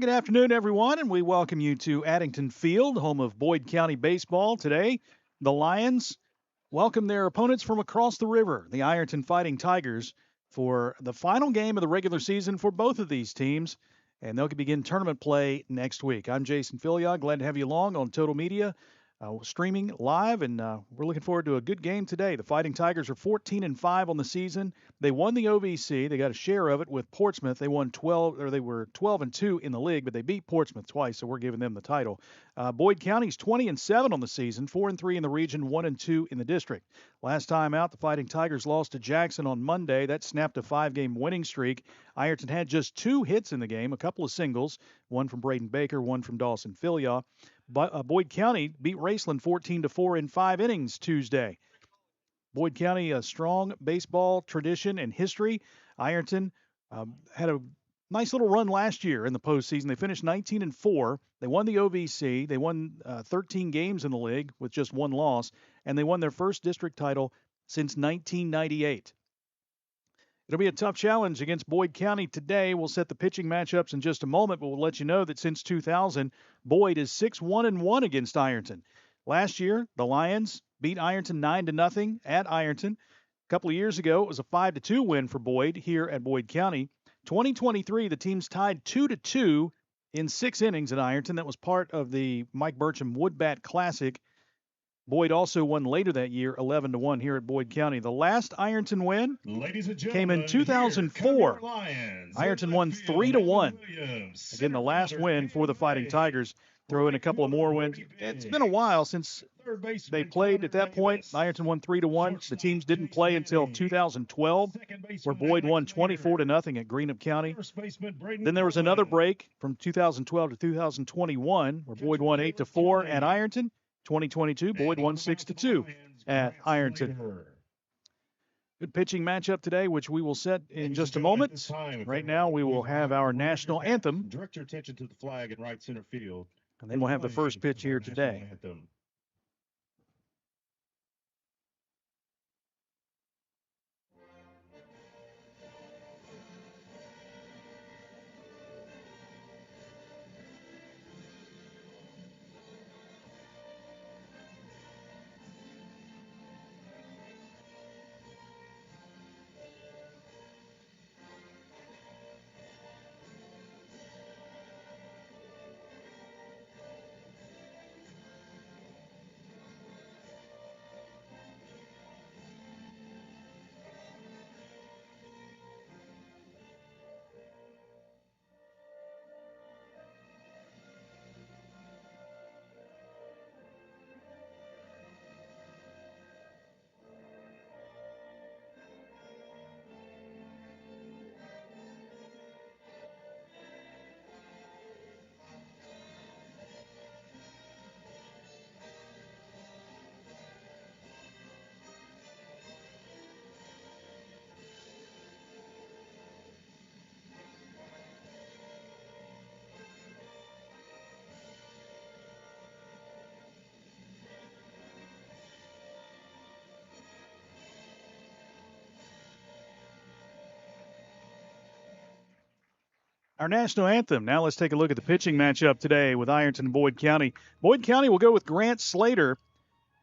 good afternoon, everyone, and we welcome you to Addington Field, home of Boyd County baseball. Today, the Lions welcome their opponents from across the river, the Ironton Fighting Tigers, for the final game of the regular season for both of these teams, and they'll begin tournament play next week. I'm Jason Filion. Glad to have you along on Total Media, streaming live, and we're looking forward to a good game today. The Fighting Tigers are 14-5 on the season. They won the OVC. They got a share of it with Portsmouth. They won 12, or they were 12-2 in the league, but they beat Portsmouth twice, so we're giving them the title. Boyd County's 20-7 on the season, 4-3 in the region, 1-2 in the district. Last time out, the Fighting Tigers lost to Jackson on Monday. That snapped a 5-game winning streak. Ironton had just 2 hits in the game, a couple of singles, one from Braden Baker, one from Dawson Filion. Boyd County beat Raceland 14-4 in 5 innings Tuesday. Boyd County, a strong baseball tradition and history. Ironton had a nice little run last year in the postseason. They finished 19-4. They won the OVC. They won 13 games in the league with just 1 loss, and they won their first district title since 1998. It'll be a tough challenge against Boyd County today. We'll set the pitching matchups in just a moment, but we'll let you know that since 2000, Boyd is 6-1-1 against Ironton. Last year, the Lions beat Ironton 9-0 at Ironton. A couple of years ago, it was a 5-2 win for Boyd here at Boyd County. 2023, the teams tied 2-2 in 6 innings at Ironton. That was part of the Mike Burcham Woodbat Classic. Boyd also won later that year, 11-1 here at Boyd County. The last Ironton win came in 2004. Ironton won 3-1. Again, the last win for the Fighting Tigers. Throw in a couple of more wins. It's been a while since they played at that point. Ironton won 3-1. The teams didn't play until 2012, where Boyd won 24-0 at Greenup County. Then there was another break from 2012 to 2021, where Boyd won 8-4 at Ironton. 2022, Boyd won 6-2 at Ironton. Good pitching matchup today, which we will set in just a moment. Right now, we will have our national anthem. Direct your attention to the flag in right center field. And then we'll have the first pitch here today. Our national anthem. Now let's take a look at the pitching matchup today with Ironton and Boyd County. Boyd County will go with Grant Slater.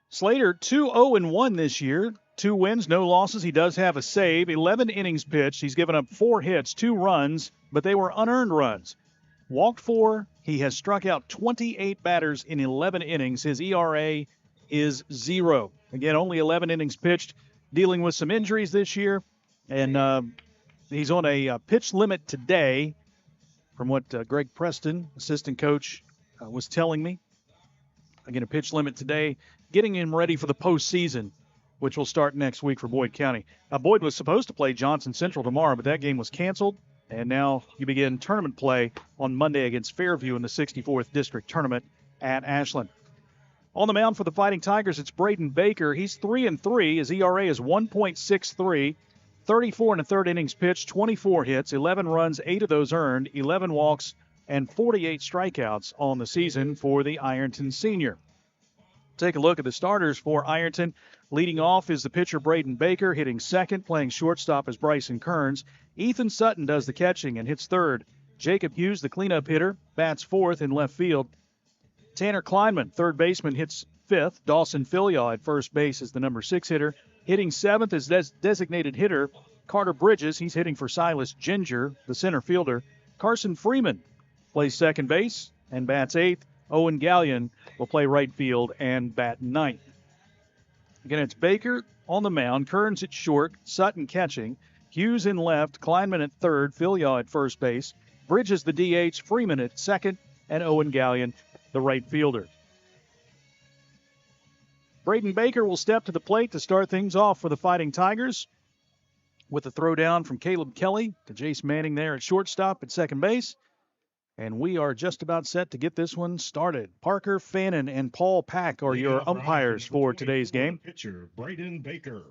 Slater 2-0-1 this year. 2 wins, no losses. He does have a save. 11 innings pitched. He's given up 4 hits, 2 runs, but they were unearned runs. Walked 4. He has struck out 28 batters in 11 innings. His ERA is 0. Again, only 11 innings pitched. Dealing with some injuries this year, and he's on a pitch limit today. From what Greg Preston, assistant coach, was telling me. Again, a pitch limit today, getting him ready for the postseason, which will start next week for Boyd County. Boyd was supposed to play Johnson Central tomorrow, but that game was canceled, and now you begin tournament play on Monday against Fairview in the 64th District Tournament at Ashland. On the mound for the Fighting Tigers, it's Braden Baker. He's 3-3. His ERA is 1.63. 34 1/3 innings pitched, 24 hits, 11 runs, 8 of those earned, 11 walks, and 48 strikeouts on the season for the Ironton senior. Take a look at the starters for Ironton. Leading off is the pitcher Braden Baker. Hitting second, playing shortstop is Bryson Kearns. Ethan Sutton does the catching and hits third. Jacob Hughes, the cleanup hitter, bats fourth in left field. Tanner Kleinman, third baseman, hits fifth. Dawson Filiaw at first base is the number 6 hitter. Hitting seventh is designated hitter Carter Bridges. He's hitting for Silas Ginger, the center fielder. Carson Freeman plays second base and bats eighth. Owen Gallion will play right field and bat ninth. Again, it's Baker on the mound, Kearns at short, Sutton catching, Hughes in left, Kleinman at third, Filiaw at first base, Bridges the DH, Freeman at second, and Owen Gallion the right fielder. Braden Baker will step to the plate to start things off for the Fighting Tigers with a throw down from Caleb Kelly to Jace Manning there at shortstop at second base. And we are just about set to get this one started. Parker Fannin and Paul Pack are your umpires for today's game. Pitcher, Braden Baker.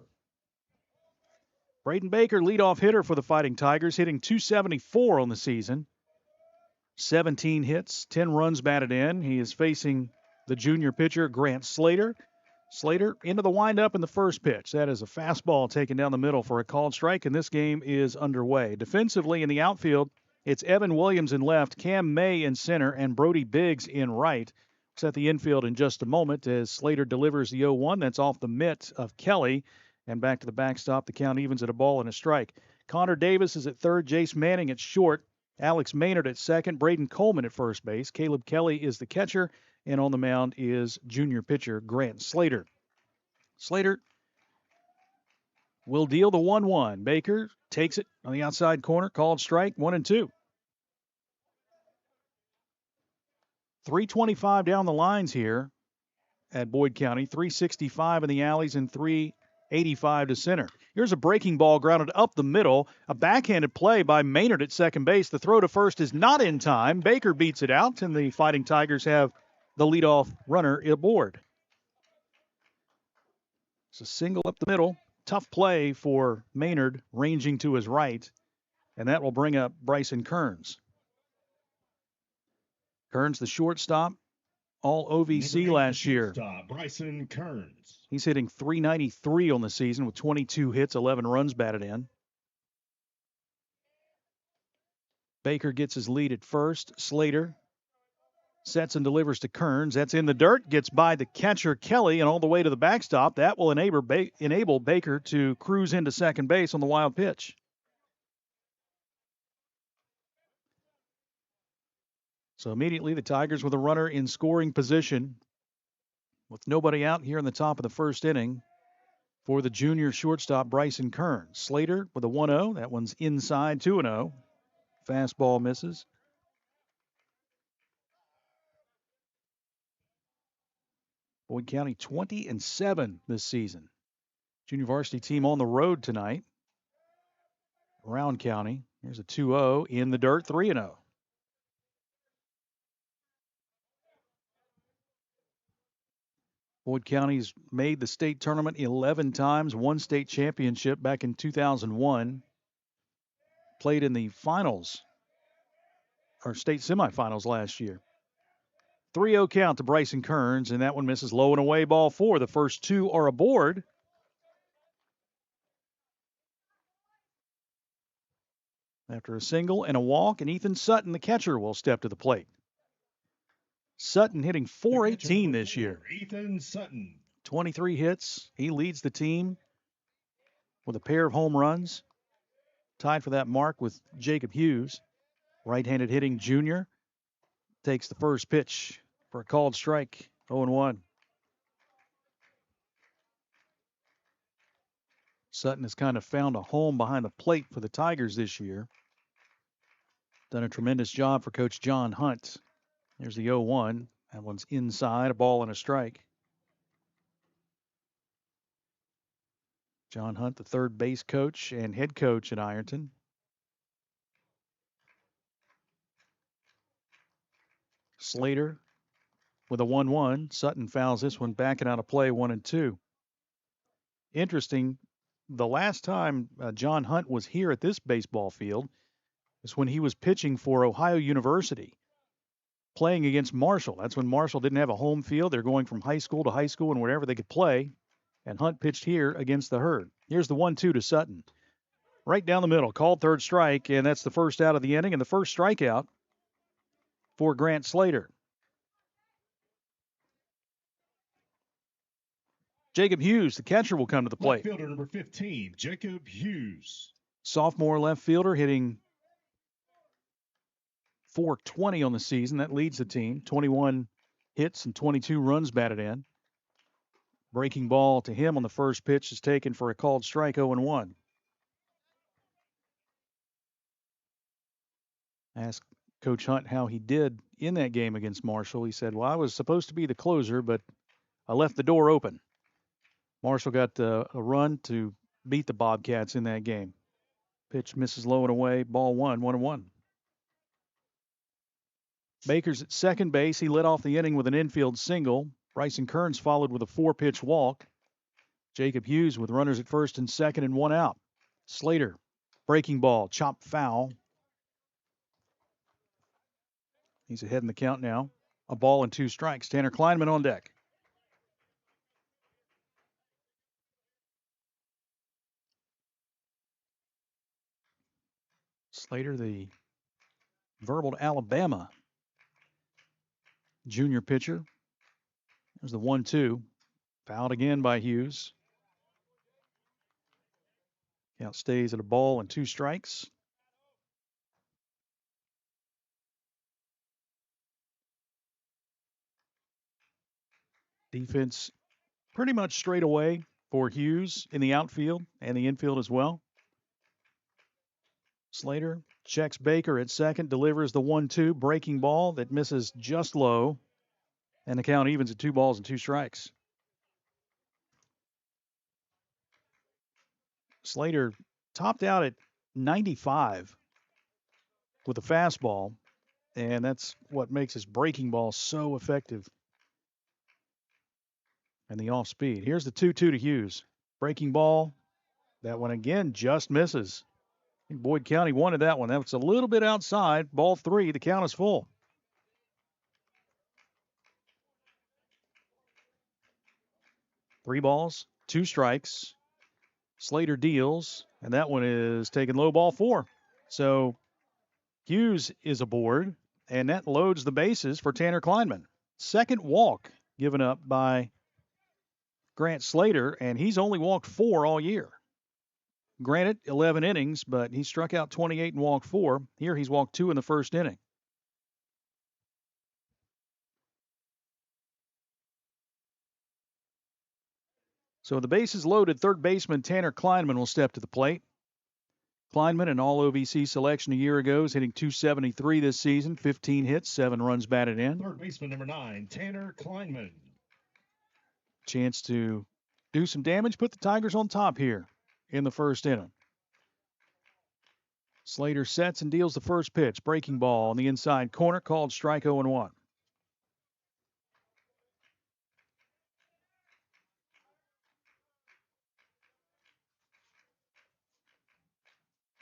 Braden Baker, leadoff hitter for the Fighting Tigers, hitting .274 on the season. 17 hits, 10 runs batted in. He is facing the junior pitcher, Grant Slater. Slater into the windup in the first pitch. That is a fastball taken down the middle for a called strike, and this game is underway. Defensively in the outfield, it's Evan Williams in left, Cam May in center, and Brody Biggs in right. Set the infield in just a moment as Slater delivers the 0-1. That's off the mitt of Kelly. And back to the backstop. The count evens at a ball and a strike. Connor Davis is at third, Jace Manning at short, Alex Maynard at second, Braden Coleman at first base. Caleb Kelly is the catcher, and on the mound is junior pitcher Grant Slater. Slater will deal the 1-1. Baker takes it on the outside corner, called strike, 1-2. 325 down the lines here at Boyd County, 365 in the alleys and 385 to center. Here's a breaking ball grounded up the middle. A backhanded play by Maynard at second base. The throw to first is not in time. Baker beats it out, and the Fighting Tigers have the leadoff runner aboard. It's a single up the middle. Tough play for Maynard ranging to his right, and that will bring up Bryson Kearns. Kearns, the shortstop, all OVC last year. Bryson Kearns. He's hitting .393 on the season with 22 hits, 11 runs batted in. Baker gets his lead at first. Slater sets and delivers to Kearns. That's in the dirt, gets by the catcher Kelly and all the way to the backstop. That will enable Baker to cruise into second base on the wild pitch. So immediately the Tigers with a runner in scoring position with nobody out here in the top of the first inning for the junior shortstop Bryson Kearns. Slater with a 1-0. That one's inside, 2-0. Fastball misses. Boyd County 20-7 this season. Junior varsity team on the road tonight. Round County. Here's a 2-0 in the dirt, 3-0. Boyd County's made the state tournament 11 times, won state championship back in 2001. Played in the finals, or state semifinals last year. 3-0 count to Bryson Kearns, and that one misses low and away, ball 4. The first two are aboard. After a single and a walk, and Ethan Sutton, the catcher, will step to the plate. Sutton hitting .418 this year. Ethan Sutton. 23 hits. He leads the team with a pair of home runs. Tied for that mark with Jacob Hughes. Right-handed hitting junior. Takes the first pitch for a called strike. 0-1. Sutton has kind of found a home behind the plate for the Tigers this year. Done a tremendous job for Coach John Hunt. There's the 0-1. That one's inside, a ball and a strike. John Hunt, the third base coach and head coach at Ironton. Slater with a 1-1. Sutton fouls this one, backing out of play, 1-2. Interesting, the last time John Hunt was here at this baseball field is when he was pitching for Ohio University, playing against Marshall. That's when Marshall didn't have a home field. They're going from high school to high school and wherever they could play. And Hunt pitched here against the Herd. Here's the 1-2 to Sutton. right down the middle. Called third strike, and that's the first out of the inning and the first strikeout for Grant Slater. Jacob Hughes, the catcher, will come to the plate. Left fielder number 15, Jacob Hughes. Sophomore left fielder hitting .420 on the season. That leads the team. 21 hits and 22 runs batted in. Breaking ball to him on the first pitch is taken for a called strike, 0-1. Asked Coach Hunt how he did in that game against Marshall. He said, well, I was supposed to be the closer, but I left the door open. Marshall got a run to beat the Bobcats in that game. Pitch misses low and away. Ball 1-1. Baker's at second base. He led off the inning with an infield single. Bryson Kearns followed with a 4-pitch walk. Jacob Hughes with runners at first and second and one out. Slater, breaking ball, chopped foul. He's ahead in the count now. A ball and 2 strikes. Tanner Kleinman on deck. Slater, the Verbal Alabama junior pitcher. There's the 1-2. Fouled again by Hughes. Count stays at a ball and 2 strikes. Defense pretty much straight away for Hughes in the outfield and the infield as well. Slater checks Baker at second, delivers the 1-2 breaking ball that misses just low, and the count evens at 2 balls and 2 strikes. Slater topped out at 95 with a fastball, and that's what makes his breaking ball so effective. And the off speed. Here's the 2-2 to Hughes. Breaking ball. That one again just misses. I think Boyd County wanted that one. That was a little bit outside. Ball 3. The count is full. Three balls, 2 strikes. Slater deals, and that one is taken low, ball 4. So Hughes is aboard, and that loads the bases for Tanner Kleinman. Second walk given up by Grant Slater, and he's only walked 4 all year. Granted, 11 innings, but he struck out 28 and walked 4. Here he's walked 2 in the first inning. So the bases loaded. Third baseman Tanner Kleinman will step to the plate. Kleinman, an all-OVC selection a year ago, is hitting .273 this season, 15 hits, 7 runs batted in. Third baseman number 9, Tanner Kleinman. Chance to do some damage, put the Tigers on top here in the first inning. Slater sets and deals the first pitch. Breaking ball on the inside corner, called strike, 0-1.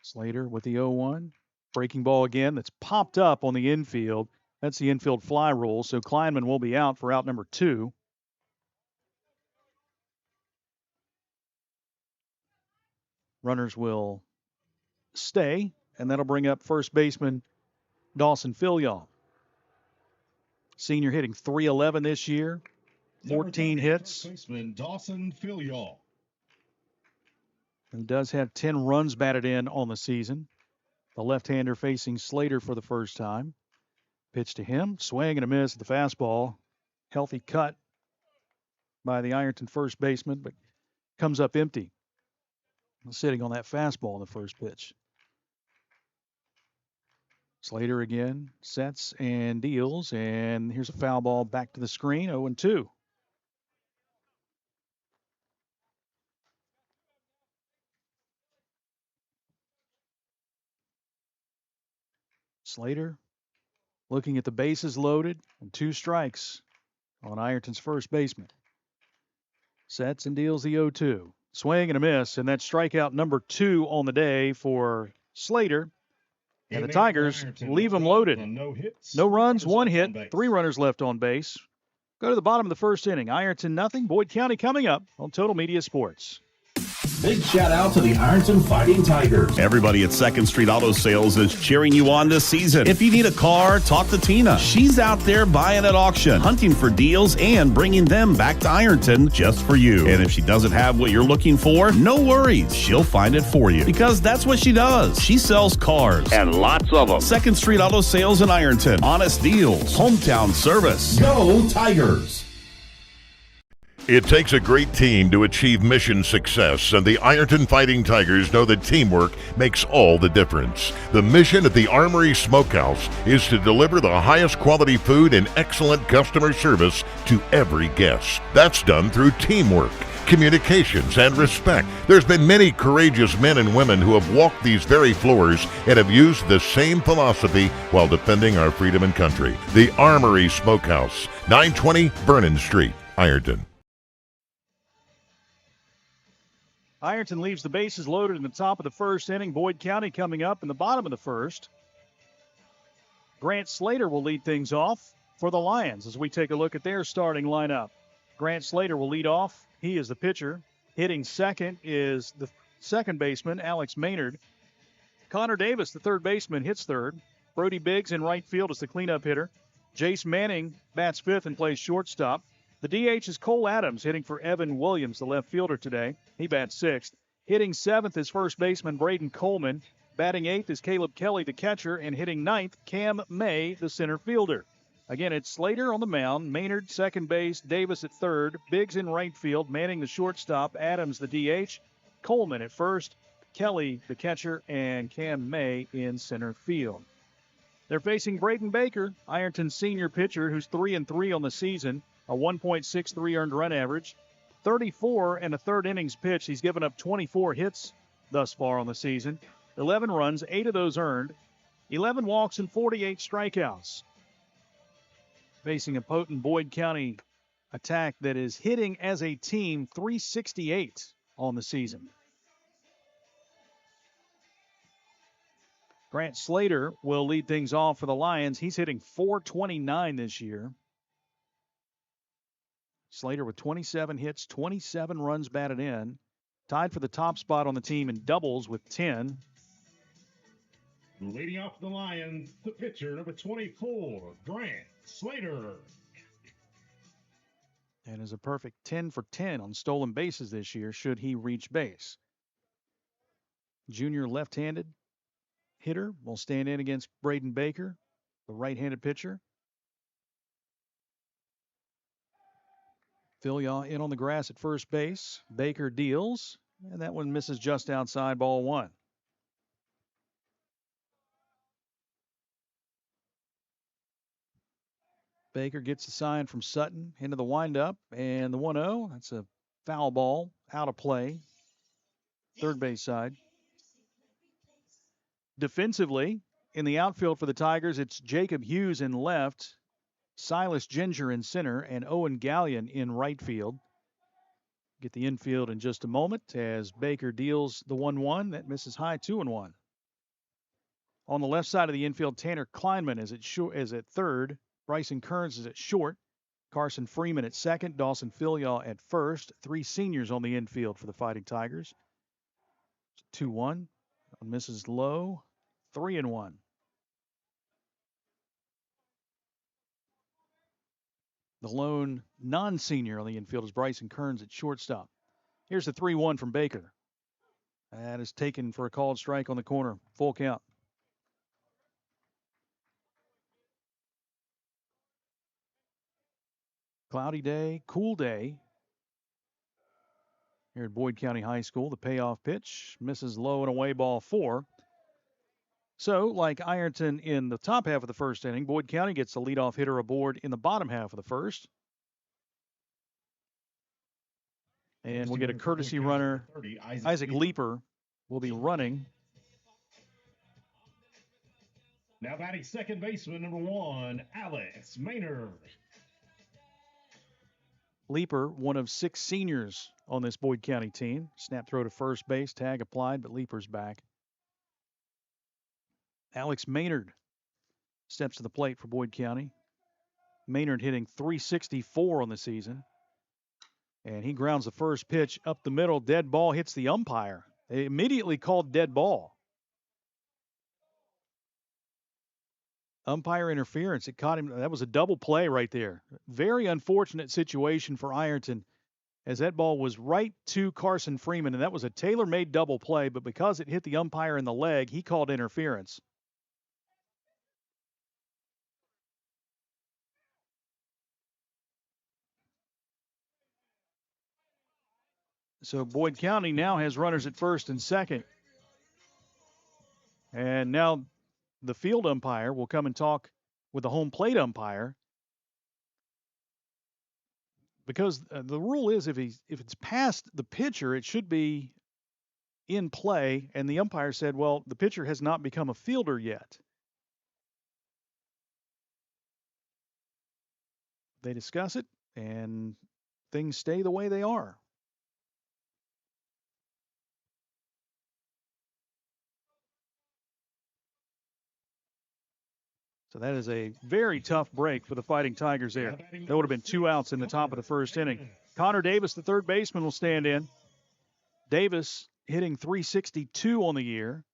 Slater with the 0-1. Breaking ball again that's popped up on the infield. That's the infield fly rule, so Kleinman will be out for out number 2. Runners will stay, and that'll bring up first baseman Dawson Filial. Senior hitting .311 this year, 14 hits. First baseman Dawson Filial. And does have 10 runs batted in on the season. The left-hander facing Slater for the first time. Pitch to him, swing and a miss at the fastball. Healthy cut by the Ironton first baseman, but comes up empty. Sitting on that fastball in the first pitch. Slater again sets and deals, and here's a foul ball back to the screen, 0-2. Slater looking at the bases loaded and 2 strikes on Ironton's first baseman. Sets and deals the 0-2. Swing and a miss, and that's strikeout number 2 on the day for Slater. And the Tigers leave them loaded. No runs, 1 hit, 3 runners left on base. Go to the bottom of the first inning. Ironton nothing. Boyd County coming up on Total Media Sports. Big shout out to the Ironton Fighting Tigers. Everybody at 2nd Street Auto Sales is cheering you on this season. If you need a car, talk to Tina. She's out there buying at auction, hunting for deals, and bringing them back to Ironton just for you. And if she doesn't have what you're looking for, no worries. She'll find it for you because that's what she does. She sells cars and lots of them. 2nd Street Auto Sales in Ironton. Honest deals. Hometown service. Go Tigers! It takes a great team to achieve mission success, and the Ironton Fighting Tigers know that teamwork makes all the difference. The mission at the Armory Smokehouse is to deliver the highest quality food and excellent customer service to every guest. That's done through teamwork, communications, and respect. There's been many courageous men and women who have walked these very floors and have used the same philosophy while defending our freedom and country. The Armory Smokehouse, 920 Vernon Street, Ironton. Ironton leaves the bases loaded in the top of the first inning. Boyd County coming up in the bottom of the first. Grant Slater will lead things off for the Lions as we take a look at their starting lineup. Grant Slater will lead off. He is the pitcher. Hitting second is the second baseman, Alex Maynard. Connor Davis, the third baseman, hits third. Brody Biggs in right field is the cleanup hitter. Jace Manning bats fifth and plays shortstop. The DH is Cole Adams, hitting for Evan Williams, the left fielder today. He bats sixth. Hitting seventh is first baseman Braden Coleman. Batting eighth is Caleb Kelly, the catcher. And hitting ninth, Cam May, the center fielder. Again, it's Slater on the mound, Maynard second base, Davis at third, Biggs in right field, Manning the shortstop, Adams the DH, Coleman at first, Kelly the catcher, and Cam May in center field. They're facing Braden Baker, Ironton's senior pitcher, who's 3-3 on the season. A 1.63 earned run average, 34 and a third innings pitched. He's given up 24 hits thus far on the season, 11 runs, 8 of those earned, 11 walks, and 48 strikeouts. Facing a potent Boyd County attack that is hitting as a team .368 on the season. Grant Slater will lead things off for the Lions. He's hitting .429 this year. Slater with 27 hits, 27 runs batted in. Tied for the top spot on the team in doubles with 10. Leading off the Lions, the pitcher, number 24, Grant Slater. And is a perfect 10 for 10 on stolen bases this year, should he reach base. Junior left-handed hitter will stand in against Braden Baker, the right-handed pitcher. Philyaw in on the grass at first base. Baker deals, and that one misses just outside, ball one. Baker gets a sign from Sutton into the windup, and the 1-0. That's a foul ball, out of play. Third base side. Defensively, in the outfield for the Tigers, it's Jacob Hughes in left, Silas Ginger in center, and Owen Gallion in right field. Get the infield in just a moment as Baker deals the 1-1. That misses high, 2-1. On the left side of the infield, Tanner Kleinman is at third. Bryson Kearns is at short. Carson Freeman at second. Dawson Philyaw at first. Three seniors on the infield for the Fighting Tigers. 2-1. Misses low. 3-1. The lone non-senior on the infield is Bryson Kearns at shortstop. Here's the 3-1 from Baker. That is taken for a called strike on the corner. Full count. Cloudy day, cool day here at Boyd County High School. The payoff pitch misses low and away, ball 4. So, like Ironton in the top half of the first inning, Boyd County gets the leadoff hitter aboard in the bottom half of the first. And we'll get a courtesy runner. Isaac Leeper will be running. Now batting second baseman, number 1, Alex Maynard. Leeper, one of 6 seniors on this Boyd County team. Snap throw to first base, tag applied, but Leeper's back. Alex Maynard steps to the plate for Boyd County. Maynard hitting .364 on the season. And he grounds the first pitch up the middle. Dead ball hits the umpire. They immediately called dead ball. Umpire interference. It caught him. That was a double play right there. Very unfortunate situation for Ironton, as that ball was right to Carson Freeman, and that was a tailor-made double play, but because it hit the umpire in the leg, he called interference. So Boyd County now has runners at first and second. And now the field umpire will come and talk with the home plate umpire, because the rule is if it's past the pitcher, it should be in play. And the umpire said, well, the pitcher has not become a fielder yet. They discuss it, and things stay the way they are. So that is a very tough break for the Fighting Tigers there. There would have been 2 outs in the top of the first inning. Connor Davis, the third baseman, will stand in. Davis hitting .362 on the year.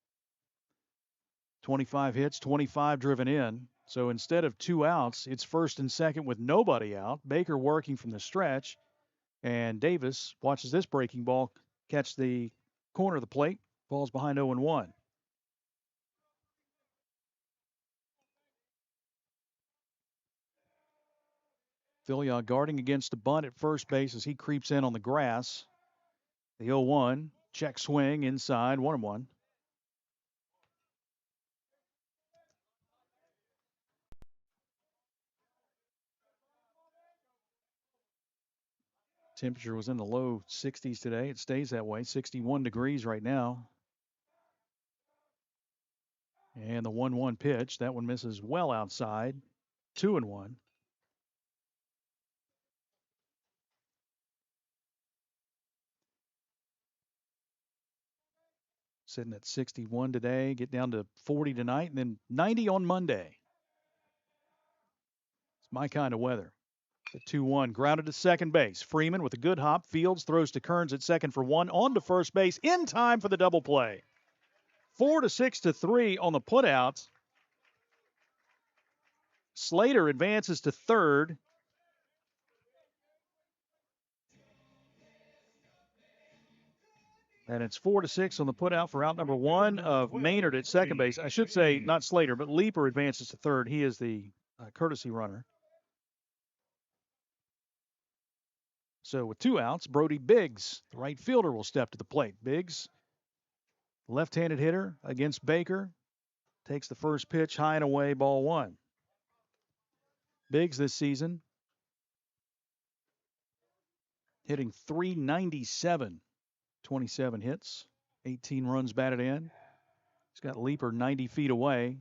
25 hits, 25 driven in. So instead of 2 outs, it's first and second with nobody out. Baker working from the stretch. And Davis watches this breaking ball catch the corner of the plate. Ball's behind 0-1. Philyaw guarding against the bunt at first base as he creeps in on the grass. The 0-1, check swing inside, 1-1. Temperature was in the low 60s today. It stays that way, 61 degrees right now. And the 1-1 pitch, that one misses well outside, 2-1. Sitting at 61 today, get down to 40 tonight, and then 90 on Monday. It's my kind of weather. The 2-1 grounded to second base. Freeman with a good hop. Fields throws to Kearns at second for 1. On to first base in time for the double play. 4-6-3 on the putout. Slater advances to third. And it's 4-6 on the putout for out number 1 of Maynard at second base. I should say not Slater, but Leeper advances to third. He is the courtesy runner. So with 2 outs, Brody Biggs, the right fielder, will step to the plate. Biggs, left-handed hitter against Baker, takes the first pitch high and away, ball 1. Biggs this season hitting .397, 27 hits, 18 runs batted in. He's got Leeper 90 feet away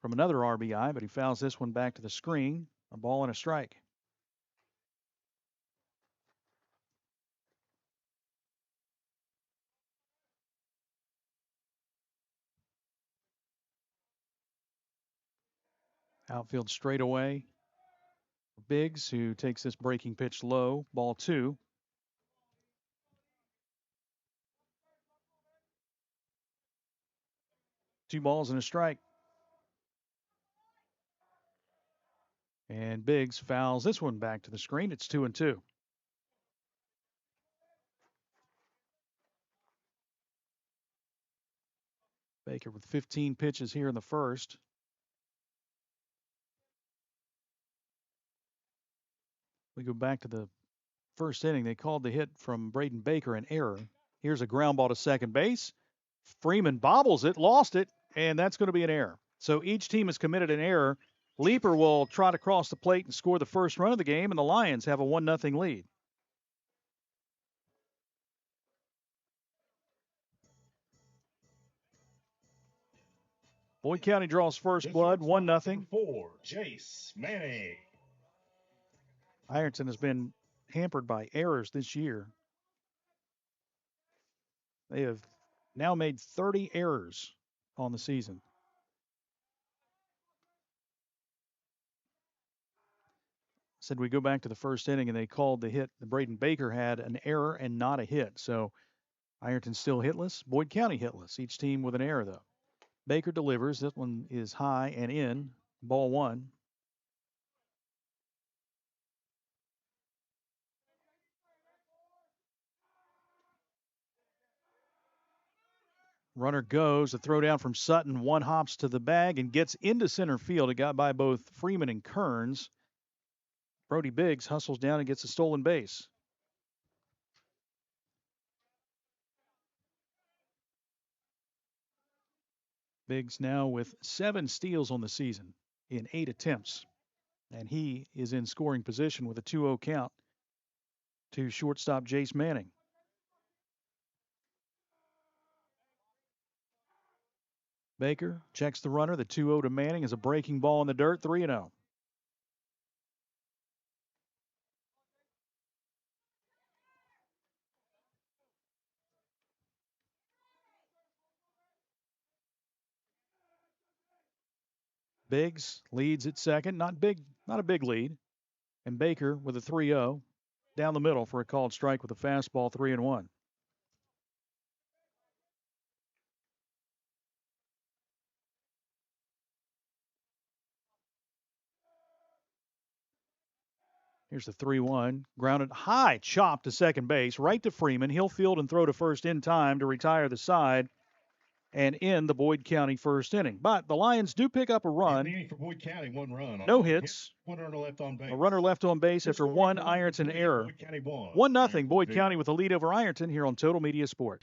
from another RBI, but he fouls this one back to the screen. A ball and a strike. Outfield straightaway. Biggs, who takes this breaking pitch low, ball 2. Two balls and a strike. And Biggs fouls this one back to the screen. It's 2-2. Baker with 15 pitches here in the first. We go back to the first inning. They called the hit from Braden Baker an error. Here's a ground ball to second base. Freeman bobbles it, lost it, and that's going to be an error. So each team has committed an error. Leeper will try to cross the plate and score the first run of the game, and the Lions have a 1-0 lead. Boyd County draws first blood, 1-0. 4, Jace Manning. Ironton has been hampered by errors this year. They have now made 30 errors on the season. said we go back to the first inning and they called the hit that Braden Baker had an error and not a hit. So Ironton still hitless, Boyd County hitless. Each team with an error, though. Baker delivers. This one is high and in. Ball one. Runner goes. A throw down from Sutton. One hops to the bag and gets into center field. It got by both Freeman and Kearns. Brody Biggs hustles down and gets a stolen base. Biggs now with 7 steals on the season in 8 attempts. And he is in scoring position with a 2-0 count to shortstop Jace Manning. Baker checks the runner. The 2-0 to Manning is a breaking ball in the dirt, 3-0. Biggs leads at second. Not a big lead. And Baker with a 3-0 down the middle for a called strike with a fastball, 3-1. Here's the 3-1. Grounded high, chop to second base, right to Freeman. He'll field and throw to first in time to retire the side and end the Boyd County first inning. But the Lions do pick up a run. For Boyd County, 1 run. No hits. 1 runner left on base. A runner left on base after one Ironton error. 1-0 Boyd County with a lead over Ironton here on Total Media Sport.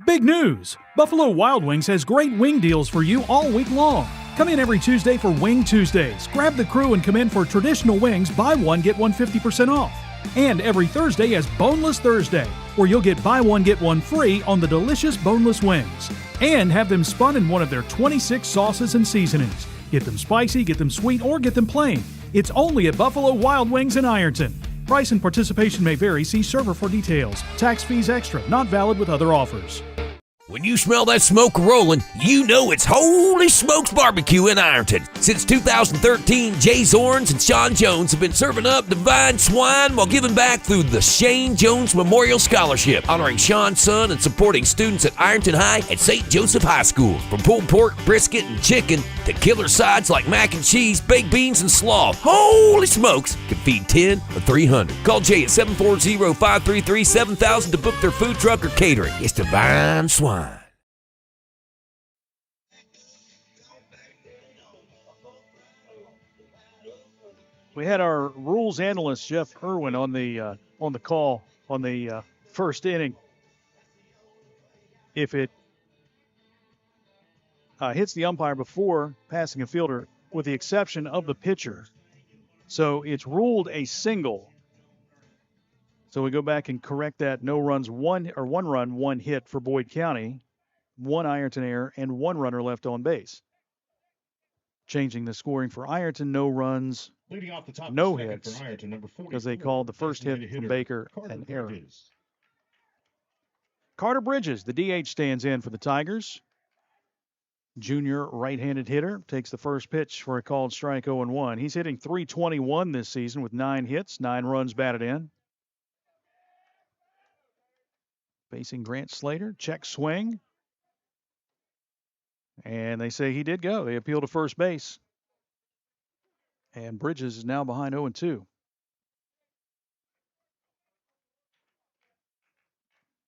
Big news! Buffalo Wild Wings has great wing deals for you all week long. Come in every Tuesday for Wing Tuesdays. Grab the crew and come in for traditional wings, buy one, get one 50% off. And every Thursday is Boneless Thursday, where you'll get buy one, get one free on the delicious boneless wings. And have them spun in one of their 26 sauces and seasonings. Get them spicy, get them sweet, or get them plain. It's only at Buffalo Wild Wings in Ironton. Price and participation may vary. See server for details. Tax fees extra. Not valid with other offers. When you smell that smoke rolling, you know it's Holy Smokes Barbecue in Ironton. Since 2013, Jay Zorns and Sean Jones have been serving up divine swine while giving back through the Shane Jones Memorial Scholarship, honoring Sean's son and supporting students at Ironton High and St. Joseph High School. From pulled pork, brisket, and chicken to killer sides like mac and cheese, baked beans, and slaw, Holy Smokes can feed 10 or 300. Call Jay at 740-533-7000 to book their food truck or catering. It's divine swine. We had our rules analyst Jeff Irwin on the call on the first inning. If it hits the umpire before passing a fielder, with the exception of the pitcher, so it's ruled a single. So we go back and correct that. No runs, one run, 1 hit for Boyd County, 1 Ironton error, and 1 runner left on base. Changing the scoring for Ironton, no runs, no hits, because they called the first hit from Baker an error. Carter Bridges, the DH, stands in for the Tigers. Junior right-handed hitter, takes the first pitch for a called strike, 0-1. He's hitting .321 this season with 9 hits, 9 runs batted in. Facing Grant Slater, check swing. And they say he did go. They appeal to first base. And Bridges is now behind 0-2.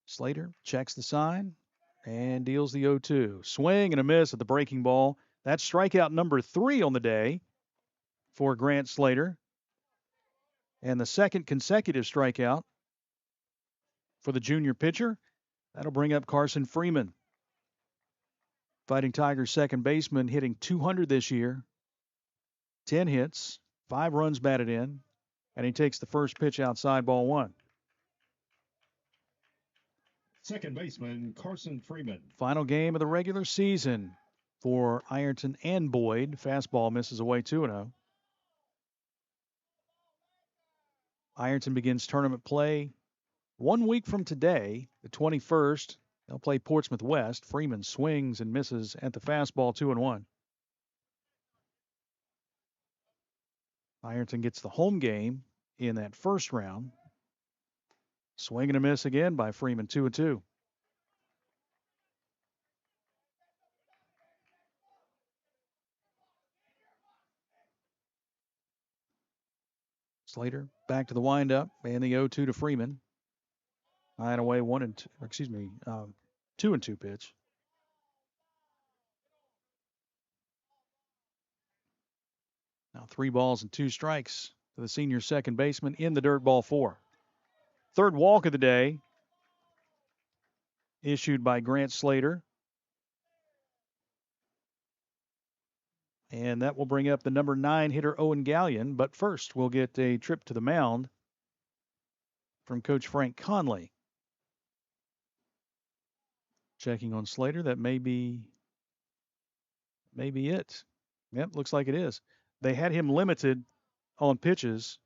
Slater checks the sign and deals the 0-2. Swing and a miss at the breaking ball. That's strikeout number 3 on the day for Grant Slater. And the second consecutive strikeout for the junior pitcher. That'll bring up Carson Freeman. Fighting Tigers second baseman, hitting .200 this year. 10 hits, 5 runs batted in, and he takes the first pitch outside, ball 1. Second baseman, Carson Freeman. Final game of the regular season for Ironton and Boyd. Fastball misses away 2-0. Ironton begins tournament play 1 week from today, the 21st. They'll play Portsmouth West. Freeman swings and misses at the fastball, 2-1. Ironton gets the home game in that first round. Swing and a miss again by Freeman, 2-2. Slater back to the windup and the 0-2 to Freeman. High and away 2-2 pitch. Now 3 balls and 2 strikes to the senior second baseman in the dirt, ball 4. Third walk of the day issued by Grant Slater. And that will bring up the number 9 hitter, Owen Gallion. But first, we'll get a trip to the mound from Coach Frank Conley. Checking on Slater, that may be it. Yep, looks like it is. They had him limited on pitches.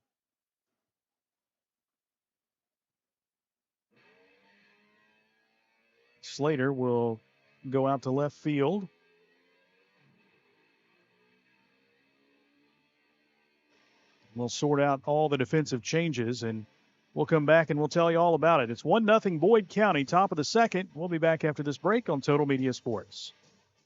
Slater will go out to left field. We'll sort out all the defensive changes, and we'll come back and we'll tell you all about it. It's 1-0 Boyd County, top of the second. We'll be back after this break on Total Media Sports.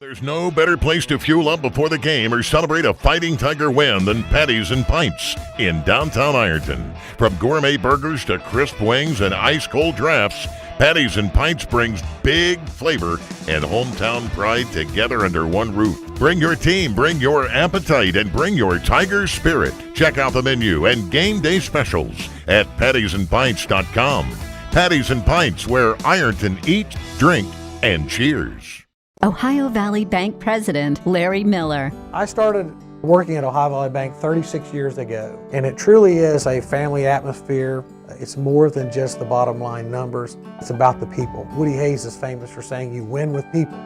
There's no better place to fuel up before the game or celebrate a Fighting Tiger win than Patties and Pints in downtown Ironton. From gourmet burgers to crisp wings and ice-cold drafts, Patties and Pints brings big flavor and hometown pride together under one roof. Bring your team, bring your appetite, and bring your Tiger spirit. Check out the menu and game day specials at pattiesandpints.com. Patties and Pints, where Ironton eats, drink, and cheers. Ohio Valley Bank President Larry Miller. I started working at Ohio Valley Bank 36 years ago, and it truly is a family atmosphere. It's more than just the bottom line numbers. It's about the people. Woody Hayes is famous for saying you win with people,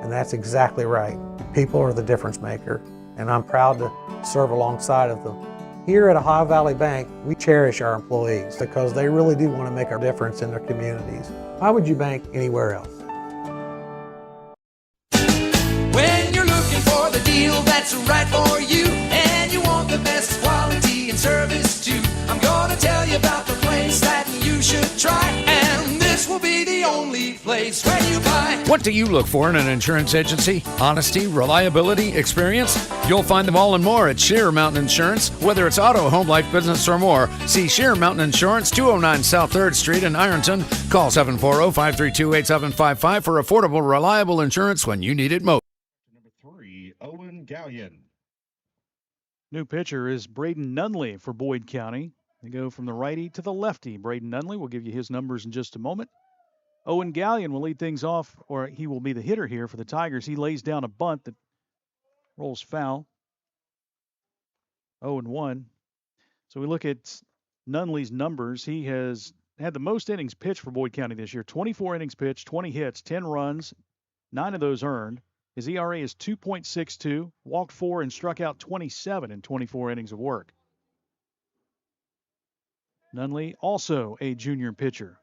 and that's exactly right. People are the difference maker, and I'm proud to serve alongside of them. Here at Ohio Valley Bank, we cherish our employees because they really do want to make a difference in their communities. Why would you bank anywhere else? When you're looking for the deal that's right for you, and you want the best quality and service too, I'm gonna tell you about the place that you should try, and this will be the only place where you buy. What do you look for in an insurance agency? Honesty, reliability, experience? You'll find them all and more at Sheer Mountain Insurance. Whether it's auto, home, life, business, or more, see Sheer Mountain Insurance, 209 South 3rd Street in Ironton. Call 740-532-8755 for affordable, reliable insurance when you need it most. Number 3, Owen Gallion. New pitcher is Braden Nunley for Boyd County. They go from the righty to the lefty. Braden Nunley will give you his numbers in just a moment. Owen Gallion will lead things off, or he will be the hitter here for the Tigers. He lays down a bunt that rolls foul. 0-1. So we look at Nunley's numbers. He has had the most innings pitched for Boyd County this year. 24 innings pitched, 20 hits, 10 runs, 9 of those earned. His ERA is 2.62, walked 4 and struck out 27 in 24 innings of work. Nunley, also a junior pitcher.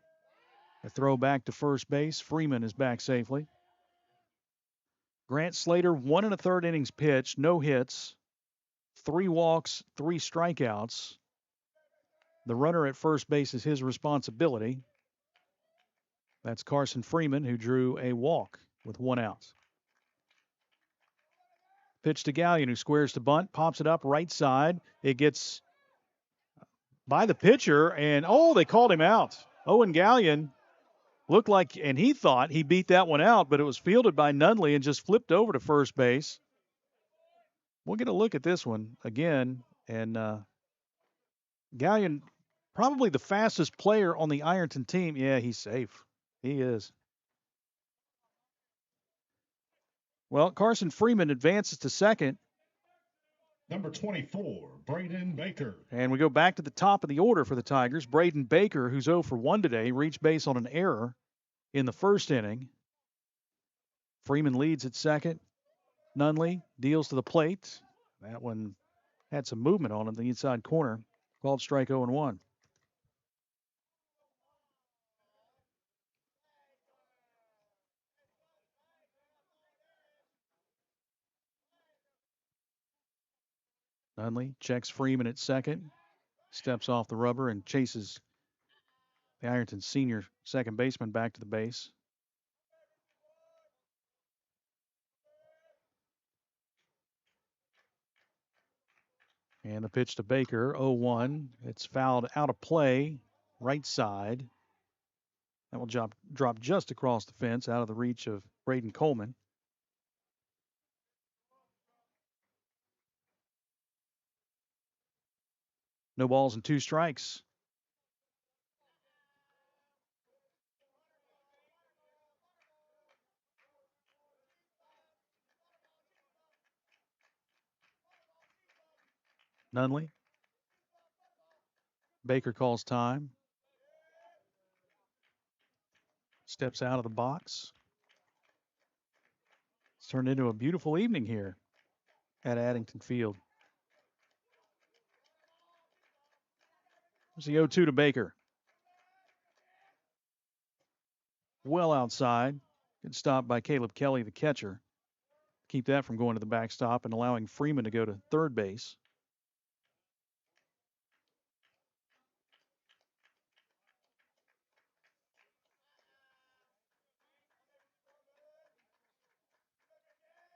A throw back to first base. Freeman is back safely. Grant Slater, 1 1/3 innings pitched, no hits, 3 walks, 3 strikeouts. The runner at first base is his responsibility. That's Carson Freeman, who drew a walk with 1 out. Pitch to Gallion, who squares to bunt, pops it up right side. It gets by the pitcher, and they called him out. Owen Gallion looked like, and he thought he beat that one out, but it was fielded by Nunley and just flipped over to first base. We'll get a look at this one again, and Gallion, probably the fastest player on the Ironton team. Yeah, he's safe. He is. Well, Carson Freeman advances to second. Number 24, Braden Baker. And we go back to the top of the order for the Tigers. Braden Baker, who's 0 for 1 today, reached base on an error in the first inning. Freeman leads at second. Nunley deals to the plate. That one had some movement on it in the inside corner. Called strike 0-1. Nunley checks Freeman at second. Steps off the rubber and chases the Ironton senior second baseman back to the base. And the pitch to Baker, 0-1. It's fouled out of play, right side. That will drop just across the fence, out of the reach of Braden Coleman. No balls and 2 strikes. Nunley. Baker calls time. Steps out of the box. It's turned into a beautiful evening here at Addington Field. There's the 0-2 to Baker. Well outside. Good stop by Caleb Kelly, the catcher. Keep that from going to the backstop and allowing Freeman to go to third base.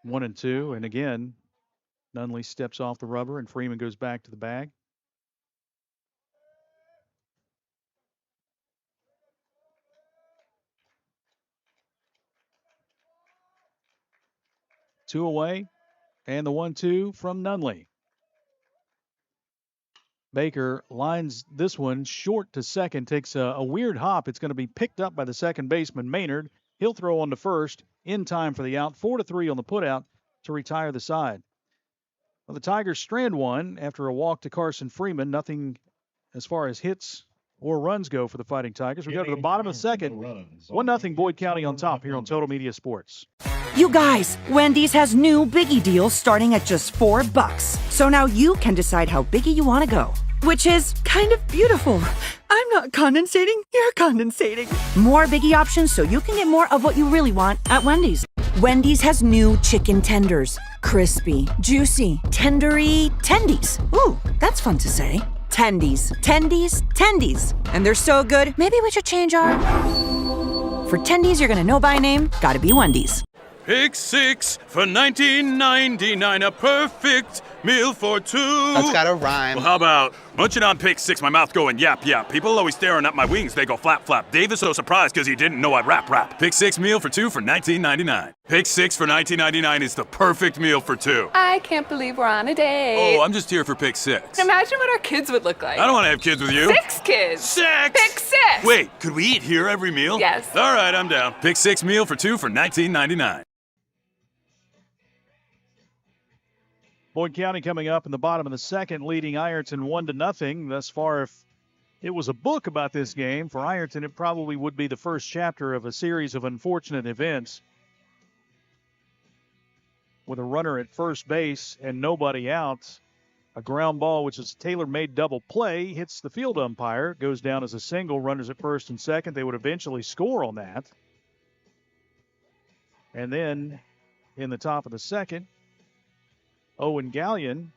One and two, and again, Nunley steps off the rubber and Freeman goes back to the bag. Two away, and the 1-2 from Nunley. Baker lines this one short to second, takes a weird hop. It's going to be picked up by the second baseman, Maynard. He'll throw on to first in time for the out. 4-3 on the putout to retire the side. Well, the Tigers strand one after a walk to Carson Freeman. Nothing as far as hits or runs go for the Fighting Tigers. We go to the bottom of the second. 1-0 Boyd County on top here on Total Media Sports. You guys, Wendy's has new Biggie deals starting at just $4. So now you can decide how biggie you want to go, which is kind of beautiful. I'm not condensating, you're condensating. More Biggie options so you can get more of what you really want at Wendy's. Wendy's has new chicken tenders. Crispy, juicy, tendery tendies. Ooh, that's fun to say. Tendies, tendies, tendies. And they're so good, maybe we should change our... For tendies you're gonna know by name, gotta be Wendy's. Pick six for $19.99, a perfect meal for two. That's gotta rhyme. Well, how about munching on pick six, my mouth going yap yap. People always staring at my wings, they go flap flap. Dave is so surprised because he didn't know I'd rap. Pick six meal for two for $19.99. Pick six for $19.99 is the perfect meal for two. I can't believe we're on a date. Oh, I'm just here for pick six. Imagine what our kids would look like. I don't want to have kids with you. 6 kids. 6! Pick six! Wait, could we eat here every meal? Yes. All right, I'm down. Pick six meal for two for $19.99. Boyd County coming up in the bottom of the second, leading Ironton 1-0. Thus far, if it was a book about this game, for Ironton, it probably would be the first chapter of a series of unfortunate events. With a runner at first base and nobody out, a ground ball, which is a tailor-made double play, hits the field umpire, goes down as a single, runners at first and second. They would eventually score on that. And then in the top of the second, Owen Gallion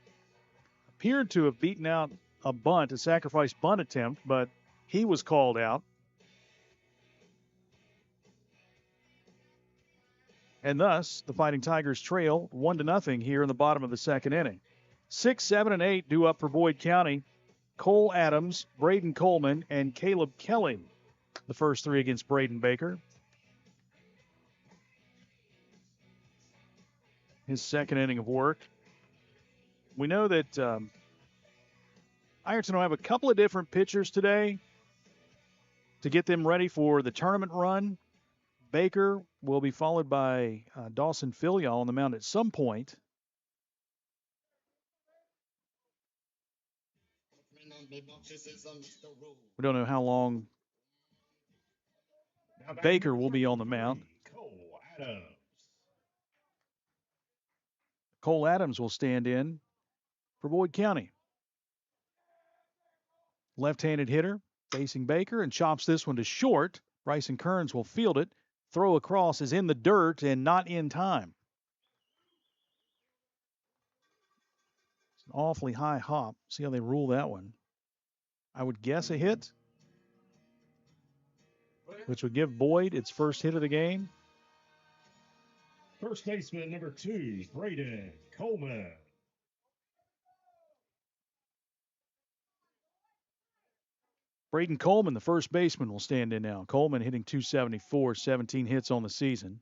appeared to have beaten out a bunt, a sacrifice bunt attempt, but he was called out. And thus, the Fighting Tigers trail 1-0 here in the bottom of the second inning. 6, 7, and 8 due up for Boyd County. Cole Adams, Braden Coleman, and Caleb Kelly. The first three against Braden Baker. His second inning of work. We know that Ironton will have a couple of different pitchers today to get them ready for the tournament run. Baker will be followed by Dawson Filial on the mound at some point. We don't know how long Baker will be on the mound. Cole Adams will stand in for Boyd County. Left-handed hitter facing Baker and chops this one to short. Bryson Kearns will field it. Throw across is in the dirt and not in time. It's an awfully high hop. See how they rule that one. I would guess a hit, which would give Boyd its first hit of the game. First baseman number 2, Braden Coleman. Braden Coleman, the first baseman, will stand in now. Coleman hitting .274, 17 hits on the season.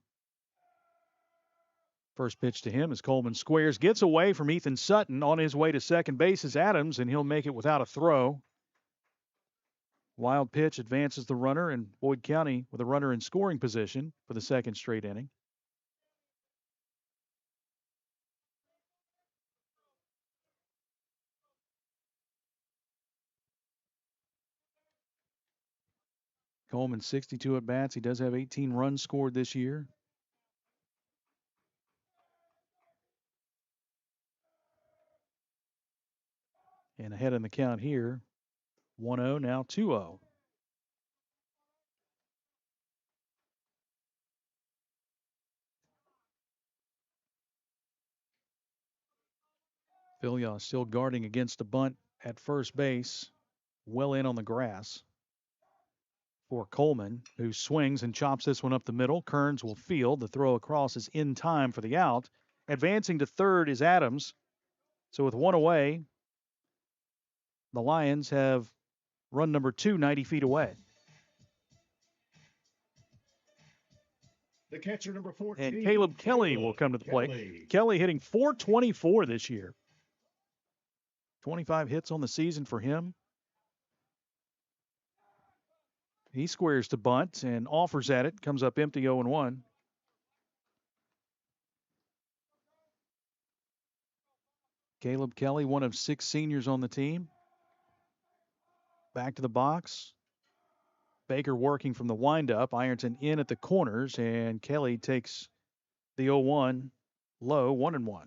First pitch to him as Coleman squares, gets away from Ethan Sutton. On his way to second base is Adams, and he'll make it without a throw. Wild pitch advances the runner, and Boyd County with a runner in scoring position for the second straight inning. Coleman 62 at bats. He does have 18 runs scored this year. And ahead in the count here, 1-0, now 2-0. Villias still guarding against a bunt at first base, well in on the grass for Coleman, who swings and chops this one up the middle. Kearns will field. The throw across is in time for the out. Advancing to third is Adams. So with one away, the Lions have run number 2 90 feet away. The catcher number 14. And Caleb Kelly will come to the plate. Kelly hitting .424 this year. 25 hits on the season for him. He squares to bunt and offers at it. Comes up empty 0-1. Caleb Kelly, one of 6 seniors on the team. Back to the box. Baker working from the windup. Ironton in at the corners, and Kelly takes the 0-1 low, 1-1.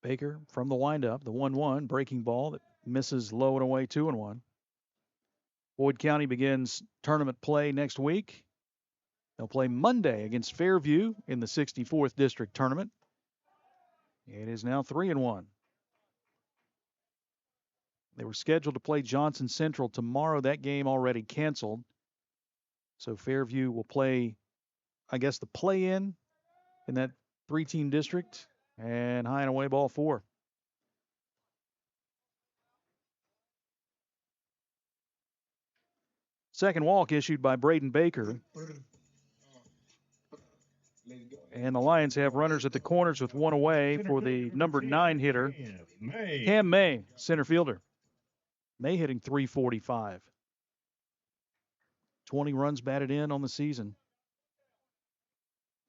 Baker from the windup, the 1-1 breaking ball that misses low and away, 2-1. Boyd County begins tournament play next week. They'll play Monday against Fairview in the 64th District Tournament. It is now 3-1. They were scheduled to play Johnson Central tomorrow. That game already canceled. So Fairview will play, I guess, the play-in in that 3-team district, and high and away ball 4. Second walk issued by Braden Baker. And the Lions have runners at the corners with one away for the number 9 hitter, Cam May, center fielder. May hitting .345. 20 runs batted in on the season.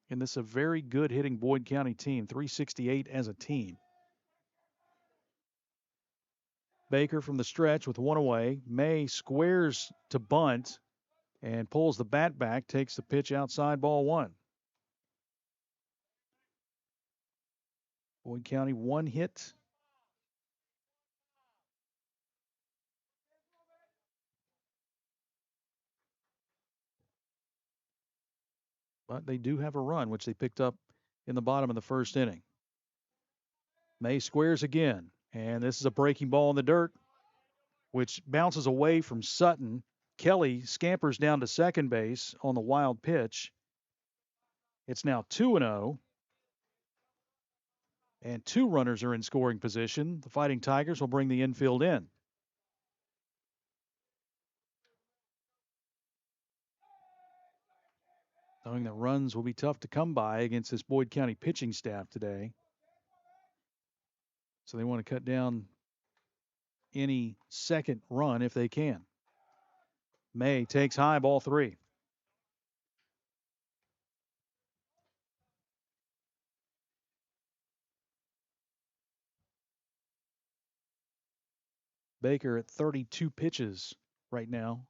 And this is a very good hitting Boyd County team, .368 as a team. Baker from the stretch with one away. May squares to bunt and pulls the bat back, takes the pitch outside, ball 1. Boyd County 1 hit. But they do have a run, which they picked up in the bottom of the first inning. May squares again, and this is a breaking ball in the dirt, which bounces away from Sutton. Kelly scampers down to second base on the wild pitch. It's now 2-0. And 2 runners are in scoring position. The Fighting Tigers will bring the infield in. Knowing that runs will be tough to come by against this Boyd County pitching staff today. So they want to cut down any second run if they can. May takes high, ball 3. Baker at 32 pitches right now.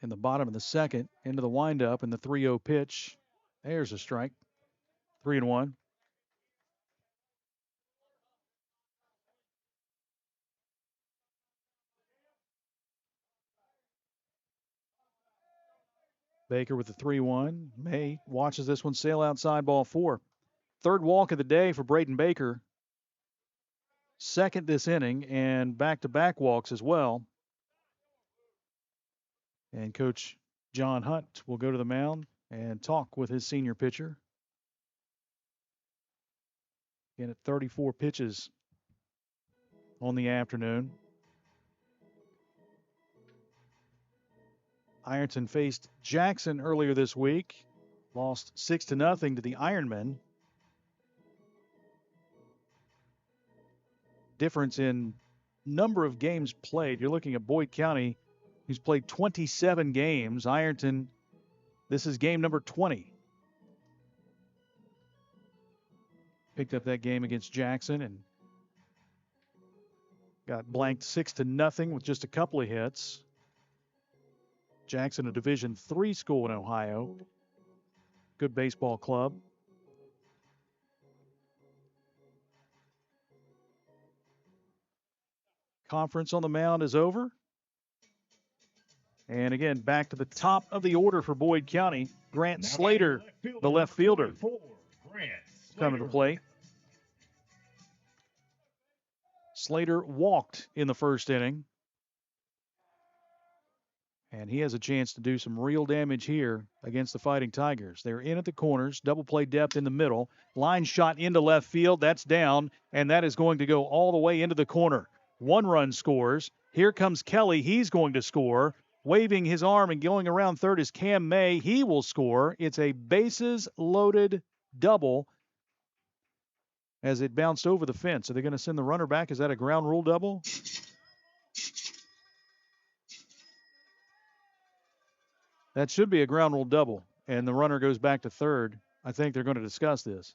In the bottom of the second, into the windup, and the 3-0 pitch. There's a strike. 3-1. Baker with the 3-1. May watches this one sail outside, ball 4. Third walk of the day for Braden Baker. Second this inning, and back-to-back walks as well. And Coach John Hunt will go to the mound and talk with his senior pitcher. Again at 34 pitches on the afternoon. Ironton faced Jackson earlier this week. Lost 6-0 to the Ironmen. Difference in number of games played. You're looking at Boyd County, who's played 27 games. Ironton, this is game number 20. Picked up that game against Jackson and got blanked 6-0 with just a couple of hits. Jackson, a Division III school in Ohio. Good baseball club. Conference on the mound is over. And again, back to the top of the order for Boyd County. Grant Slater, the left fielder, coming to the plate. Slater walked in the first inning. And he has a chance to do some real damage here against the Fighting Tigers. They're in at the corners, double play depth in the middle. Line shot into left field, that's down, and that is going to go all the way into the corner. 1 run scores. Here comes Kelly, he's going to score. Waving his arm and going around third is Cam May. He will score. It's a bases-loaded double as it bounced over the fence. Are they going to send the runner back? Is that a ground rule double? That should be a ground rule double, and the runner goes back to third. I think they're going to discuss this.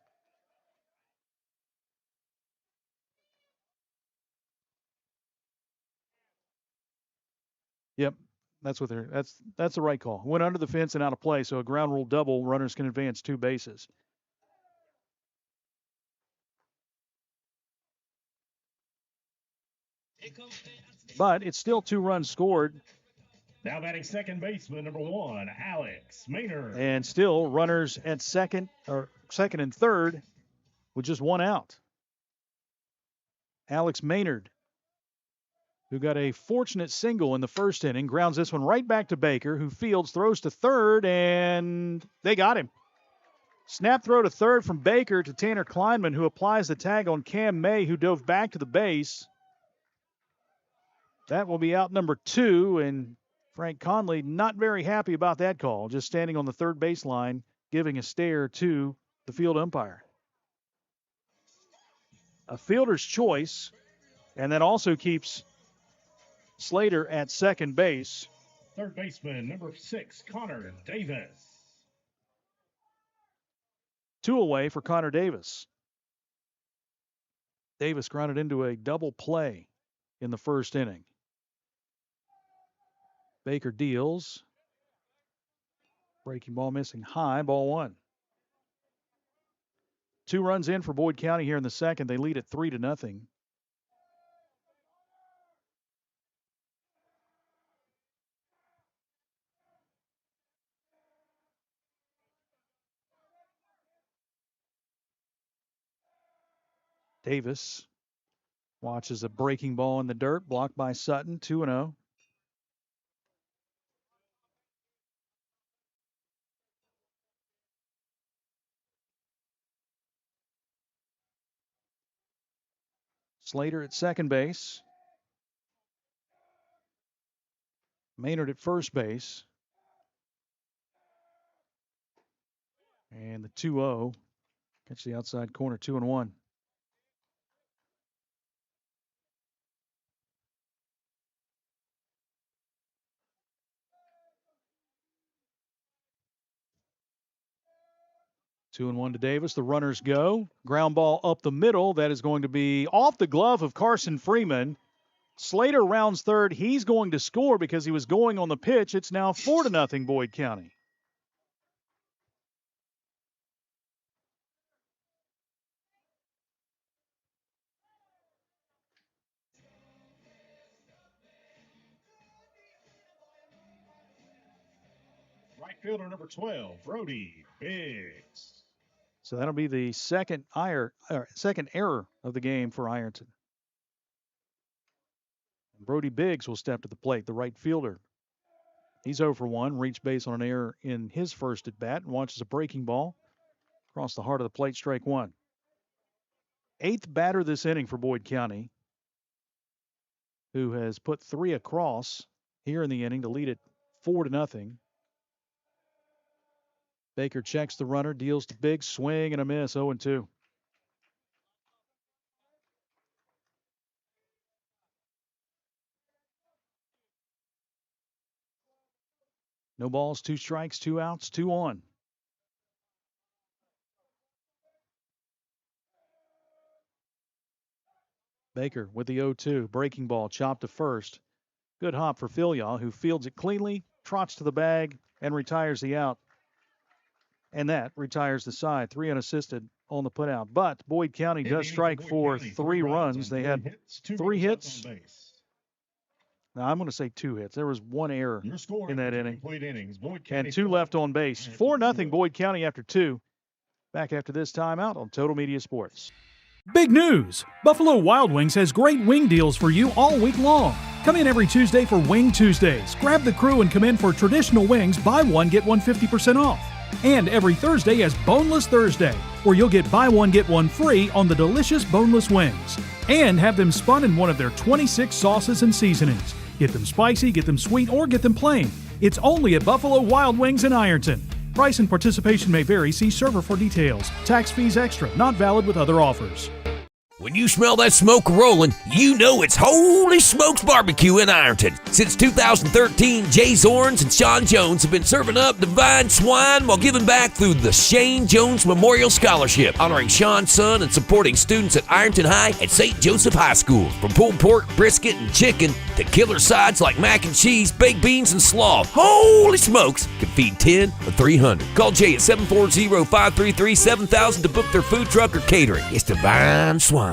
Yep, that's the right call. Went under the fence and out of play, so a ground rule double, runners can advance 2 bases. But it's still 2 runs scored. Now batting second baseman, number 1, Alex Maynard. And still runners at second and third with just 1 out. Alex Maynard, who got a fortunate single in the first inning, grounds this one right back to Baker, who fields, throws to third, and they got him. Snap throw to third from Baker to Tanner Kleinman, who applies the tag on Cam May, who dove back to the base. That will be out number 2, and Frank Conley not very happy about that call, just standing on the third baseline, giving a stare to the field umpire. A fielder's choice, and that also keeps Slater at second base. Third baseman, number 6, Connor Davis. 2 away for Connor Davis. Davis grounded into a double play in the first inning. Baker deals. Breaking ball missing high, ball 1. 2 runs in for Boyd County here in the second. They lead at 3-0. Davis watches a breaking ball in the dirt, blocked by Sutton, 2-0. Slater at second base. Maynard at first base. And the 2-0. Catch the outside corner, 2-1. Two and 1 to Davis. The runners go. Ground ball up the middle. That is going to be off the glove of Carson Freeman. Slater rounds third. He's going to score because he was going on the pitch. It's now 4-0 Boyd County. fielder number 12, Brody Biggs. So that'll be the second error of the game for Ironton. Brody Biggs will step to the plate, the right fielder. He's 0 for 1, reached base on an error in his first at bat, and watches a breaking ball across the heart of the plate, strike one. 8th batter this inning for Boyd County, who has put 3 across here in the inning to lead it 4-0. Baker checks the runner, deals to Biggs, swing and a miss, 0-2. No balls, 2 strikes, 2 outs, 2 on. Baker with the 0-2. Breaking ball, chopped to first. Good hop for Philyaw, who fields it cleanly, trots to the bag, and retires the out. And that retires the side. 3 unassisted on the putout. But Boyd County does strike for 3 runs. They had 3 hits. Now, I'm going to say 2 hits. There was 1 error in that inning. And 2 left on base. 4-0 Boyd County after 2. Back after this timeout on Total Media Sports. Big news! Buffalo Wild Wings has great wing deals for you all week long. Come in every Tuesday for Wing Tuesdays. Grab the crew and come in for traditional wings. Buy one, get one 50% off. And every Thursday is Boneless Thursday, where you'll get buy one, get one free on the delicious boneless wings. And have them spun in one of their 26 sauces and seasonings. Get them spicy, get them sweet, or get them plain. It's only at Buffalo Wild Wings in Ironton. Price and participation may vary. See server for details. Tax fees extra. Not valid with other offers. When you smell that smoke rolling, you know it's Holy Smokes Barbecue in Ironton. Since 2013, Jay Zorns and Sean Jones have been serving up divine swine while giving back through the Shane Jones Memorial Scholarship, honoring Sean's son and supporting students at Ironton High and St. Joseph High School. From pulled pork, brisket, and chicken to killer sides like mac and cheese, baked beans, and slaw, Holy Smokes can feed 10 or 300. Call Jay at 740-533-7000 to book their food truck or catering. It's divine swine.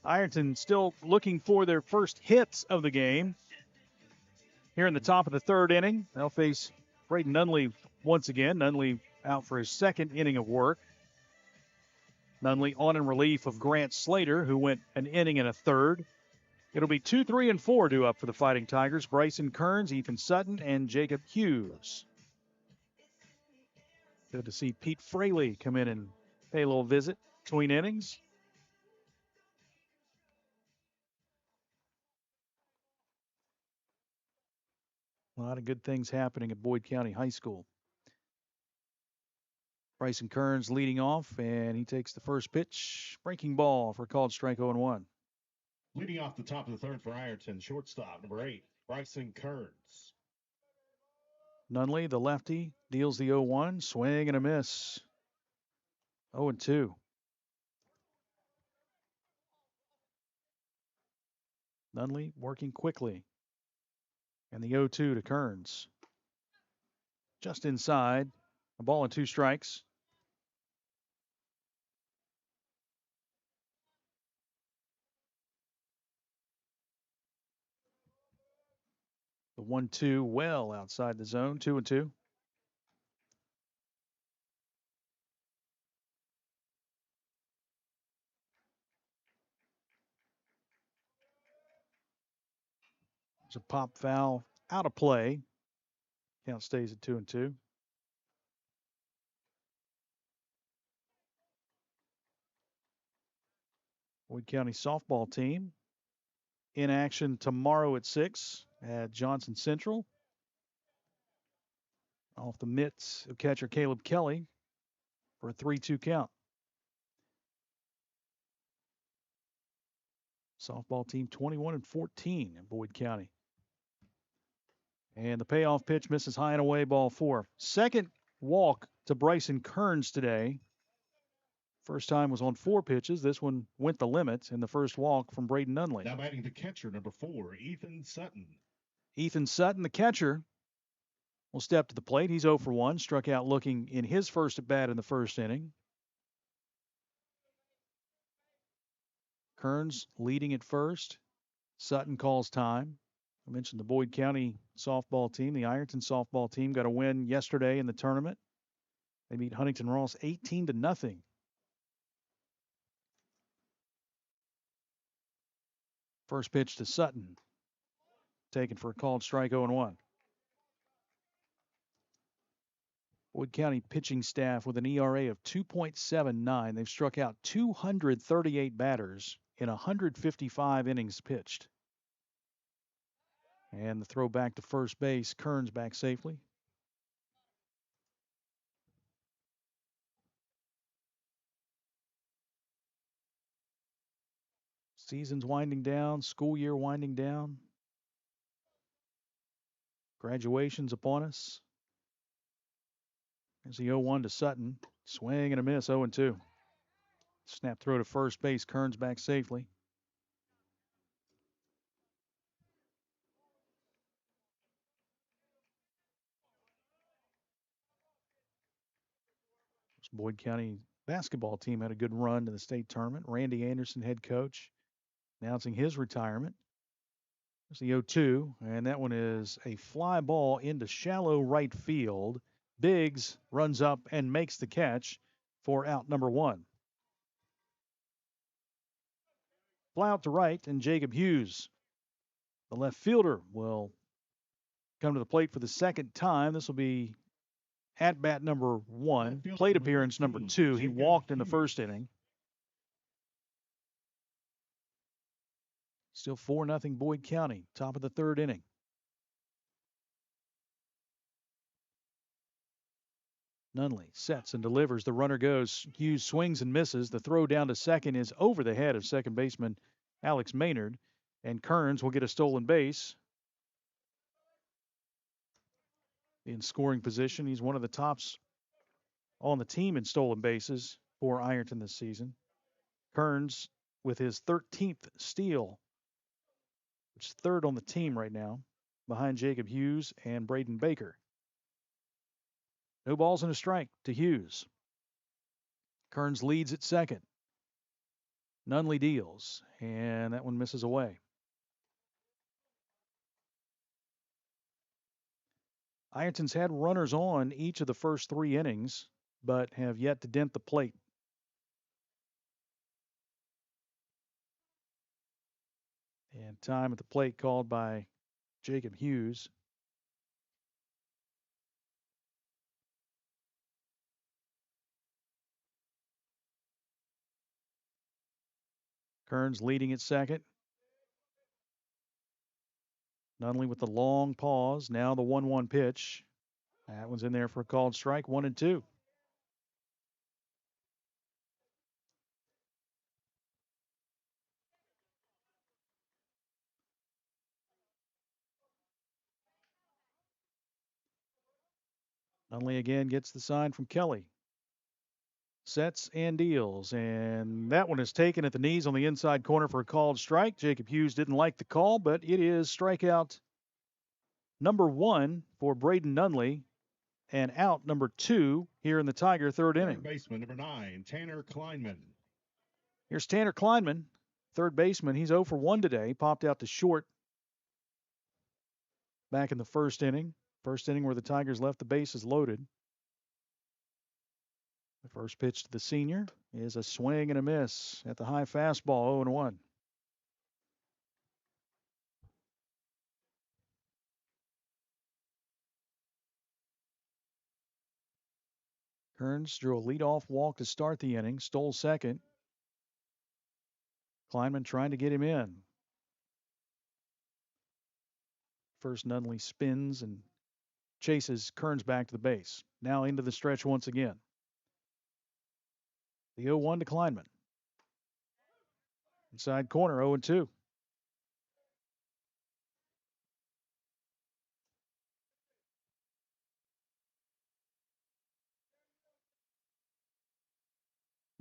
Ironton still looking for their first hits of the game. Here in the top of the 3rd inning, they'll face Braden Nunley once again. Nunley out for his 2nd inning of work. Nunley on in relief of Grant Slater, who went an inning and a third. It'll be 2, 3, and 4 due up for the Fighting Tigers. Bryson Kearns, Ethan Sutton, and Jacob Hughes. Good to see Pete Fraley come in and pay a little visit between innings. A lot of good things happening at Boyd County High School. Bryson Kearns leading off, and he takes the first pitch. Breaking ball for a called strike 0-1. Leading off the top of the 3rd for Ironton, shortstop, number 8, Bryson Kearns. Nunley, the lefty, deals the 0-1. Swing and a miss. 0-2. Nunley working quickly. And the 0-2 to Kearns. Just inside. A ball and 2 strikes. The 1-2 well outside the zone. 2-2. There's a pop foul out of play. Count stays at 2-2. Boyd County softball team in action tomorrow at 6 at Johnson Central. Off the mitts of catcher Caleb Kelly for a 3-2 count. Softball team 21-14 in Boyd County. And the payoff pitch misses high and away, ball 4. Second walk to Bryson Kearns today. First time was on 4 pitches. This one went the limit in the first walk from Braden Nunley. Now batting the catcher, number 4, Ethan Sutton. Ethan Sutton, the catcher, will step to the plate. He's 0 for 1. Struck out looking in his first at bat in the first inning. Kearns leading at first. Sutton calls time. I mentioned the Boyd County softball team. The Ironton softball team got a win yesterday in the tournament. They beat Huntington Ross 18-0. First pitch to Sutton. Taken for a called strike 0-1. Boyd County pitching staff with an ERA of 2.79. They've struck out 238 batters in 155 innings pitched. And the throw back to first base. Kearns back safely. Season's winding down. School year winding down. Graduation's upon us. There's the 0-1 to Sutton. Swing and a miss, 0-2. Snap throw to first base. Kearns back safely. This Boyd County basketball team had a good run to the state tournament. Randy Anderson, head coach, announcing his retirement. There's the 0-2, and that one is a fly ball into shallow right field. Biggs runs up and makes the catch for out number 1. Fly out to right, and Jacob Hughes, the left fielder, will come to the plate for the second time. This will be at bat number 1, plate appearance number 2. He walked in the first inning. Still 4-0 Boyd County, top of the third inning. Nunley sets and delivers. The runner goes. Hughes swings and misses. The throw down to second is over the head of second baseman Alex Maynard. And Kearns will get a stolen base. In scoring position, he's one of the tops on the team in stolen bases for Ironton this season. Kearns with his 13th steal, which is third on the team right now, behind Jacob Hughes and Braden Baker. No balls and a strike to Hughes. Kearns leads at second. Nunley deals, and that one misses away. Ironton's had runners on each of the first 3 innings, but have yet to dent the plate. And time at the plate called by Jacob Hughes. Kearns leading at second. Nunley with the long pause. Now the 1-1 pitch. That one's in there for a called strike, 1-2. Nunley again gets the sign from Kelly. Sets and deals, and that one is taken at the knees on the inside corner for a called strike. Jacob Hughes didn't like the call, but it is strikeout number 1 for Braden Nunley, and out number 2 here in the Tiger third inning. Baseman number 9, Tanner Kleinman. Here's Tanner Kleinman, third baseman. He's 0 for 1 today. Popped out to short back in the first inning. First inning where the Tigers left the bases loaded. The first pitch to the senior is a swing and a miss at the high fastball, 0-1. Kearns drew a leadoff walk to start the inning, stole second. Kleinman trying to get him in. First, Nunley spins and chases Kearns back to the base. Now into the stretch once again. The 0-1 to Kleinman. Inside corner, 0-2.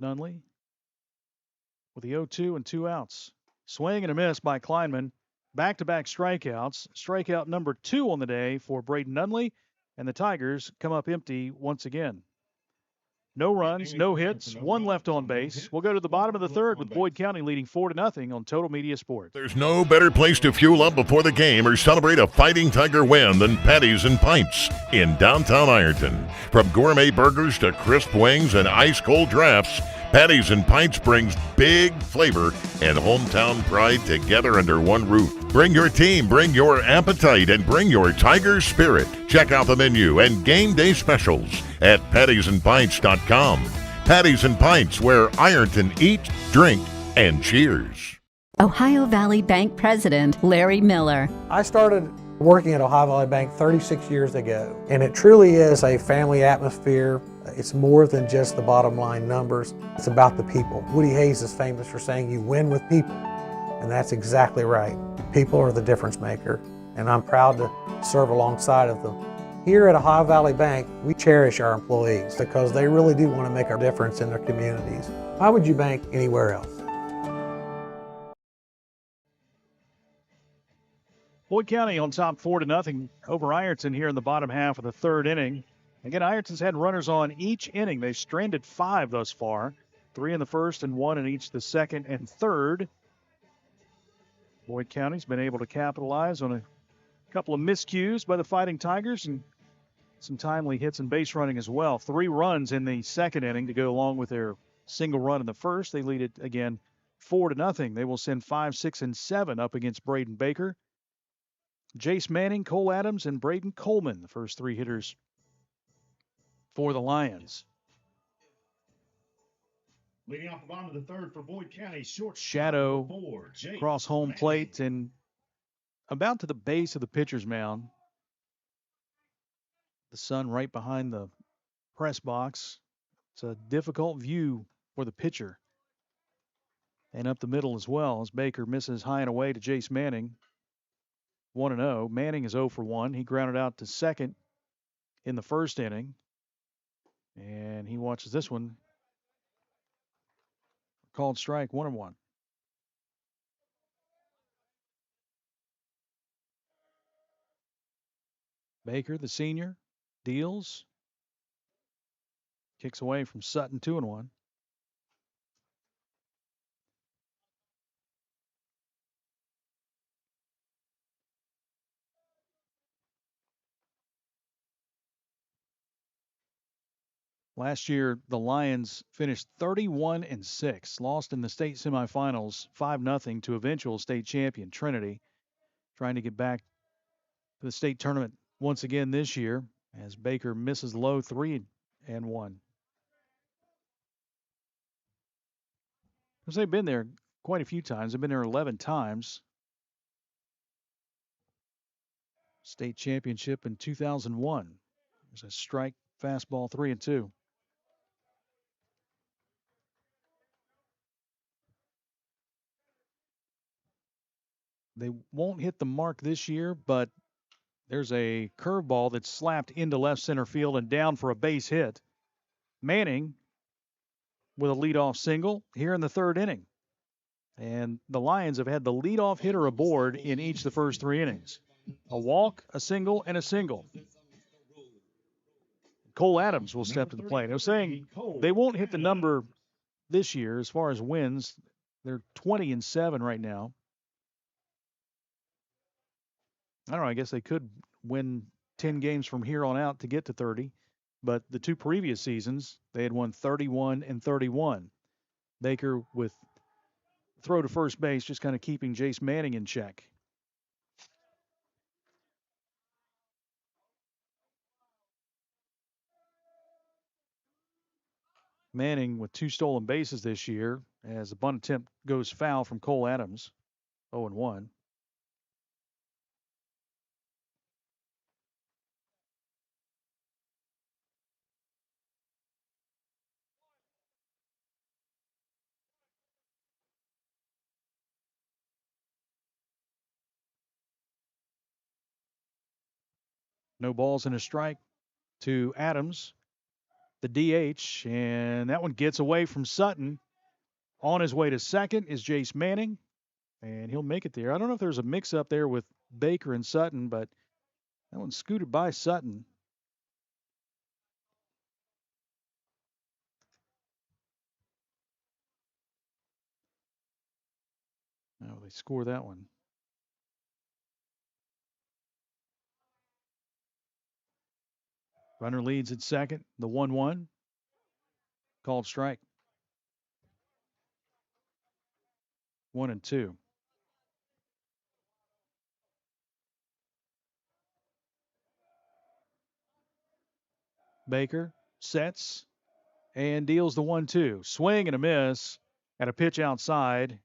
Nunley with the 0-2 and 2 outs. Swing and a miss by Kleinman. Back-to-back strikeouts. Strikeout number 2 on the day for Braden Nunley, and the Tigers come up empty once again. No runs, no hits, one left on base. We'll go to the bottom of the third with Boyd County leading 4-0 on Total Media Sports. There's no better place to fuel up before the game or celebrate a Fighting Tiger win than Patties and Pints in downtown Ironton. From gourmet burgers to crisp wings and ice-cold drafts, Patties and Pints brings big flavor and hometown pride together under one roof. Bring your team, bring your appetite, and bring your Tiger spirit. Check out the menu and game day specials at pattiesandpints.com. Patties and Pints, where Ironton eats, drink, and cheers. Ohio Valley Bank President Larry Miller. I started working at Ohio Valley Bank 36 years ago, and it truly is a family atmosphere. It's more than just the bottom line numbers. It's about the people. Woody Hayes is famous for saying you win with people, and that's exactly right. People are the difference maker, and I'm proud to serve alongside of them. Here at Ohio Valley Bank, we cherish our employees because they really do want to make a difference in their communities. Why would you bank anywhere else? Boyd County on top 4-0 over Ironton here in the bottom half of the third inning. Again, Ironton's had runners on each inning. They've stranded 5 thus far, 3 in the first and 1 in each the second and third. Boyd County's been able to capitalize on a couple of miscues by the Fighting Tigers and some timely hits and base running as well. 3 runs in the second inning to go along with their single run in the first. They lead it again 4-0. They will send 5, 6, and 7 up against Braden Baker. Jace Manning, Cole Adams, and Braden Coleman, the first 3 hitters for the Lions. Leading off the bottom of the third for Boyd County, short Shadow across home plate and about to the base of the pitcher's mound. The sun right behind the press box. It's a difficult view for the pitcher. And up the middle as well as Baker misses high and away to Jace Manning. 1-0. Manning is 0 for 1. He grounded out to second in the first inning. And he watches this one. Called strike, 1-1. Baker, the senior, deals. Kicks away from Sutton, 2-1. Last year, the Lions finished 31-6, lost in the state semifinals 5-0 to eventual state champion Trinity, trying to get back to the state tournament once again this year as Baker misses low 3-1. Because they've been there quite a few times. They've been there 11 times. State championship in 2001. There's a strike, fastball, 3-2. They won't hit the mark this year, but there's a curveball that's slapped into left center field and down for a base hit. Manning with a leadoff single here in the third inning. And the Lions have had the leadoff hitter aboard in each of the first 3 innings. A walk, a single, and a single. Cole Adams will step to the plate. I was saying they won't hit the number this year as far as wins. They're 20-7 right now. I don't know, I guess they could win 10 games from here on out to get to 30. But the 2 previous seasons, they had won 31-31. Baker with throw to first base, just kind of keeping Jace Manning in check. Manning with 2 stolen bases this year as the bunt attempt goes foul from Cole Adams, 0-1. No balls and a strike to Adams, the DH, and that one gets away from Sutton. On his way to second is Jace Manning, and he'll make it there. I don't know if there's a mix-up there with Baker and Sutton, but that one scooted by Sutton. Oh, they score that one. Runner leads at second. The 1-1. Called strike. 1-2. Baker sets and deals the 1-2. Swing and a miss and a pitch outside.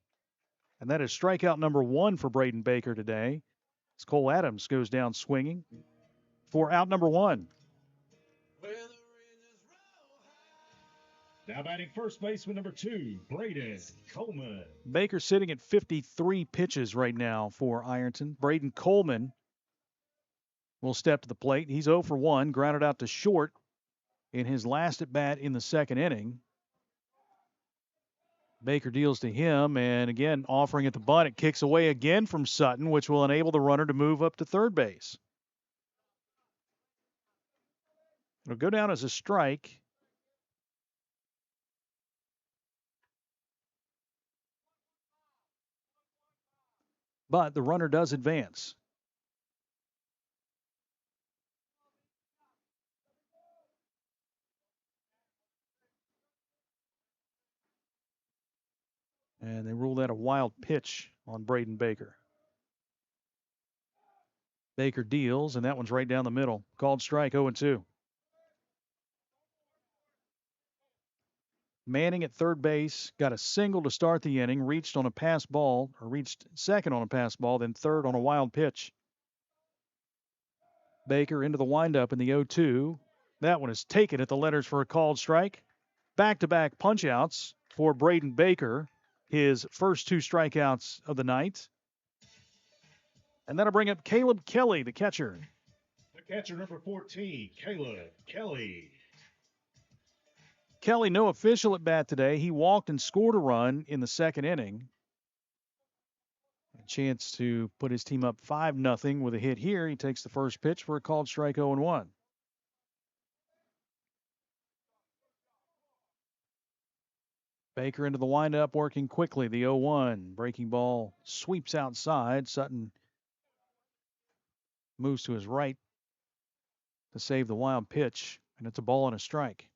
And that is strikeout number 1 for Braden Baker today. As Cole Adams goes down swinging for out number 1. Now batting first baseman number 2, Braden Coleman. Baker sitting at 53 pitches right now for Ironton. Braden Coleman will step to the plate. He's 0 for 1, grounded out to short in his last at bat in the second inning. Baker deals to him, and again, offering at the bunt. It kicks away again from Sutton, which will enable the runner to move up to third base. It'll go down as a strike. But the runner does advance. And they rule that a wild pitch on Braden Baker. Baker deals, and that one's right down the middle. Called strike, 0-2. Manning at third base, got a single to start the inning, reached on a pass ball, or reached second on a pass ball, then third on a wild pitch. Baker into the windup in the 0-2. That one is taken at the letters for a called strike. Back-to-back punch-outs for Braden Baker, his first 2 strikeouts of the night. And that'll bring up Caleb Kelly, the catcher. The catcher number 14, Caleb Kelly. Kelly, no official at bat today. He walked and scored a run in the second inning. A chance to put his team up 5-0 with a hit here. He takes the first pitch for a called strike, 0-1. Baker into the windup, working quickly. The 0-1. Breaking ball sweeps outside. Sutton moves to his right to save the wild pitch, and it's a ball and a strike.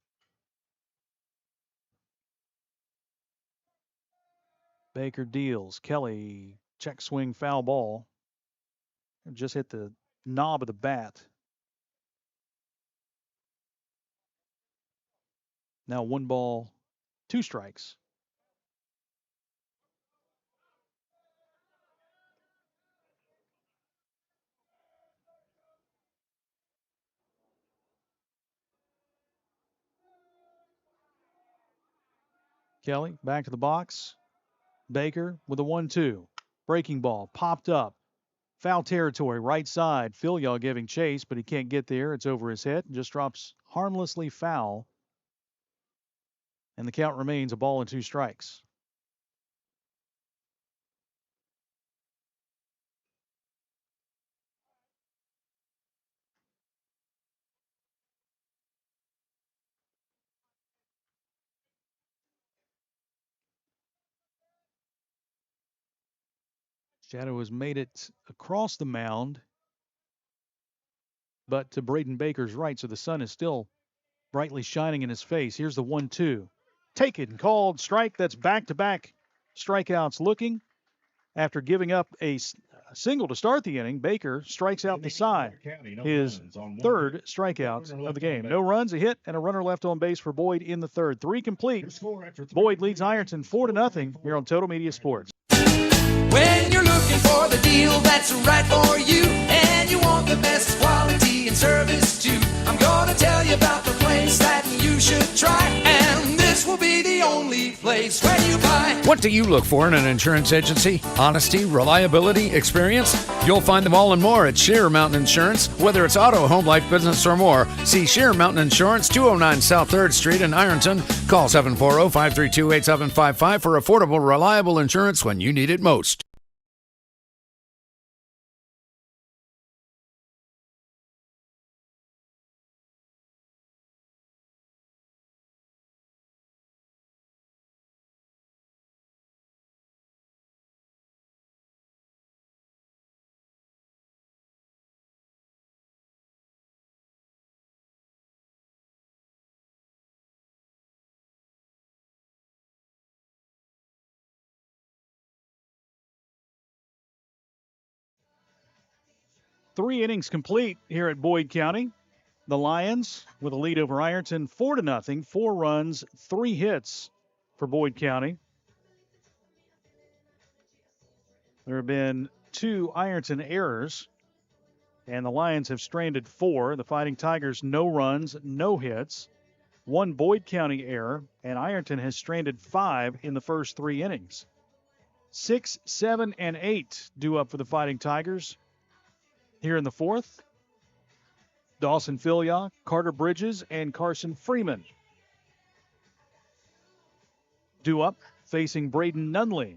Baker deals. Kelly, check swing, foul ball. Just hit the knob of the bat. Now 1 ball, 2 strikes. Kelly back to the box. Baker with a 1-2. Breaking ball popped up. Foul territory, right side. Filial giving chase, but he can't get there. It's over his head and just drops harmlessly foul. And the count remains a ball and 2 strikes. Shadow has made it across the mound, but to Braden Baker's right, so the sun is still brightly shining in his face. Here's the 1-2. Taken, called strike. That's back-to-back strikeouts looking. After giving up a single to start the inning, Baker strikes out the side. His third strikeout of the game. No runs, a hit, and a runner left on base for Boyd in the third. 3 complete. Boyd leads Ironton 4-0 here on Total Media Sports. When you're looking for the deal that's right for you, and you want the best quality and service too, I'm gonna tell you about the place that you should try, and this will be the only place where you buy. What do you look for in an insurance agency? Honesty, reliability, experience? You'll find them all and more at Sheer Mountain Insurance. Whether it's auto, home, life, business, or more, see Sheer Mountain Insurance, 209 South 3rd Street in Ironton. Call 740-532-8755 for affordable, reliable insurance when you need it most. 3 innings complete here at Boyd County. The Lions with a lead over Ironton 4-0, 4 runs, 3 hits for Boyd County. There have been 2 Ironton errors, and the Lions have stranded 4. The Fighting Tigers, no runs, no hits. 1 Boyd County error, and Ironton has stranded 5 in the first 3 innings. 6, 7, and 8 due up for the Fighting Tigers here in the 4th. Dawson Filia, Carter Bridges, and Carson Freeman due up, facing Braden Nunley.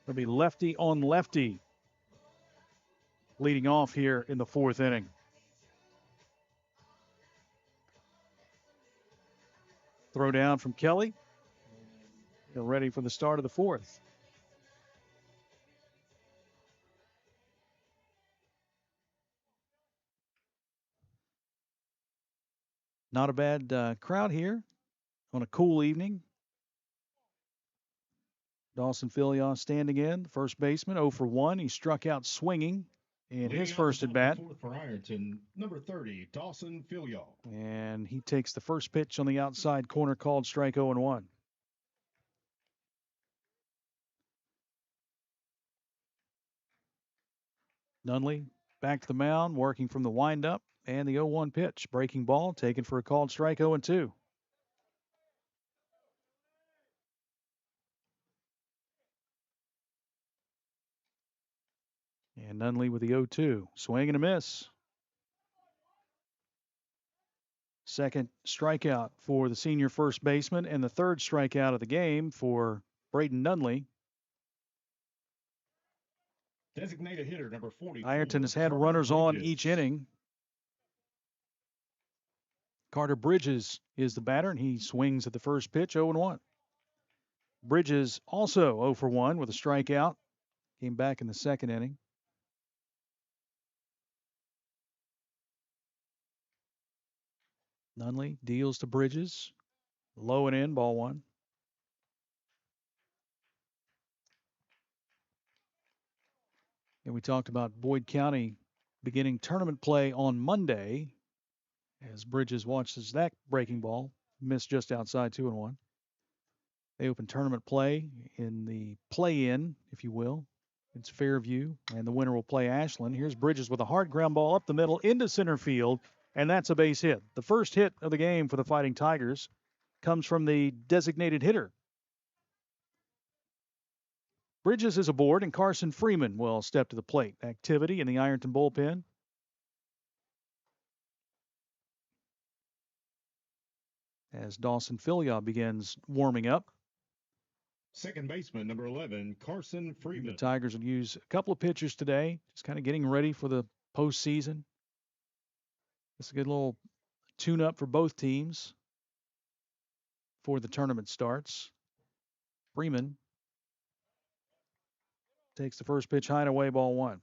It'll be lefty on lefty leading off here in the 4th inning. Throw down from Kelly. They're ready for the start of the 4th. Not a bad crowd here on a cool evening. Dawson Filia standing in, first baseman, 0 for 1. He struck out swinging in his first at bat. For Ironton, number 30, Dawson Filia. And he takes the first pitch on the outside corner, called strike 0-1. Nunley back to the mound, working from the windup, and the 0-1 pitch. Breaking ball, taken for a called strike 0-2. And Nunley with the 0-2. Swing and a miss. Second strikeout for the senior first baseman, and the 3rd strikeout of the game for Braden Nunley. Designated hitter number 40. Ironton has had runners on each inning. Carter Bridges is the batter, and he swings at the first pitch, 0-1. Bridges also 0 for 1 with a strikeout. Came back in the 2nd inning. Nunley deals to Bridges. Low and in, ball 1. And we talked about Boyd County beginning tournament play on Monday as Bridges watches that breaking ball miss just outside 2-1. They open tournament play in the play-in, if you will. It's Fairview, and the winner will play Ashland. Here's Bridges with a hard ground ball up the middle into center field, and that's a base hit. The first hit of the game for the Fighting Tigers comes from the designated hitter. Bridges is aboard, and Carson Freeman will step to the plate. Activity in the Ironton bullpen. As Dawson Filia begins warming up. Second baseman, number 11, Carson Freeman. The Tigers will use a couple of pitchers today, just kind of getting ready for the postseason. It's a good little tune-up for both teams before the tournament starts. Freeman takes the first pitch high and away, ball 1.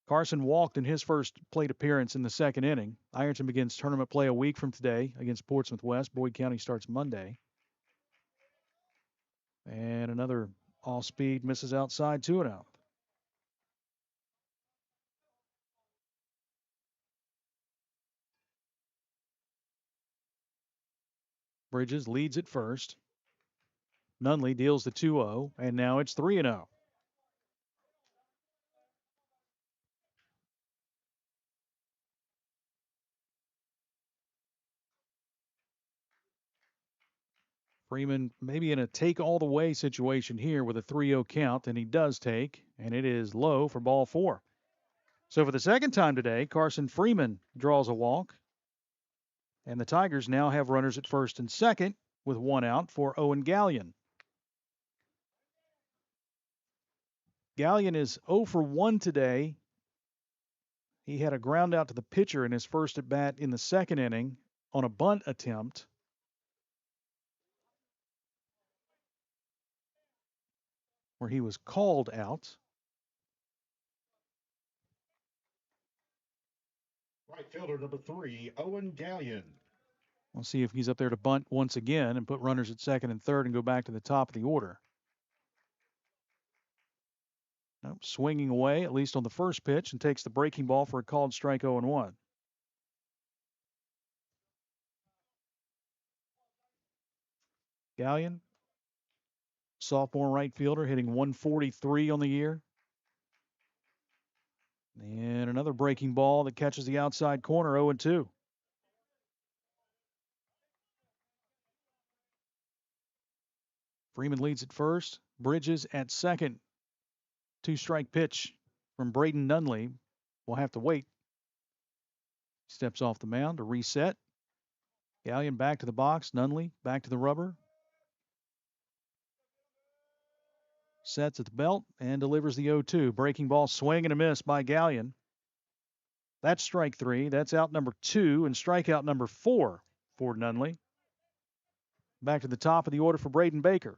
Carson walked in his first plate appearance in the 2nd inning. Ironton begins tournament play a week from today against Portsmouth West. Boyd County starts Monday. And another off-speed misses outside, 2-0. Bridges leads at first. Nunley deals the 2-0, and now it's 3-0. Freeman maybe in a take-all-the-way situation here with a 3-0 count, and he does take, and it is low for ball 4. So for the second time today, Carson Freeman draws a walk, and the Tigers now have runners at first and second with 1 out for Owen Gallion. Gallion is 0 for 1 today. He had a ground out to the pitcher in his first at bat in the 2nd inning on a bunt attempt. Where he was called out. Right fielder number 3, Owen Gallion. We'll see if he's up there to bunt once again and put runners at second and third and go back to the top of the order. Nope, swinging away, at least on the first pitch, and takes the breaking ball for a called strike 0-1. Gallion, sophomore right fielder, hitting 143 on the year. And another breaking ball that catches the outside corner, 0-2. Freeman leads at first. Bridges at second. 2-strike pitch from Braden Nunley. We'll have to wait. Steps off the mound to reset. Gallion back to the box. Nunley back to the rubber. Sets at the belt and delivers the 0-2. Breaking ball, swing and a miss by Gallion. That's strike 3. That's out number 2 and strikeout number 4 for Nunley. Back to the top of the order for Braden Baker.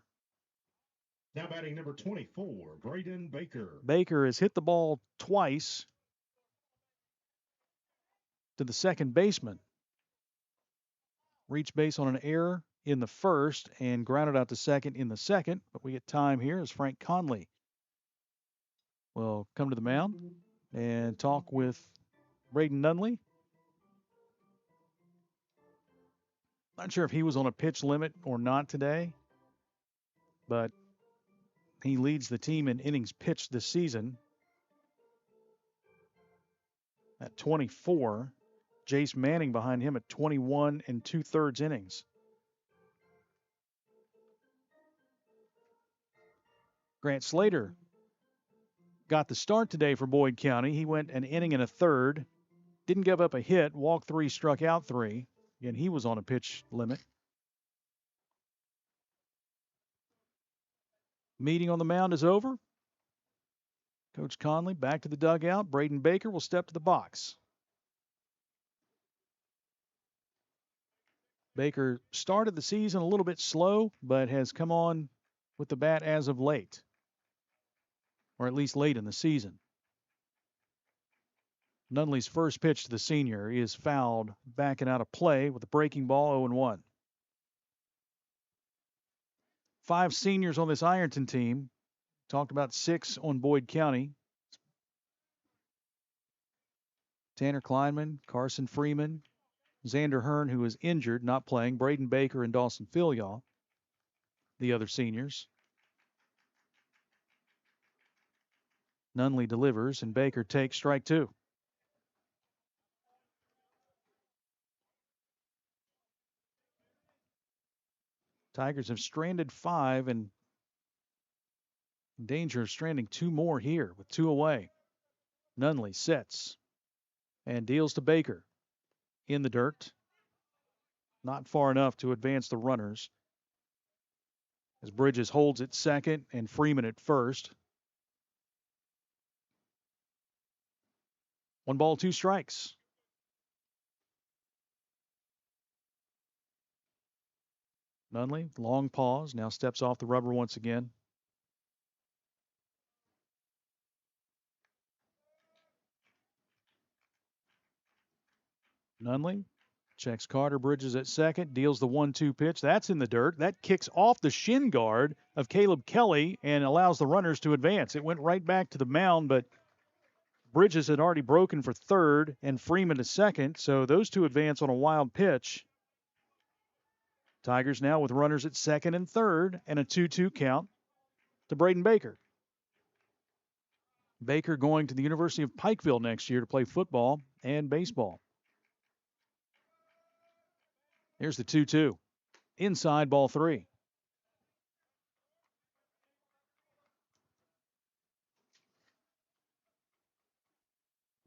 Now batting number 24, Braden Baker. Baker has hit the ball twice to the second baseman. Reached base on an error in the first and grounded out to second in the second. But we get time here as Frank Conley will come to the mound and talk with Braden Nunley. Not sure if he was on a pitch limit or not today, but he leads the team in innings pitched this season at 24. Jace Manning behind him at 21 2/3 innings. Grant Slater got the start today for Boyd County. He went an inning and a third. Didn't give up a hit. Walked 3, struck out 3. Again, he was on a pitch limit. Meeting on the mound is over. Coach Conley back to the dugout. Braden Baker will step to the box. Baker started the season a little bit slow, but has come on with the bat as of late, or at least late in the season. Nunley's first pitch to the senior is fouled, backing out of play with a breaking ball, 0-1. 5 seniors on this Ironton team. Talked about 6 on Boyd County. Tanner Kleinman, Carson Freeman, Xander Hearn, who is injured, not playing, Braden Baker and Dawson Filial, the other seniors. Nunley delivers, and Baker takes strike 2. Tigers have stranded 5 and in danger of stranding 2 more here with 2 away. Nunley sets and deals to Baker in the dirt. Not far enough to advance the runners as Bridges holds at second and Freeman at first. 1 ball, 2 strikes. Nunley, long pause, now steps off the rubber once again. Nunley checks Carter. Bridges at second, deals the 1-2 pitch. That's in the dirt. That kicks off the shin guard of Caleb Kelly and allows the runners to advance. It went right back to the mound, but Bridges had already broken for third and Freeman to second, so those 2 advance on a wild pitch. Tigers now with runners at second and third and a 2-2 count to Braden Baker. Baker going to the University of Pikeville next year to play football and baseball. Here's the 2-2. Inside, ball 3.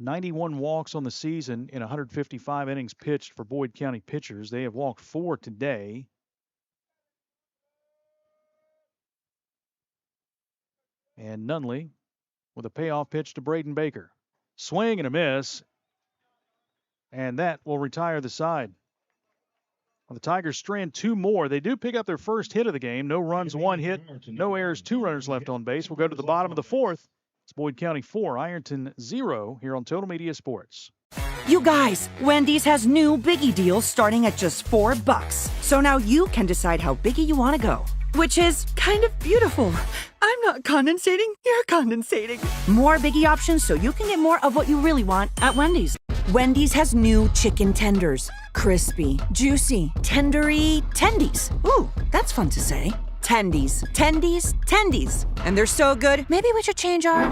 "91 walks on the season in 155 innings pitched for Boyd County pitchers. They have walked 4 today. And Nunley with a payoff pitch to Braden Baker. Swing and a miss. And that will retire the side. Well, the Tigers strand 2 more. They do pick up their first hit of the game. No runs, 1 hit, no errors, 2 runners left on base. We'll go to the bottom of the 4th. It's Boyd County 4, Ironton 0 here on Total Media Sports. You guys, Wendy's has new Biggie deals starting at just $4. So now you can decide how biggie you want to go, which is kind of beautiful. I'm not condensating, you're condensating. More Biggie options so you can get more of what you really want at Wendy's. Wendy's has new chicken tenders. Crispy, juicy, tendery tendies. Ooh, that's fun to say. Tendies, tendies, tendies. And they're so good, maybe we should change our...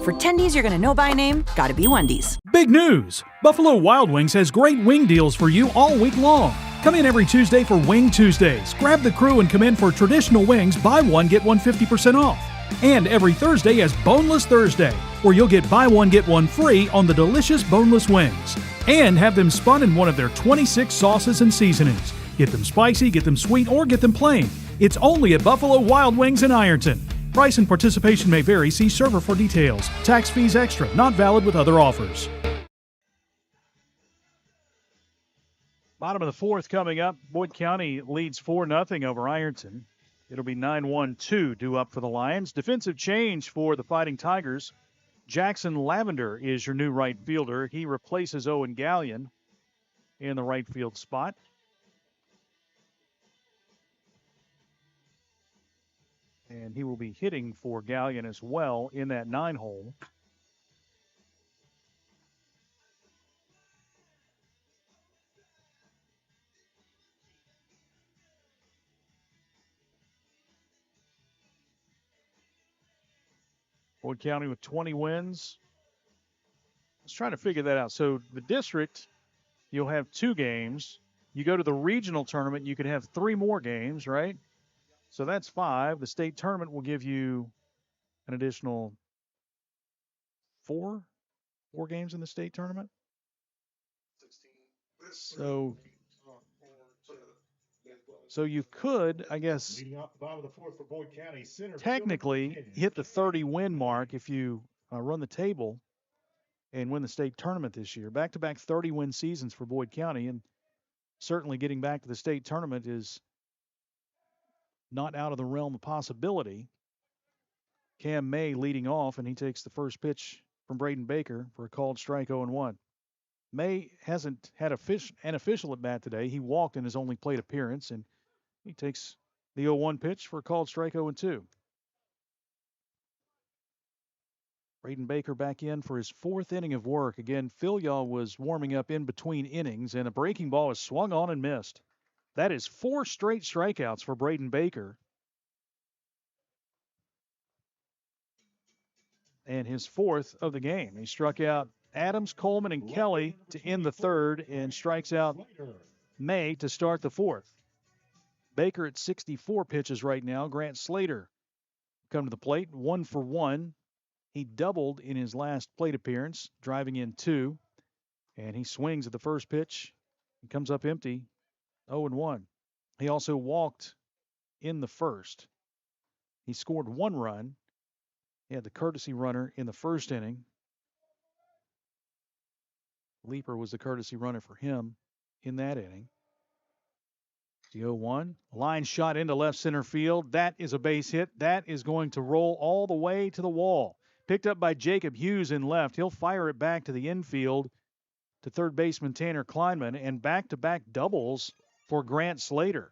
For tendies you're gonna know by name, gotta be Wendy's. Big news! Buffalo Wild Wings has great wing deals for you all week long. Come in every Tuesday for Wing Tuesdays. Grab the crew and come in for traditional wings, buy one, get one 50% off. And every Thursday is Boneless Thursday, where you'll get buy one, get one free on the delicious boneless wings. And have them spun in one of their 26 sauces and seasonings. Get them spicy, get them sweet, or get them plain. It's only at Buffalo Wild Wings in Ironton. Price and participation may vary. See server for details. Tax fees extra. Not valid with other offers. Bottom of the fourth coming up. Boyd County leads 4-0 over Ironton. It'll be 9-1-2 due up for the Lions. Defensive change for the Fighting Tigers. Jackson Lavender is your new right fielder. He replaces Owen Gallion in the right field spot. And he will be hitting for Gallion as well in that 9-hole. Boyd County with 20 wins. Let's try to figure that out. So the district, you'll have 2 games. You go to the regional tournament, you could have 3 more games, right? So that's 5. The state tournament will give you an additional 4 games in the state tournament. 16. So you could, I guess, technically hit the 30-win mark if you run the table and win the state tournament this year. Back-to-back 30-win seasons for Boyd County, and certainly getting back to the state tournament is not out of the realm of possibility. Cam May leading off, and he takes the first pitch from Braden Baker for a called strike 0-1. May hasn't had an official at bat today. He walked in his only plate appearance, and he takes the 0-1 pitch for a called strike 0-2. Braden Baker back in for his 4th inning of work. Again, Philyaw was warming up in between innings, and a breaking ball is swung on and missed. That is 4 straight strikeouts for Braden Baker. And his 4th of the game. He struck out Adams, Coleman, and Kelly to end the 3rd and strikes out May to start the 4th. Baker at 64 pitches right now. Grant Slater come to the plate, 1 for 1. He doubled in his last plate appearance, driving in 2. And he swings at the first pitch. He comes up empty, 0-1. He also walked in the first. He scored 1 run. He had the courtesy runner in the first inning. Leaper was the courtesy runner for him in that inning. The 0-1. Line shot into left center field. That is a base hit. That is going to roll all the way to the wall. Picked up by Jacob Hughes in left. He'll fire it back to the infield to third baseman Tanner Kleinman, and back-to-back doubles for Grant Slater.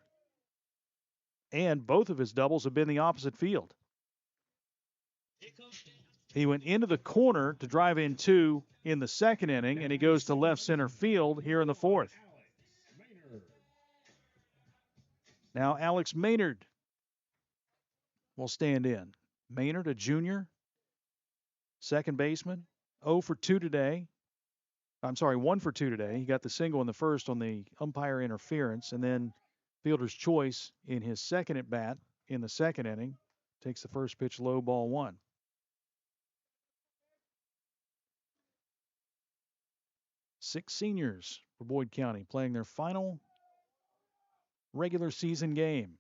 And both of his doubles have been the opposite field. He went into the corner to drive in 2 in the 2nd inning, and he goes to left center field here in the 4th. Now Alex Maynard will stand in. Maynard, a junior, second baseman, 0 for 2 today. I'm sorry, 1 for 2 today. He got the single in the first on the umpire interference, and then fielder's choice in his second at bat in the 2nd inning. Takes the first pitch low, ball 1. Six seniors for Boyd County playing their final regular season game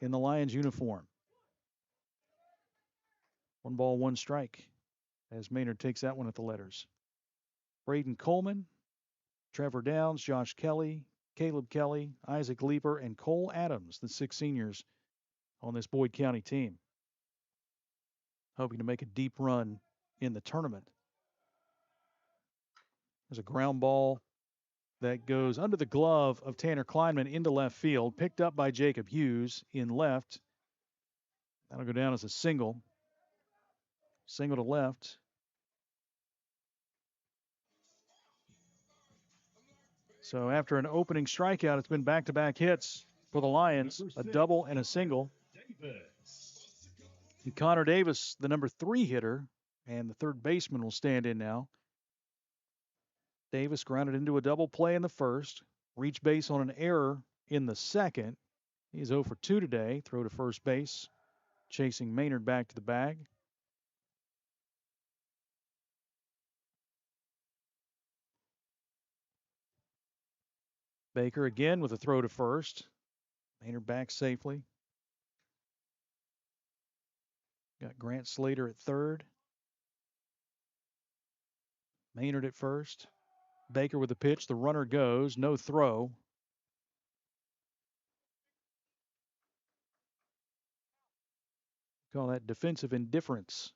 in the Lions uniform. 1 ball, 1 strike as Maynard takes that one at the letters. Braden Coleman, Trevor Downs, Josh Kelly, Caleb Kelly, Isaac Leaper, and Cole Adams, the 6 seniors on this Boyd County team. Hoping to make a deep run in the tournament. There's a ground ball that goes under the glove of Tanner Kleinman into left field, picked up by Jacob Hughes in left. That'll go down as a single. Single to left. So after an opening strikeout, it's been back-to-back hits for the Lions, a double and a single. And Connor Davis, the number 3 hitter, and the third baseman will stand in now. Davis grounded into a double play in the first, reached base on an error in the second. He's 0 for 2 today, throw to first base, chasing Maynard back to the bag. Baker again with a throw to first. Maynard back safely. Got Grant Slater at third. Maynard at first. Baker with the pitch. The runner goes. No throw. Call that defensive indifference.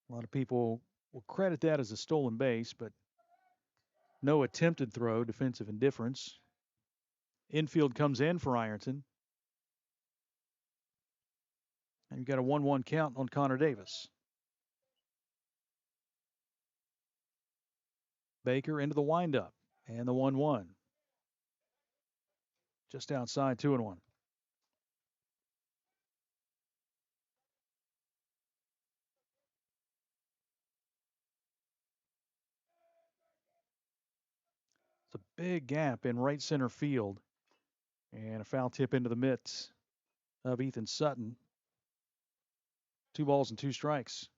A lot of people will credit that as a stolen base, but no attempted throw, defensive indifference. Infield comes in for Ironton. And you've got a 1-1 count on Connor Davis. Baker into the windup and the 1-1. Just outside 2-1. It's a big gap in right center field. And a foul tip into the mitts of Ethan Sutton. 2 balls and 2 strikes.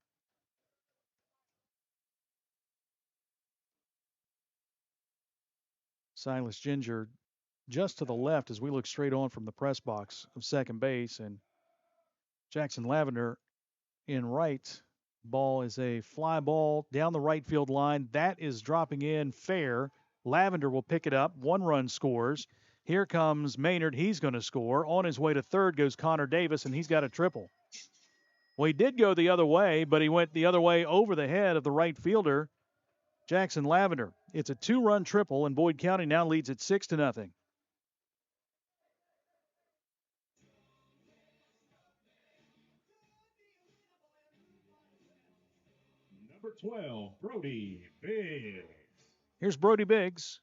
Silas Ginger just to the left as we look straight on from the press box of second base. And Jackson Lavender in right. Ball is a fly ball down the right field line. That is dropping in fair. Lavender will pick it up. 1 run scores. Here comes Maynard. He's going to score. On his way to third goes Connor Davis, and he's got a triple. Well, he did go the other way, but he went the other way over the head of the right fielder, Jackson Lavender. It's a 2-run triple, and Boyd County now leads it 6-0. Number 12, Brody Biggs. Here's Brody Biggs.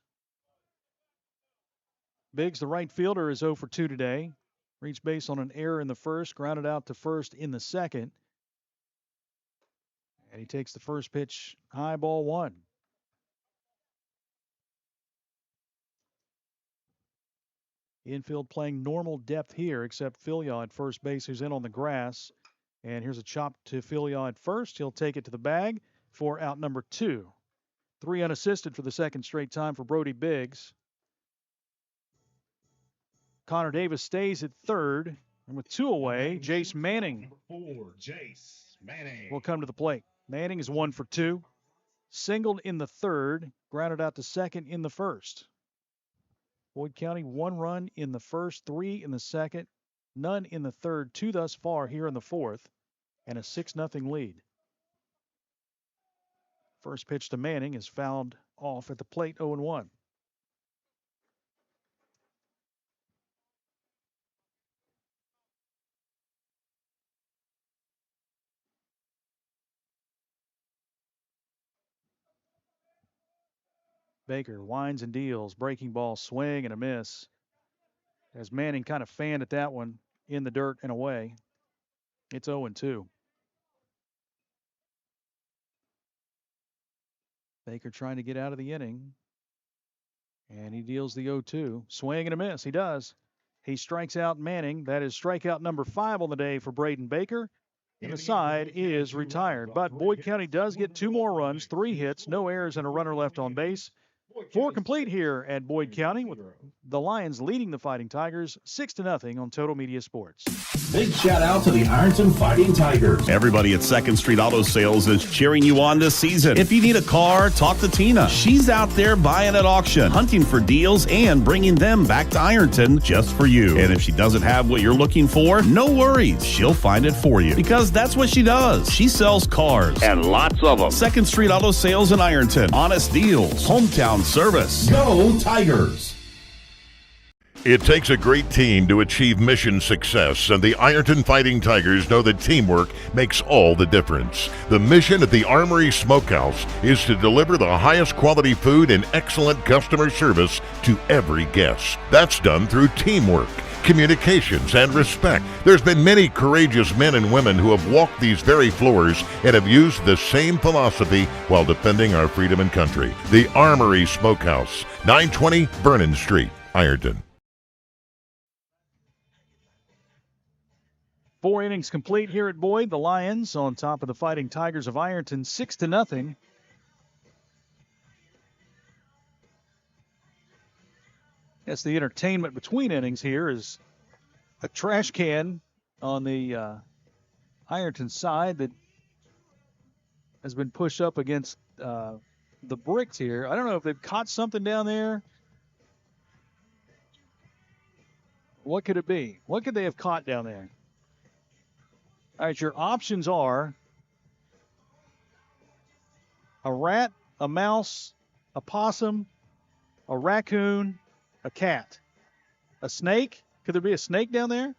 Biggs, the right fielder, is 0 for 2 today. Reached base on an error in the first, grounded out to first in the second. And he takes the first pitch, high, ball 1. Infield playing normal depth here, except Filia at first base, who's in on the grass. And here's a chop to Filia at first. He'll take it to the bag for out number 2. 3 unassisted for the second straight time for Brody Biggs. Connor Davis stays at third. And with 2 away, Jace Manning Number 4, Jace Manning. will come to the plate. Manning is 1 for 2. Singled in the third, grounded out to second in the first. Boyd County 1 run in the first, 3 in the second, none in the third, 2 thus far here in the fourth, and a 6-0 lead. First pitch to Manning is fouled off at the plate, 0-1. Baker winds and deals, breaking ball, swing and a miss. As Manning kind of fanned at that one in the dirt and away. It's 0-2. Baker trying to get out of the inning. And he deals the 0-2. Swing and a miss. He does. He strikes out Manning. That is strikeout number 5 on the day for Braden Baker. And the side is retired. But Boyd County does get 2 more runs, 3 hits, no errors, and a runner left on base. 4 complete here at Boyd County, with the Lions leading the Fighting Tigers 6-0 on Total Media Sports. Big shout out to the Ironton Fighting Tigers. Everybody at 2nd Street Auto Sales is cheering you on this season. If you need a car, talk to Tina. She's out there buying at auction, hunting for deals, and bringing them back to Ironton just for you. And if she doesn't have what you're looking for, no worries. She'll find it for you, because that's what she does. She sells cars, and lots of them. 2nd Street Auto Sales in Ironton. Honest deals. Hometown service. Go Tigers! It takes a great team to achieve mission success, and the Ironton Fighting Tigers know that teamwork makes all the difference. The mission at the Armory Smokehouse is to deliver the highest quality food and excellent customer service to every guest. That's done through teamwork, communications, and respect. There's been many courageous men and women who have walked these very floors and have used the same philosophy while defending our freedom and country. The Armory Smokehouse, 920 Vernon Street, Ironton. 4 innings complete here at Boyd. The Lions on top of the Fighting Tigers of Ironton, 6-0. Yes, the entertainment between innings here is a trash can on the Ironton side that has been pushed up against the bricks here. I don't know if they've caught something down there. What could it be? What could they have caught down there? All right, your options are a rat, a mouse, a possum, a raccoon, a cat. A snake? Could there be a snake down there?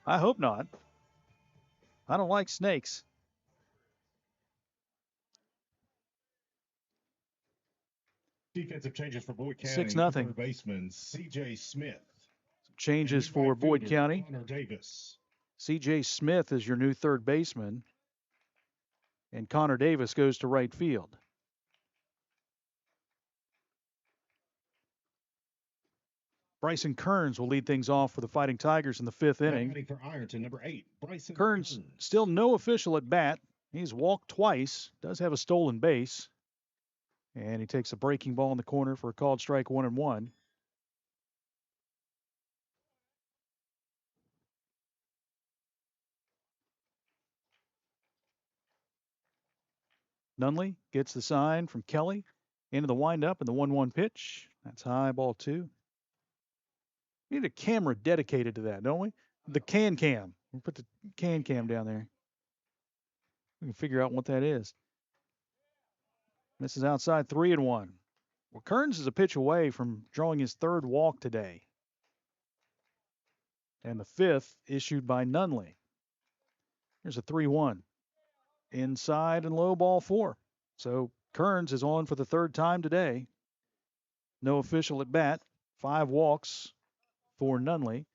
I hope not. I don't like snakes. Defensive changes for Boyd County. 6-0. Third baseman C.J. Smith. Changes for Boyd County. Connor Davis. C.J. Smith is your new third baseman. And Connor Davis goes to right field. Bryson Kearns will lead things off for the Fighting Tigers in the 5th inning. Batting for Ironton, number 8, Bryson Kearns still no official at bat. He's walked twice, does have a stolen base. And he takes a breaking ball in the corner for a called strike, 1-1. Nunley gets the sign from Kelly into the windup and the 1-1 pitch. That's high, ball 2. We need a camera dedicated to that, don't we? The can cam. We'll put the can cam down there. We can figure out what that is. This is outside, 3-1. Well, Kearns is a pitch away from drawing his 3rd walk today. And the 5th issued by Nunley. Here's a 3-1. Inside and low, ball 4. So Kearns is on for the 3rd time today. No official at bat. 5 walks for Nunley.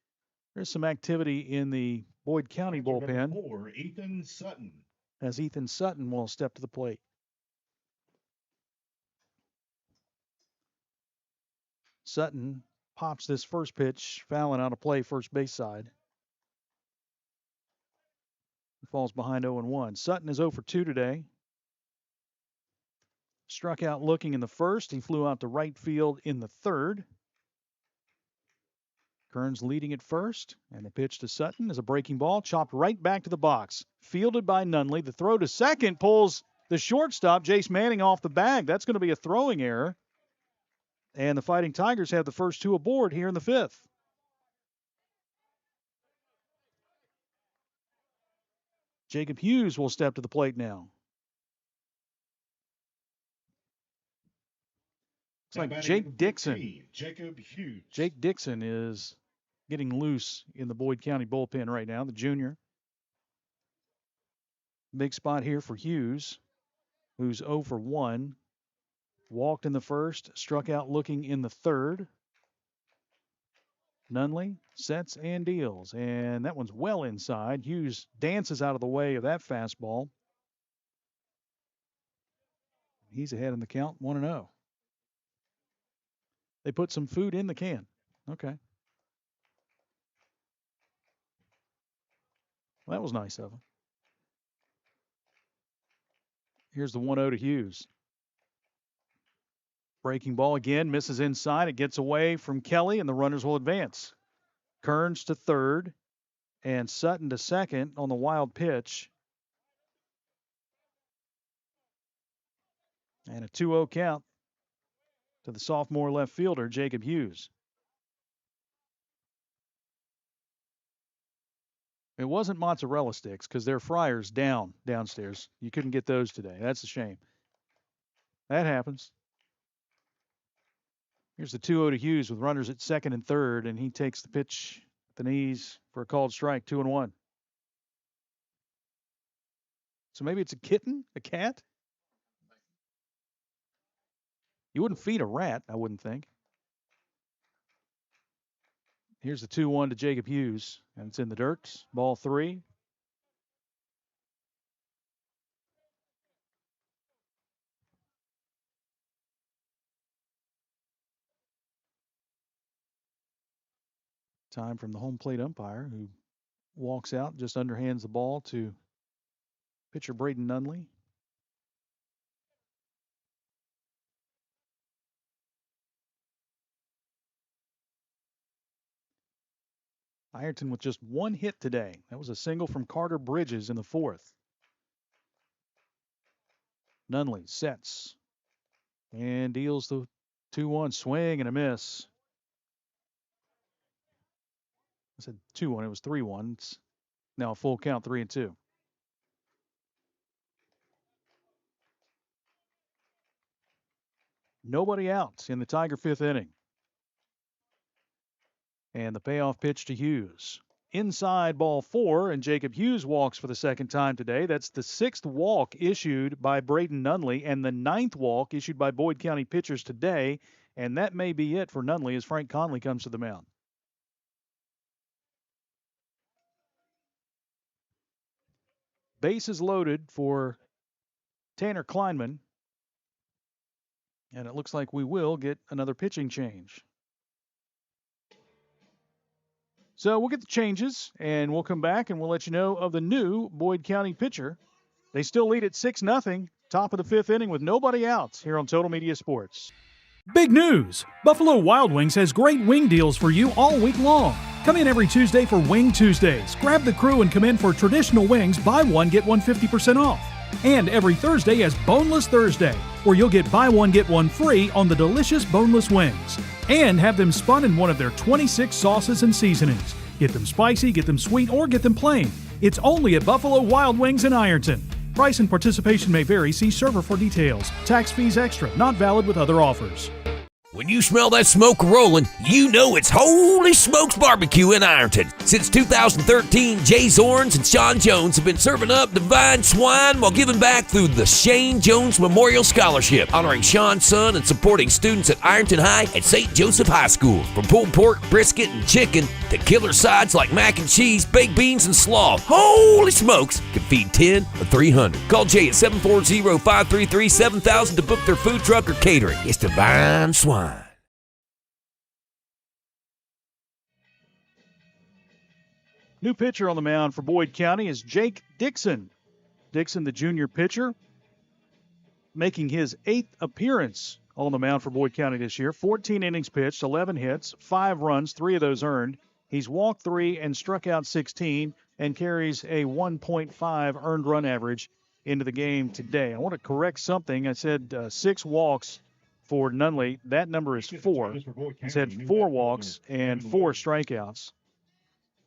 There's some activity in the Boyd County bullpen. 4, Ethan Sutton. As Ethan Sutton will step to the plate. Sutton pops this first pitch, fouling out of play first base side. He falls behind 0-1. Sutton is 0 for 2 today. Struck out looking in the first. He flew out to right field in the 3rd. Kearns leading at first, and the pitch to Sutton is a breaking ball, chopped right back to the box. Fielded by Nunley. The throw to second pulls the shortstop, Jace Manning, off the bag. That's going to be a throwing error. And the Fighting Tigers have the first 2 aboard here in the 5th. Jacob Hughes will step to the plate now. Looks like Jake Dixon. Jacob Hughes. Jake Dixon is getting loose in the Boyd County bullpen right now, the junior. Big spot here for Hughes, who's 0 for 1. Walked in the first, struck out looking in the 3rd. Nunley sets and deals, and that one's well inside. Hughes dances out of the way of that fastball. He's ahead in the count, 1-0. They put some food in the can. Okay. Well, that was nice of them. Here's the 1-0 to Hughes. Breaking ball again, misses inside. It gets away from Kelly, and the runners will advance. Kearns to 3rd, and Sutton to 2nd on the wild pitch. And a 2-0 count to the sophomore left fielder, Jacob Hughes. It wasn't mozzarella sticks because they're fryers downstairs. You couldn't get those today. That's a shame. That happens. Here's the 2-0 to Hughes with runners at second and third, and he takes the pitch at the knees for a called strike, 2-1. So maybe it's a kitten, a cat? You wouldn't feed a rat, I wouldn't think. Here's the 2-1 to Jacob Hughes, and it's in the dirt. Ball 3. Time from the home plate umpire, who walks out, just underhands the ball to pitcher Braden Nunley. Ironton with just one hit today. That was a single from Carter Bridges in the fourth. Nunley sets and deals the 2-1 swing and a miss. I said 2-1. It was 3-1. It's now a full count, 3-2. Nobody out in the Tiger fifth inning. And the payoff pitch to Hughes. Inside ball 4, and Jacob Hughes walks for the second time today. That's the 6th walk issued by Braden Nunley and the 9th walk issued by Boyd County pitchers today. And that may be it for Nunley as Frank Conley comes to the mound. Bases loaded for Tanner Kleinman. And it looks like we will get another pitching change. So we'll get the changes, and we'll come back, and we'll let you know of the new Boyd County pitcher. They still lead at 6-0, top of the fifth inning with nobody out here on Total Media Sports. Big news! Buffalo Wild Wings has great wing deals for you all week long. Come in every Tuesday for Wing Tuesdays. Grab the crew and come in for traditional wings, buy one, get one 50% off. And every Thursday is Boneless Thursday, where you'll get buy one, get one free on the delicious boneless wings. And have them spun in one of their 26 sauces and seasonings. Get them spicy, get them sweet, or get them plain. It's only at Buffalo Wild Wings in Ironton. Price and participation may vary. See server for details. Tax fees extra. Not valid with other offers. When you smell that smoke rolling, you know it's Holy Smokes Barbecue in Ironton. Since 2013, Jay Zorns and Sean Jones have been serving up divine swine while giving back through the Shane Jones Memorial Scholarship, honoring Sean's son and supporting students at Ironton High and St. Joseph High School. From pulled pork, brisket, and chicken to killer sides like mac and cheese, baked beans, and slaw, Holy Smokes can feed 10 or 300. Call Jay at 740-533-7000 to book their food truck or catering. It's divine swine. New pitcher on the mound for Boyd County is Jake Dixon. Dixon, the junior pitcher, making his 8th appearance on the mound for Boyd County this year. 14 innings pitched, 11 hits, 5 runs, 3 of those earned. He's walked 3 and struck out 16 and carries a 1.5 earned run average into the game today. I want to correct something. I said 6 walks for Nunley. That number is 4. He's had 4 walks and 4 strikeouts.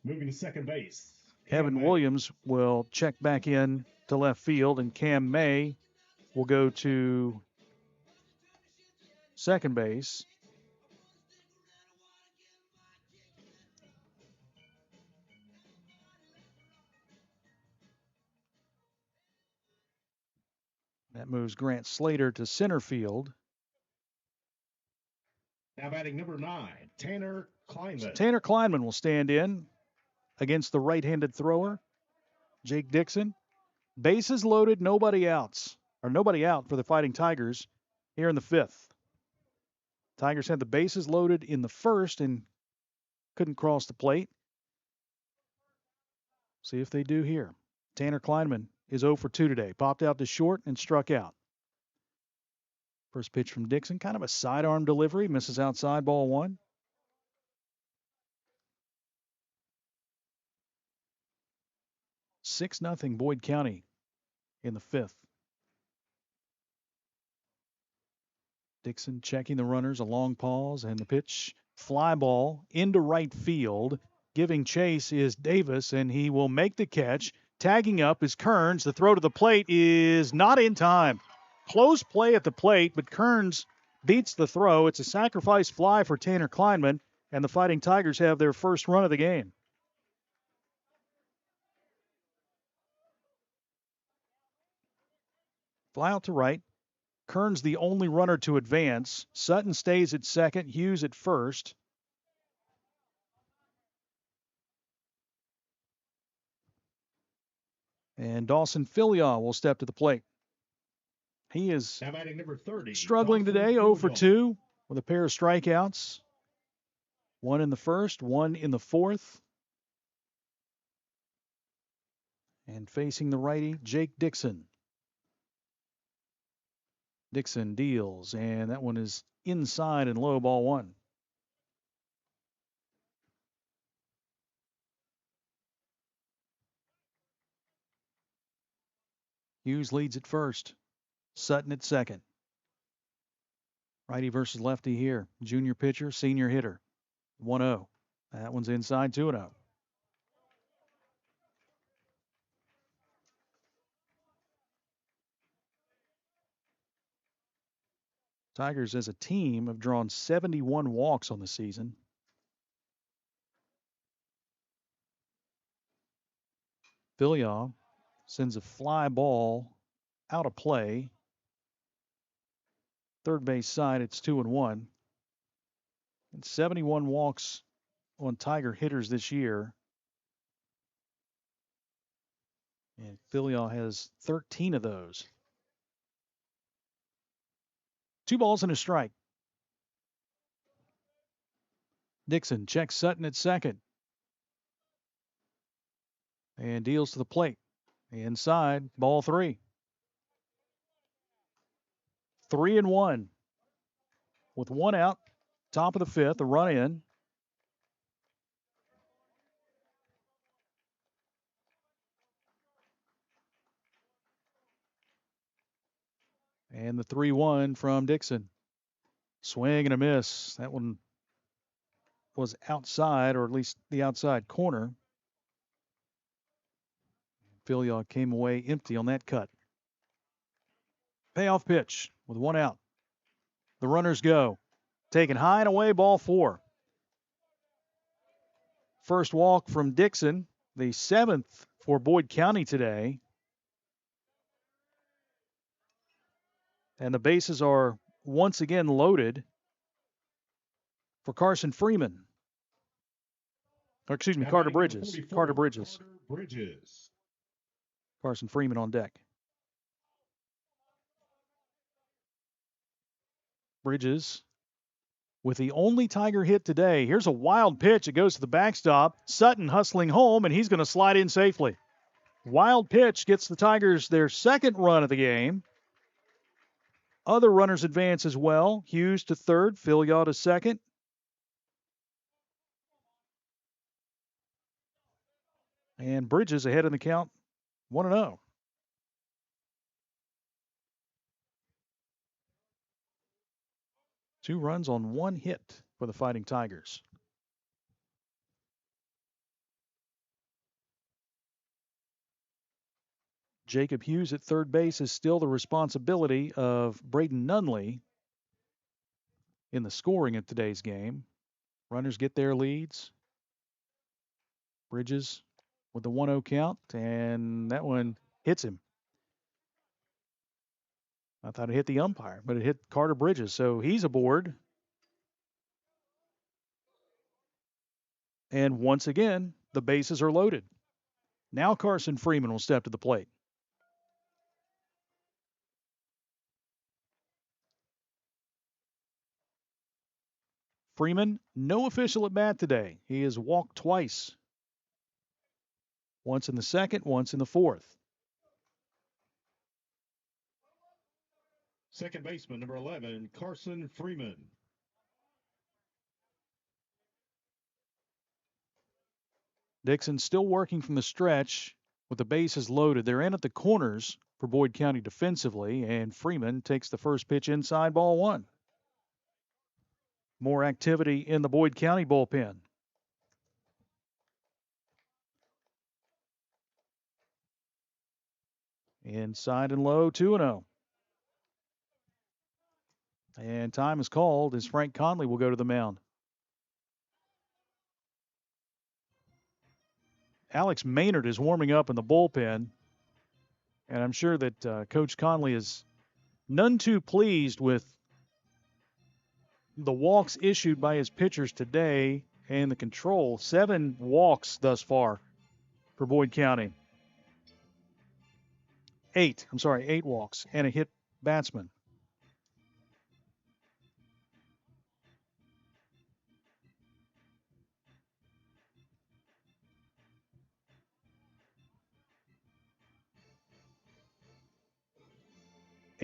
Moving to second base. Evan Williams will check back in to left field, and Cam May will go to second base. That moves Grant Slater to center field. Now batting number 9, Tanner Kleinman. So Tanner Kleinman will stand in against the right-handed thrower, Jake Dixon. Bases loaded, nobody out for the Fighting Tigers here in the 5th. Tigers had the bases loaded in the first and couldn't cross the plate. See if they do here. Tanner Kleinman is 0 for 2 today. Popped out to short and struck out. First pitch from Dixon, kind of a sidearm delivery, misses outside, ball 1. (6-0) Boyd County in the 5th. Dixon checking the runners, a long pause, and the pitch, fly ball into right field. Giving chase is Davis, and he will make the catch. Tagging up is Kearns. The throw to the plate is not in time. Close play at the plate, but Kearns beats the throw. It's a sacrifice fly for Tanner Kleinman, and the Fighting Tigers have their first run of the game. Fly out to right. Kern's the only runner to advance. Sutton stays at second. Hughes at first. And Dawson Filion will step to the plate. He is Now batting number 30, struggling Dawson today, 0 for Filion. 2 with a pair of strikeouts. One in the first, one in the fourth. And facing the righty, Jake Dixon. Dixon deals, and that one is inside and low, ball one. Hughes leads at first. Sutton at second. Righty versus lefty here. Junior pitcher, senior hitter. 1-0. That one's inside, 2-0. Tigers as a team have drawn 71 walks on the season. Filion sends a fly ball out of play. Third base side, it's 2-1. And 71 walks on Tiger hitters this year. And Filion has 13 of those. 2 balls and a strike. Dixon checks Sutton at second. And deals to the plate. Inside, ball 3. 3-1. With 1 out, top of the 5th, a run in. And the 3-1 from Dixon. Swing and a miss. That one was outside, or at least the outside corner. Filion came away empty on that cut. Payoff pitch with 1 out. The runners go. Taken high and away, ball 4. First walk from Dixon, the 7th for Boyd County today. And the bases are once again loaded for Carson Freeman. Or excuse me, Now Carter batting number Bridges. 44, Carter Bridges. Carter Bridges. Carson Freeman on deck. Bridges with the only Tiger hit today. Here's a wild pitch. It goes to the backstop. Sutton hustling home, and he's going to slide in safely. Wild pitch gets the Tigers their second run of the game. Other runners advance as well. Hughes to third, Filion to second. And Bridges ahead in the count, 1-0. Two runs on 1 hit for the Fighting Tigers. Jacob Hughes at third base is still the responsibility of Braden Nunley in the scoring of today's game. Runners get their leads. Bridges with the 1-0 count, and that one hits him. I thought it hit the umpire, but it hit Carter Bridges, so he's aboard. And once again, the bases are loaded. Now Carson Freeman will step to the plate. Freeman, no official at bat today. He has walked twice. Once in the second, once in the fourth. Second baseman, number 11, Carson Freeman. Dixon still working from the stretch with the bases loaded. They're in at the corners for Boyd County defensively, and Freeman takes the first pitch inside, ball 1. More activity in the Boyd County bullpen. Inside and low, 2-0. And time is called as Frank Conley will go to the mound. Alex Maynard is warming up in the bullpen. And I'm sure that Coach Conley is none too pleased with the walks issued by his pitchers today and the control. 7 walks thus far for Boyd County. 8 walks and a hit batsman.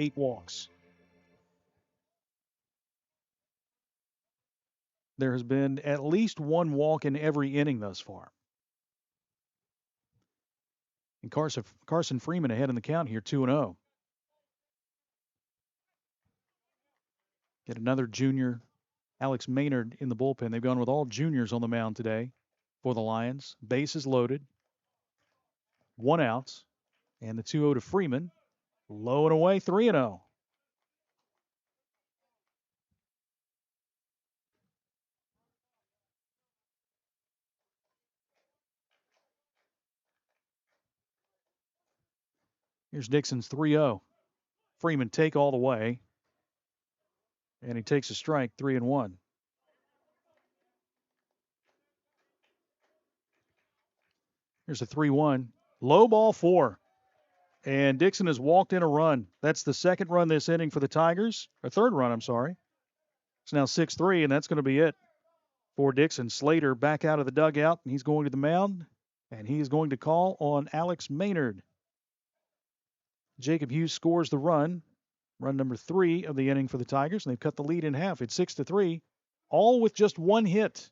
Eight walks. There has been at least 1 walk in every inning thus far. And Carson Freeman ahead in the count here, 2-0. Get another junior, Alex Maynard, in the bullpen. They've gone with all juniors on the mound today for the Lions. Bases loaded. 1 out. And the 2-0 to Freeman. Low and away, 3-0. Here's Dixon's 3-0. Freeman take all the way. And he takes a strike, 3-1. Here's a 3-1. Low ball 4. And Dixon has walked in a run. That's the second run this inning for the Tigers. Or third run, I'm sorry. It's now 6-3, and that's going to be it for Dixon. Slater back out of the dugout, and he's going to the mound. And he is going to call on Alex Maynard. Jacob Hughes scores the run. Run number 3 of the inning for the Tigers, and they've cut the lead in half. It's 6-3, all with just 1 hit.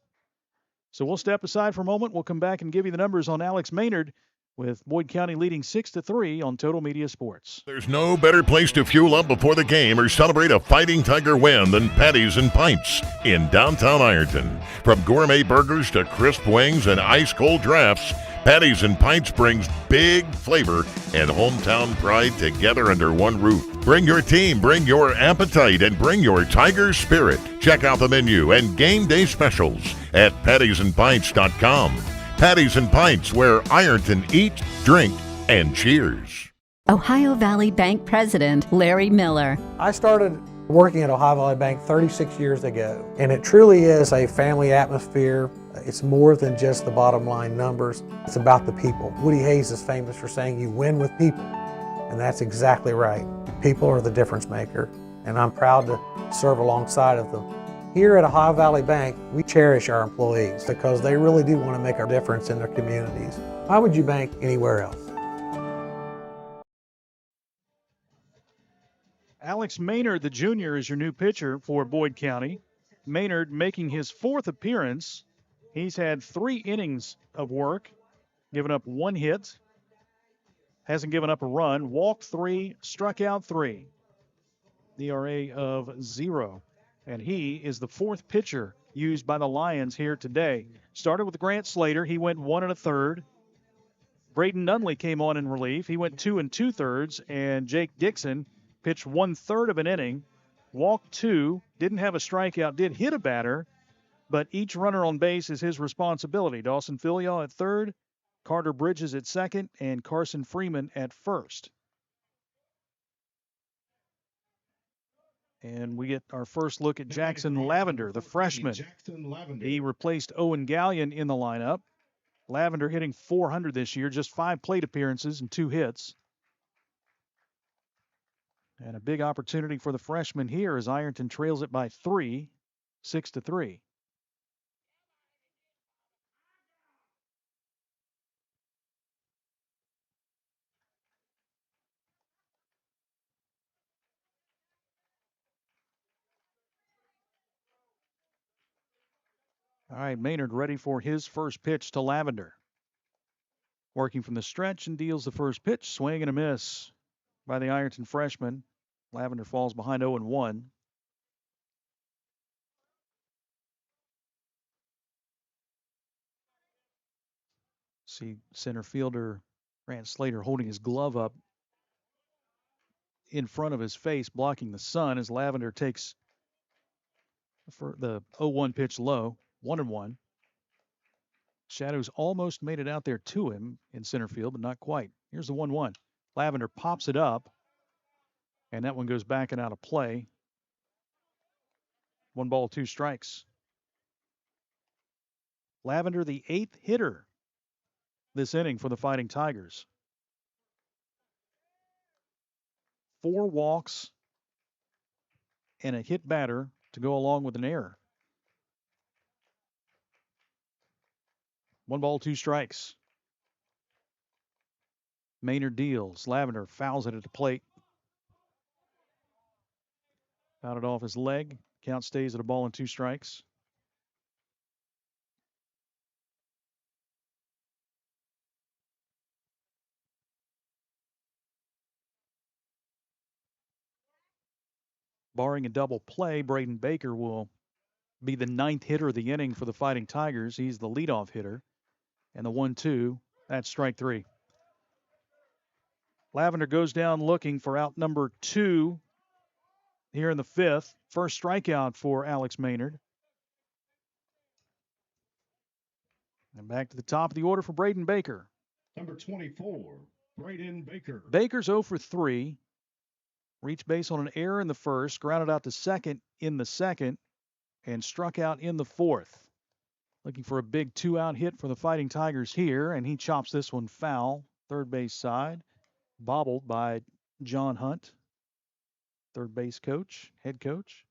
So we'll step aside for a moment. We'll come back and give you the numbers on Alex Maynard, with Boyd County leading 6-3 on Total Media Sports. There's no better place to fuel up before the game or celebrate a Fighting Tiger win than Patties and Pints in downtown Ironton. From gourmet burgers to crisp wings and ice-cold drafts, Patties and Pints brings big flavor and hometown pride together under one roof. Bring your team, bring your appetite, and bring your Tiger spirit. Check out the menu and game day specials at pattiesandpints.com. Patties and Pints, where Ironton eats, drink, and cheers. Ohio Valley Bank President Larry Miller. I started working at Ohio Valley Bank 36 years ago, and it truly is a family atmosphere. It's more than just the bottom line numbers. It's about the people. Woody Hayes is famous for saying you win with people, and that's exactly right. People are the difference maker, and I'm proud to serve alongside of them. Here at Ohio Valley Bank, we cherish our employees because they really do want to make a difference in their communities. Why would you bank anywhere else? Alex Maynard, the junior, is your new pitcher for Boyd County. Maynard making his 4th appearance. He's had 3 innings of work, given up 1 hit, hasn't given up a run, walked 3, struck out 3. ERA of 0. And he is the 4th pitcher used by the Lions here today. Started with Grant Slater. He went 1 1/3. Braden Nunley came on in relief. He went 2 2/3. And Jake Dixon pitched 1/3 of an inning, walked 2, didn't have a strikeout, did hit a batter, but each runner on base is his responsibility. Dawson Filial at 3rd, Carter Bridges at 2nd, and Carson Freeman at 1st. And we get our first look at Jackson Lavender, the freshman. He replaced Owen Gallion in the lineup. Lavender hitting .400 this year, just 5 plate appearances and 2 hits. And a big opportunity for the freshman here as Ironton trails it by 3, 6-3. All right, Maynard ready for his first pitch to Lavender. Working from the stretch and deals the first pitch. Swing and a miss by the Ironton freshman. Lavender falls behind 0-1. See center fielder Grant Slater holding his glove up in front of his face, blocking the sun as Lavender takes For the 0-1 pitch low, 1-1. Shadows almost made it out there to him in center field, but not quite. Here's the 1-1. Lavender pops it up, and that one goes back and out of play. 1 ball, 2 strikes. Lavender, the 8th hitter this inning for the Fighting Tigers. 4 walks and a hit batter to go along with an error. 1 ball, 2 strikes. Maynard deals. Lavender fouls it at the plate. Fouled it off his leg. Count stays at 1 ball and 2 strikes. Barring a double play, Braden Baker will be the 9th hitter of the inning for the Fighting Tigers. He's the leadoff hitter. And the 1-2, that's strike 3. Lavender goes down looking for out number 2 here in the 5th. First strikeout for Alex Maynard. And back to the top of the order for Braden Baker. Number 24, Braden Baker. Baker's 0 for 3. Reached base on an error in the first, grounded out to second in the second, and struck out in the 4th. Looking for a big 2-out hit for the Fighting Tigers here, and he chops this one foul. Third base side, bobbled by John Hunt, third base coach, head coach.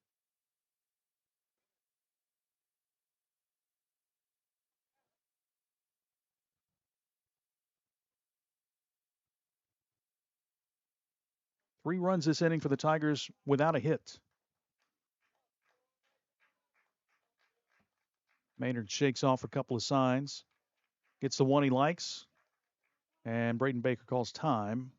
Three runs this inning for the Tigers without a hit. Maynard shakes off a couple of signs, gets the one he likes, and Braden Baker calls time.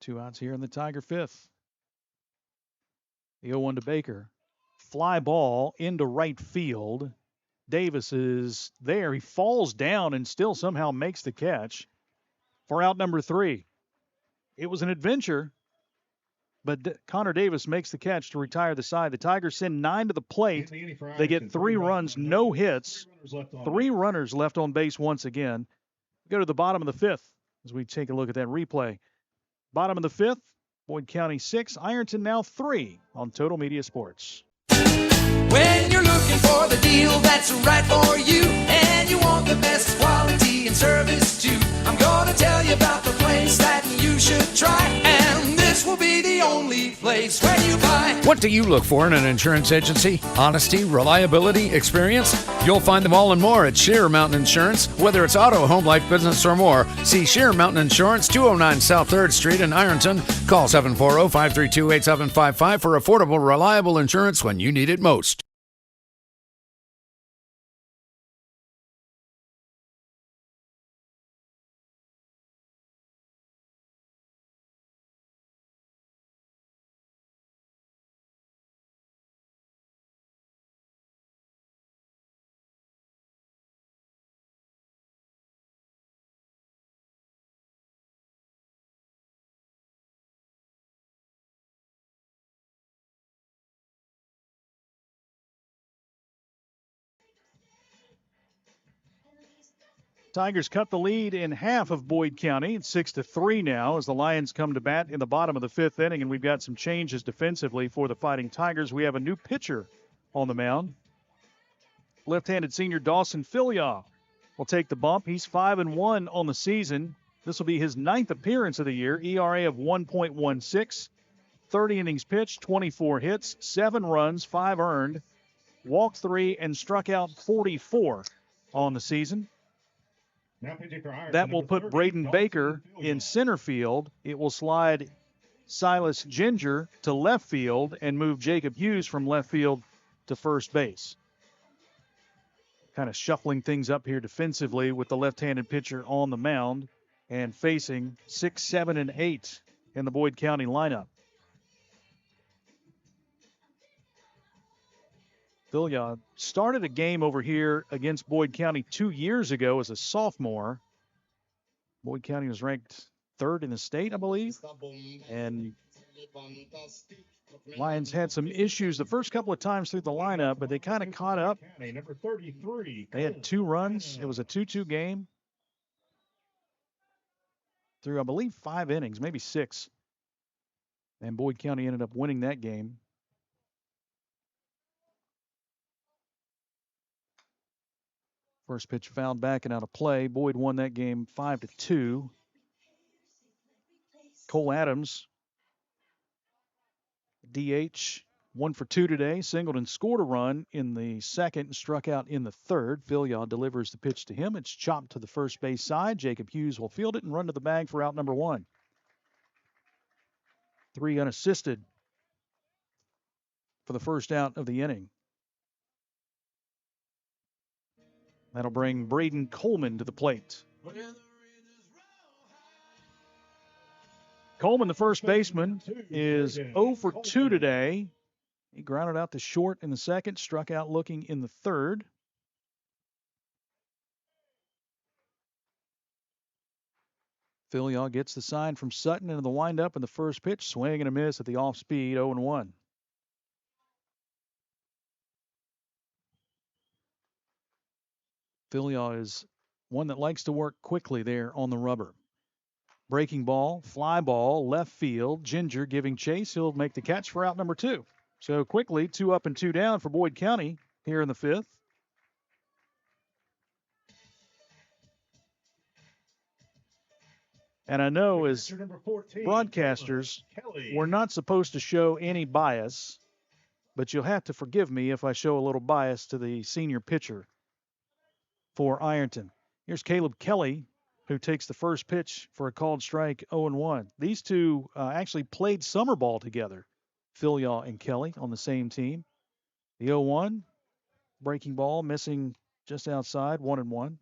Two outs here in the Tiger 5th. The 0-1 to Baker. Fly ball into right field. Davis is there. He falls down and still somehow makes the catch for out number 3. It was an adventure, but Connor Davis makes the catch to retire the side. The Tigers send 9 to the plate. They get 3 runs, no hits. 3 runners left on base once again. Go to the bottom of the 5th as we take a look at that replay. Bottom of the 5th, Boyd County 6, Ironton now 3 on Total Media Sports. When you're looking for the deal that's right for you, and you want the best quality and service too, I'm gonna tell you about the place that you should try, and this will be the only place where you buy. What do you look for in an insurance agency? Honesty, reliability, experience? You'll find them all and more at Sheer Mountain Insurance. Whether it's auto, home, life, business, or more, see Sheer Mountain Insurance, 209 South 3rd Street in Ironton. Call 740-532-8755 for affordable, reliable insurance when you need it most. Tigers cut the lead in half of Boyd County. It's 6-3 now as the Lions come to bat in the bottom of the 5th inning, and we've got some changes defensively for the Fighting Tigers. We have a new pitcher on the mound. Left-handed senior Dawson Filyaw will take the bump. He's 5-1 on the season. This will be his 9th appearance of the year. ERA of 1.16, 30 innings pitched, 24 hits, 7 runs, 5 earned, walked 3, and struck out 44 on the season. That will put Braden Baker in center field. It will slide Silas Ginger to left field and move Jacob Hughes from left field to first base. Kind of shuffling things up here defensively with the left-handed pitcher on the mound and facing 6, 7, and 8 in the Boyd County lineup. Filyaw started a game over here against Boyd County 2 years ago as a sophomore Boyd County was ranked 3rd in the state, I believe. And Lions had some issues the first couple of times through the lineup, but they kind of caught up. Number 33. They had 2 runs. It was a 2-2 game through, I believe, 5 innings, maybe 6. And Boyd County ended up winning that game. First pitch fouled back and out of play. Boyd won that game 5-2. Cole Adams, DH, 1 for 2 today. Singled and scored a run in the second and struck out in the third. Philyaw delivers the pitch to him. It's chopped to the first base side. Jacob Hughes will field it and run to the bag for out number 1. 3 unassisted for the first out of the inning. That'll bring Braden Coleman to the plate. Coleman, the first baseman, is 0 for 2 today. He grounded out to short in the second, struck out looking in the third. Philyaw gets the sign from Sutton into the windup in the first pitch. Swing and a miss at the off-speed, 0-1. Philyaw is one that likes to work quickly there on the rubber. Breaking ball, fly ball, left field. Ginger giving chase. He'll make the catch for out number 2. So quickly, 2 up and 2 down for Boyd County here in the 5th. And I know as broadcasters, we're not supposed to show any bias, but you'll have to forgive me if I show a little bias to the senior pitcher for Ironton. Here's Caleb Kelly, who takes the first pitch for a called strike, 0-1. These two actually played summer ball together, Philyaw and Kelly, on the same team. The 0-1, breaking ball, missing just outside, 1-1.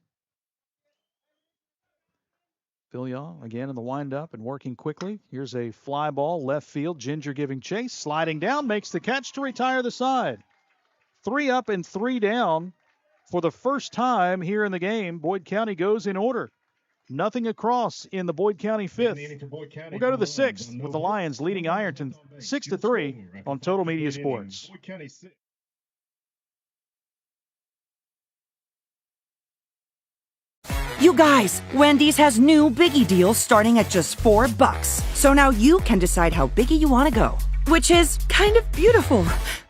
Philyaw again in the windup and working quickly. Here's a fly ball, left field. Ginger giving chase, sliding down, makes the catch to retire the side. 3 up and 3 down. For the first time here in the game, Boyd County goes in order. Nothing across in the Boyd County 5th. We'll go to the 6th with the Lions leading Ironton 6-3 on Total Media Sports. You guys, Wendy's has new Biggie deals starting at just $4. So now you can decide how biggie you want to go, which is kind of beautiful.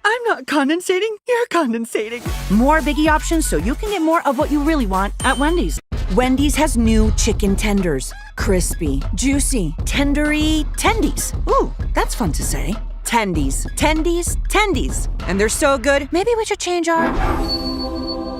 I'm not condensating, you're condensating. More Biggie options so you can get more of what you really want at Wendy's. Wendy's has new chicken tenders. Crispy, juicy, tendery tendies. Ooh, that's fun to say. Tendies, tendies, tendies. And they're so good, maybe we should change our...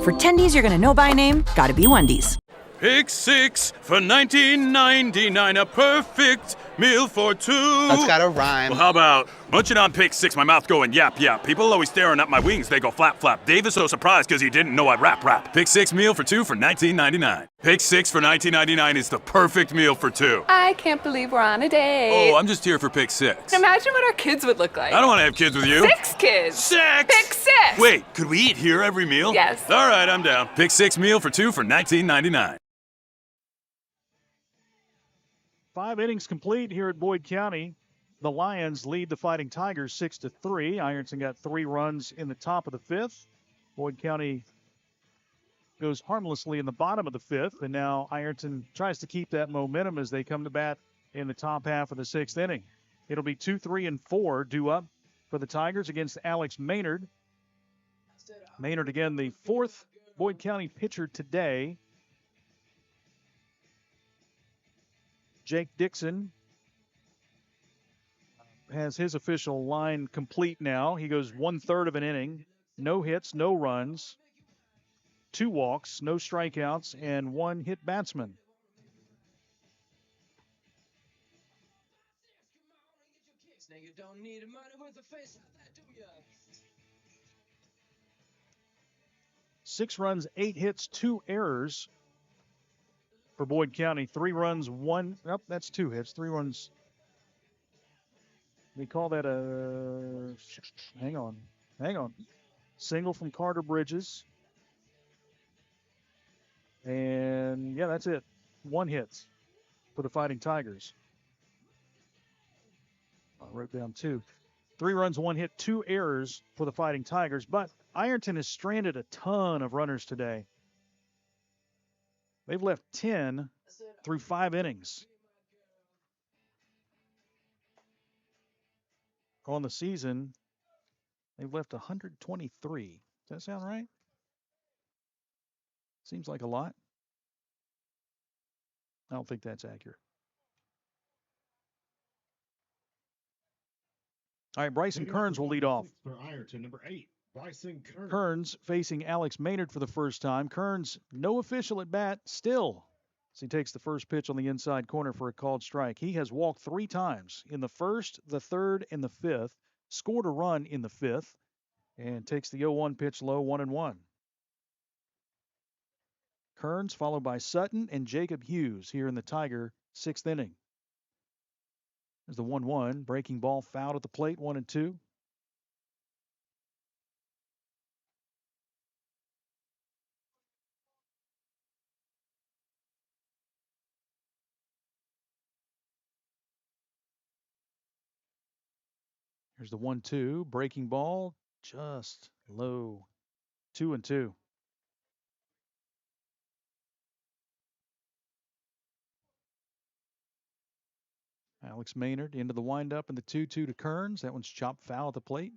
For tendies you're gonna know by name, gotta be Wendy's. Pick 6 for $19.99, a perfect meal for 2. That's gotta rhyme. Well, how about munching on pick 6, my mouth going yap yap. People always staring at my wings, they go flap flap. Dave is so surprised because he didn't know I'd rap. Pick 6 meal for 2 for $19.99. Pick 6 for $19.99 is the perfect meal for 2. I can't believe we're on a date. Oh, I'm just here for pick 6. Imagine what our kids would look like. I don't want to have kids with you. 6 kids. 6! Pick 6! Wait, could we eat here every meal? Yes. All right, I'm down. Pick 6 meal for 2 for $19.99. 5 innings complete here at Boyd County. The Lions lead the Fighting Tigers 6-3. Ironton got 3 runs in the top of the 5th. Boyd County goes harmlessly in the bottom of the 5th, and now Ironton tries to keep that momentum as they come to bat in the top half of the 6th inning. It'll be 2, 3, and 4 due up for the Tigers against Alex Maynard. Maynard, again, the 4th Boyd County pitcher today. Jake Dixon has his official line complete now. He goes 1/3 of an inning. No hits, no runs, 2 walks, no strikeouts, and 1 hit batsman. Six runs, 8 hits, 2 errors for Boyd County. 3 runs, 1. Oh, that's 2 hits. 3 runs. We call that a. Hang on. Single from Carter Bridges. And yeah, that's it. 1 hit. for the Fighting Tigers. I wrote down 2. 3 runs, 1 hit, 2 errors for the Fighting Tigers, but Ironton has stranded a ton of runners today. They've left 10 through 5 innings. On the season, they've left 123. Does that sound right? Seems like a lot. I don't think that's accurate. All right, Bryson Kearns will lead off. For Ironton, number 8, Bryson Kearns. Kearns facing Alex Maynard for the first time. Kearns, no official at bat still, as he takes the first pitch on the inside corner for a called strike. He has walked 3 times in the first, the third, and the fifth, scored a run in the fifth, and takes the 0-1 pitch low, 1-1. Kearns followed by Sutton and Jacob Hughes here in the Tiger 6th inning. There's the 1-1. Breaking ball fouled at the plate, 1-2. Here's the 1-2. Breaking ball just low, 2-2. Alex Maynard into the windup and the 2-2 to Kearns. That one's chopped foul at the plate.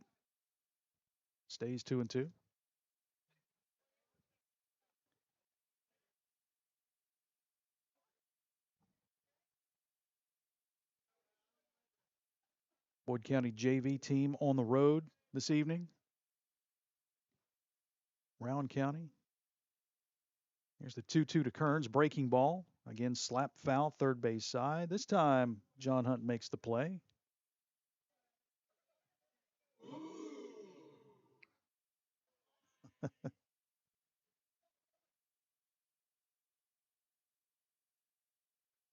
Stays 2-2. Boyd County JV team on the road this evening. Round County. Here's the 2-2 to Kearns. Breaking ball. Again, slap foul, third base side. This time, John Hunt makes the play.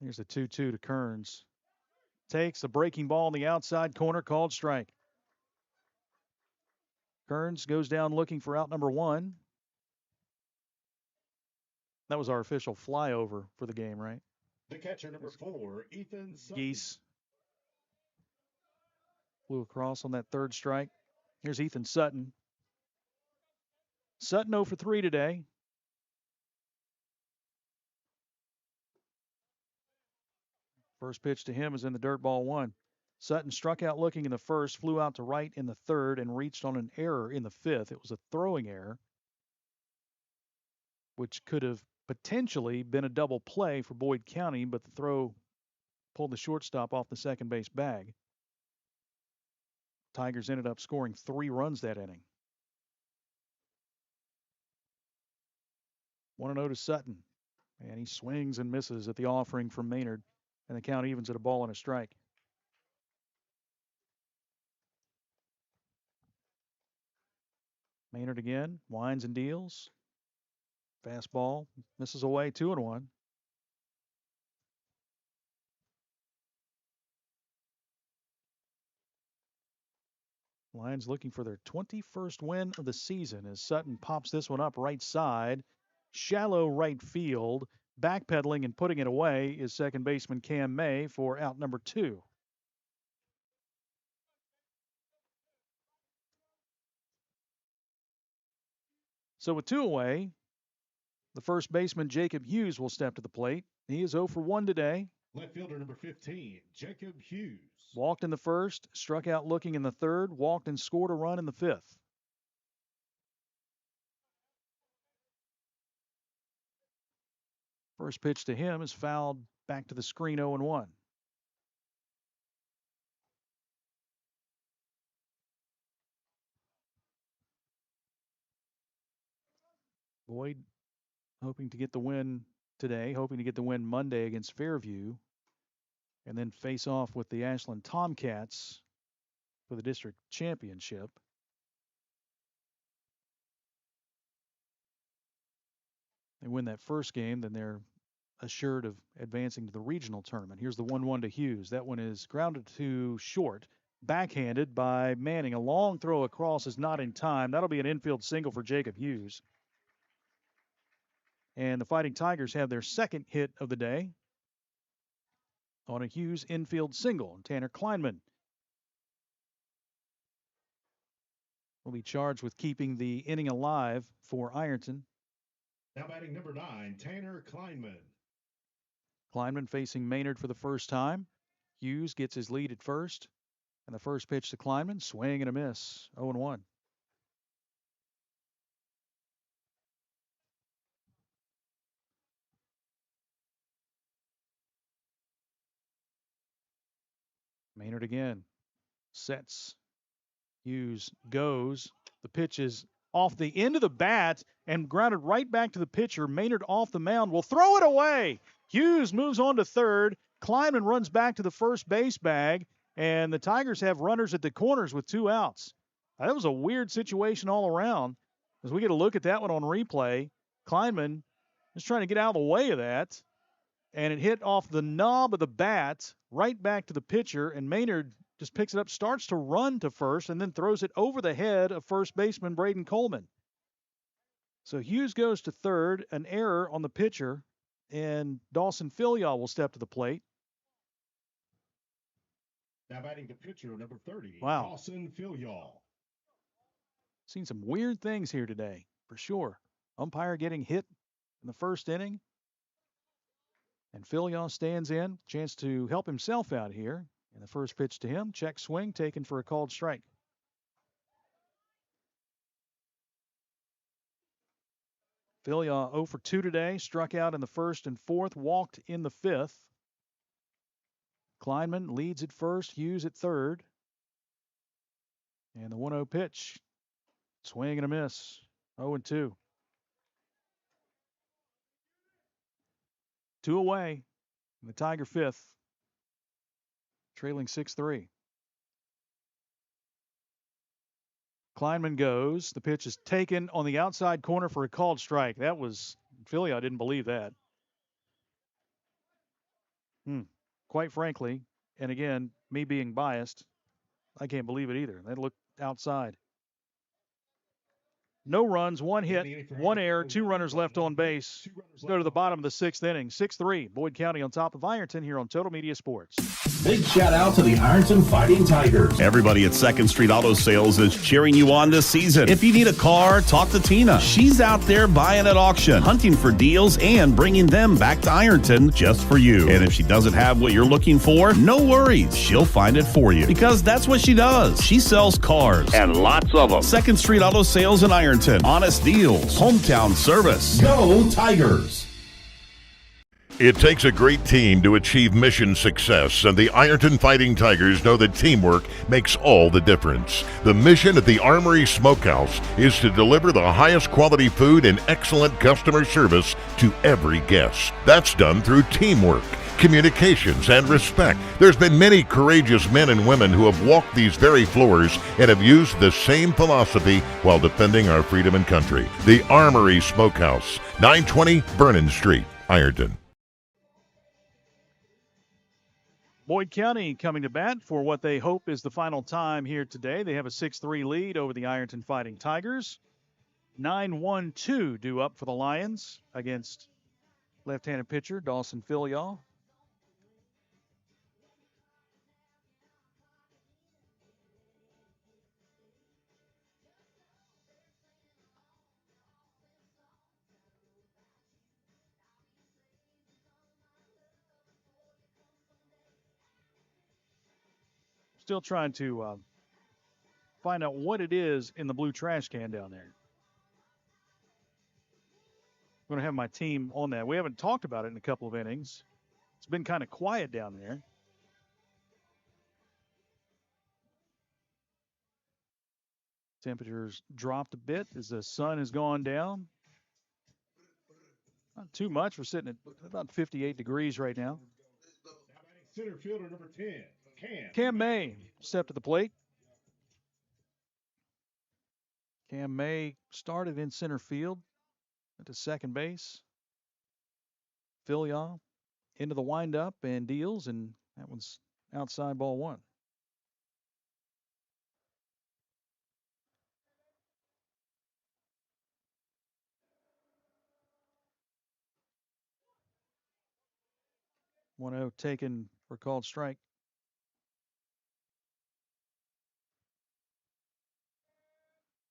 Here's the 2-2 to Kearns. Takes the breaking ball in the outside corner, called strike. Kearns goes down looking for out number 1. That was our official flyover for the game, right? The catcher, number 4, Ethan Sutton. Geese flew across on that third strike. Here's Ethan Sutton. Sutton 0 for 3 today. First pitch to him is in the dirt, ball 1. Sutton struck out looking in the first, flew out to right in the third, and reached on an error in the fifth. It was a throwing error, which could have potentially been a double play for Boyd County, but the throw pulled the shortstop off the second base bag. Tigers ended up scoring 3 runs that inning. 1-0 to Sutton. And he swings and misses at the offering from Maynard, and the count evens at a ball and a strike. Maynard again, winds and deals. Fastball misses away, 2-1. Lions looking for their 21st win of the season as Sutton pops this one up right side. Shallow right field. Backpedaling and putting it away is second baseman Cam May for out number 2. So with 2 away, the first baseman Jacob Hughes will step to the plate. He is 0 for 1 today. Left fielder number 15, Jacob Hughes. Walked in the first, struck out looking in the third, walked and scored a run in the fifth. First pitch to him is fouled back to the screen, 0-1. Boyd hoping to get the win today, hoping to get the win Monday against Fairview, and then face off with the Ashland Tomcats for the district championship. They win that first game, then they're assured of advancing to the regional tournament. Here's the 1-1 to Hughes. That one is grounded to short, backhanded by Manning. A long throw across is not in time. That'll be an infield single for Jacob Hughes. And the Fighting Tigers have their second hit of the day. on a Hughes infield single. Tanner Kleinman will be charged with keeping the inning alive for Ironton. Now batting number 9, Tanner Kleinman. Kleinman facing Maynard for the first time. Hughes gets his lead at first. And the first pitch to Kleinman, swing and a miss, 0-1. Maynard again. Sets. Hughes goes. The pitch is off the end of the bat and grounded right back to the pitcher. Maynard off the mound will throw it away. Hughes moves on to third. Kleinman runs back to the first base bag, and the Tigers have runners at the corners with 2 outs. That was a weird situation all around. As we get a look at that one on replay, Kleinman is trying to get out of the way of that, and it hit off the knob of the bat right back to the pitcher, and Maynard just picks it up, starts to run to first, and then throws it over the head of first baseman Braden Coleman. So Hughes goes to third, an error on the pitcher, and Dawson Filial will step to the plate. Now batting the pitcher, number 30, Wow. Dawson Filial. Seen some weird things here today, for sure. Umpire getting hit in the first inning. And Filial stands in, chance to help himself out here. And the first pitch to him, check swing, taken for a called strike. Filial 0 for 2 today, struck out in the first and fourth, walked in the fifth. Kleinman leads at first, Hughes at third. And the 1-0 pitch, swing and a miss, 0-2. 2 away in the Tiger fifth, trailing 6-3. Kleinman goes. The pitch is taken on the outside corner for a called strike. That was Philly. I didn't believe that. Quite frankly, and again, me being biased, I can't believe it either. That looked outside. No runs, 1 hit, 1 error, 2 runners left on base. Let's go to the bottom of the 6th inning. 6-3, Boyd County on top of Ironton here on Total Media Sports. Big shout out to the Ironton Fighting Tigers. Everybody at 2nd Street Auto Sales is cheering you on this season. If you need a car, talk to Tina. She's out there buying at auction, hunting for deals, and bringing them back to Ironton just for you. And if she doesn't have what you're looking for, no worries. She'll find it for you because that's what she does. She sells cars and lots of them. 2nd Street Auto Sales in Ironton. Honest deals, hometown service. Go Tigers! It takes a great team to achieve mission success, and the Ironton Fighting Tigers know that teamwork makes all the difference. The mission at the Armory Smokehouse is to deliver the highest quality food and excellent customer service to every guest. That's done through teamwork, communications, and respect. There's been many courageous men and women who have walked these very floors and have used the same philosophy while defending our freedom and country. The Armory Smokehouse, 920 Vernon Street, Ironton. Boyd County coming to bat for what they hope is the final time here today. They have a 6-3 lead over the Ironton Fighting Tigers. 9-1-2 due up for the Lions against left-handed pitcher Dawson Filial. Still trying to find out what it is in the blue trash can down there. I'm going to have my team on that. We haven't talked about it in a couple of innings. It's been kind of quiet down there. Temperatures dropped a bit as the sun has gone down. Not too much. We're sitting at about 58 degrees right now. Center fielder number 10, Cam May stepped to the plate. Cam May started in center field at second base. Filial into the windup and deals, and that one's outside, ball 1. One out taken for a called strike.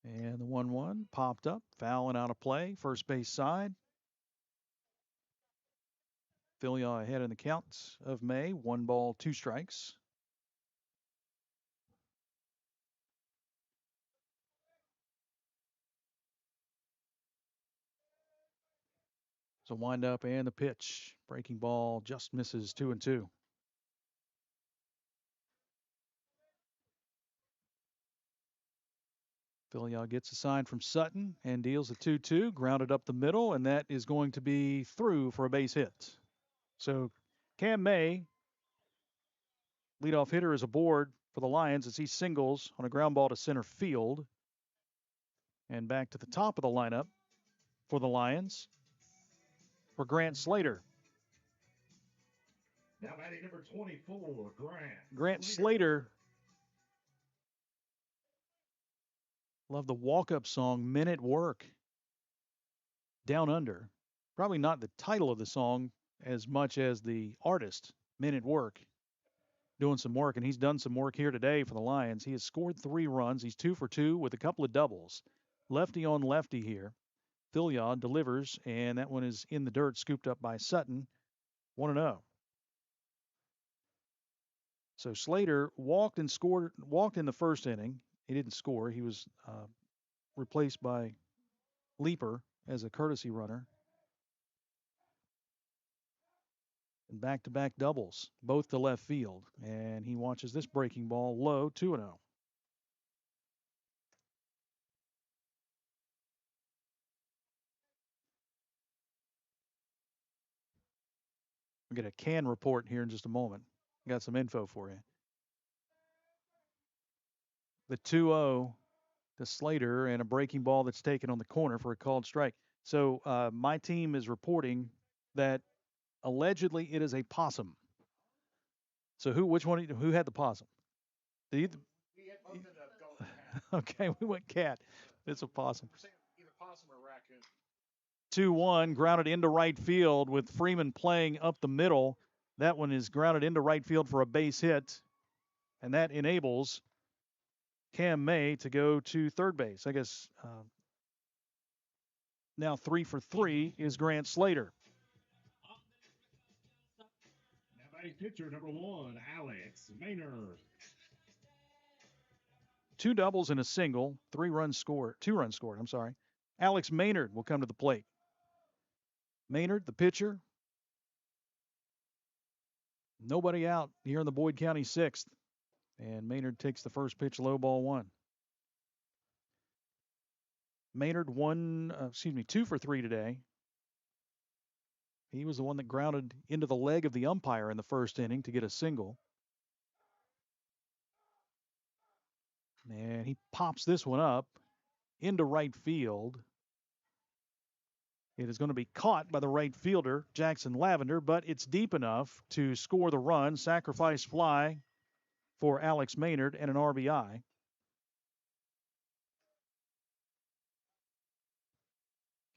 And the 1-1 popped up, foul and out of play, first base side. Philyaw ahead in the count of May, 1 ball, 2 strikes. So wind up and the pitch. Breaking ball just misses 2-2. Philyaw gets a sign from Sutton and deals a 2-2, grounded up the middle, and that is going to be through for a base hit. So Cam May, leadoff hitter, is aboard for the Lions as he singles on a ground ball to center field. And back to the top of the lineup for the Lions for Grant Slater. Now batting number 24, Grant Slater. Love the walk-up song, Men at Work. Down Under. Probably not the title of the song as much as the artist, Men at Work, doing some work. And he's done some work here today for the Lions. He has scored 3 runs. He's 2 for 2 with a couple of doubles. Lefty on lefty here. Philyaw delivers, and that one is in the dirt, scooped up by Sutton. 1-0. So Slater walked in the first inning. He didn't score. He was replaced by Leaper as a courtesy runner. And back-to-back doubles, both to left field. And he watches this breaking ball low, 2-0. We'll get a can report here in just a moment. Got some info for you. The 2-0 to Slater and a breaking ball that's taken on the corner for a called strike. So my team is reporting that allegedly it is a possum. So who had the possum? We had both ended up going cat. Okay, we went cat. It's a possum. Either possum or raccoon. 2-1, grounded into right field with Freeman playing up the middle. That one is grounded into right field for a base hit, and that enables Cam May to go to third base. I guess now 3 for 3 is Grant Slater. Now batting pitcher number 1, Alex Maynard. 2 doubles and a single, 2 runs scored. I'm sorry. Alex Maynard will come to the plate. Maynard, the pitcher. Nobody out here in the Boyd County 6th. And Maynard takes the first pitch, low ball 1. Maynard 2 for 3 today. He was the one that grounded into the leg of the umpire in the first inning to get a single. And he pops this one up into right field. It is going to be caught by the right fielder, Jackson Lavender, but it's deep enough to score the run. Sacrifice fly for Alex Maynard and an RBI.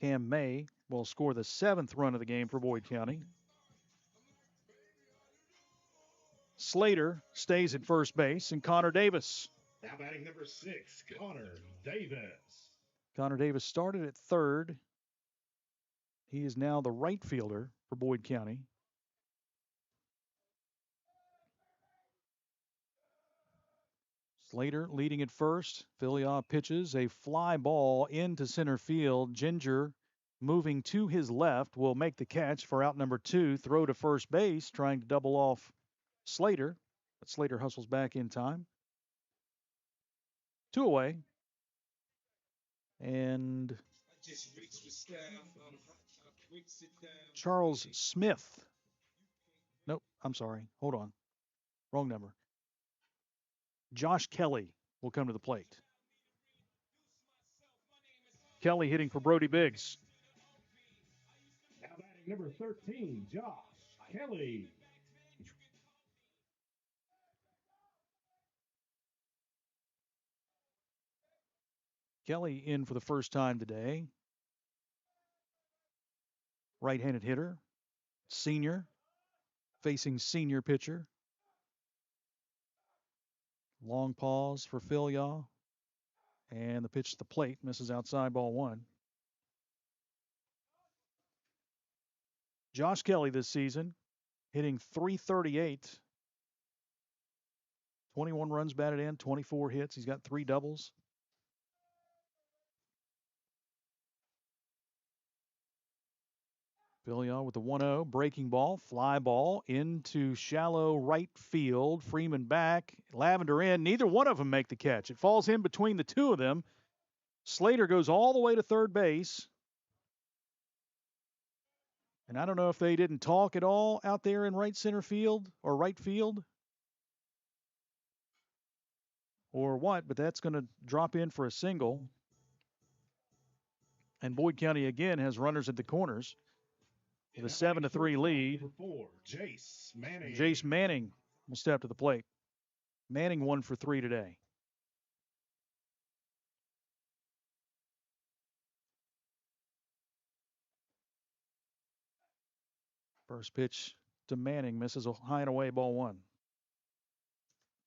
Cam May will score the 7th run of the game for Boyd County. Slater stays at first base, and Connor Davis. Now batting number 6, Connor Davis. Connor Davis started at third. He is now the right fielder for Boyd County. Slater leading at first. Philyaw pitches a fly ball into center field. Ginger moving to his left will make the catch for out number 2. Throw to first base, trying to double off Slater. But Slater hustles back in time. 2 away. And Charles Smith. Nope, I'm sorry. Hold on. Wrong number. Josh Kelly will come to the plate. Kelly hitting for Brody Biggs. Now batting number 13, Josh Kelly. Kelly in for the first time today. Right-handed hitter, senior, facing senior pitcher Long pause for Phil Yaw. And the pitch to the plate misses outside, ball one. Josh Kelly this season hitting .338. 21 runs batted in, 24 hits. He's got 3 doubles. Phil Yaw with the 1-0, breaking ball, fly ball into shallow right field. Freeman back, Lavender in. Neither one of them make the catch. It falls in between the two of them. Slater goes all the way to third base. And I don't know if they didn't talk at all out there in right center field or right field or what, but that's going to drop in for a single. And Boyd County again has runners at the corners with a 7-3 lead. Jace Manning will step to the plate. Manning 1 for 3 today. First pitch to Manning misses a high and away, ball one.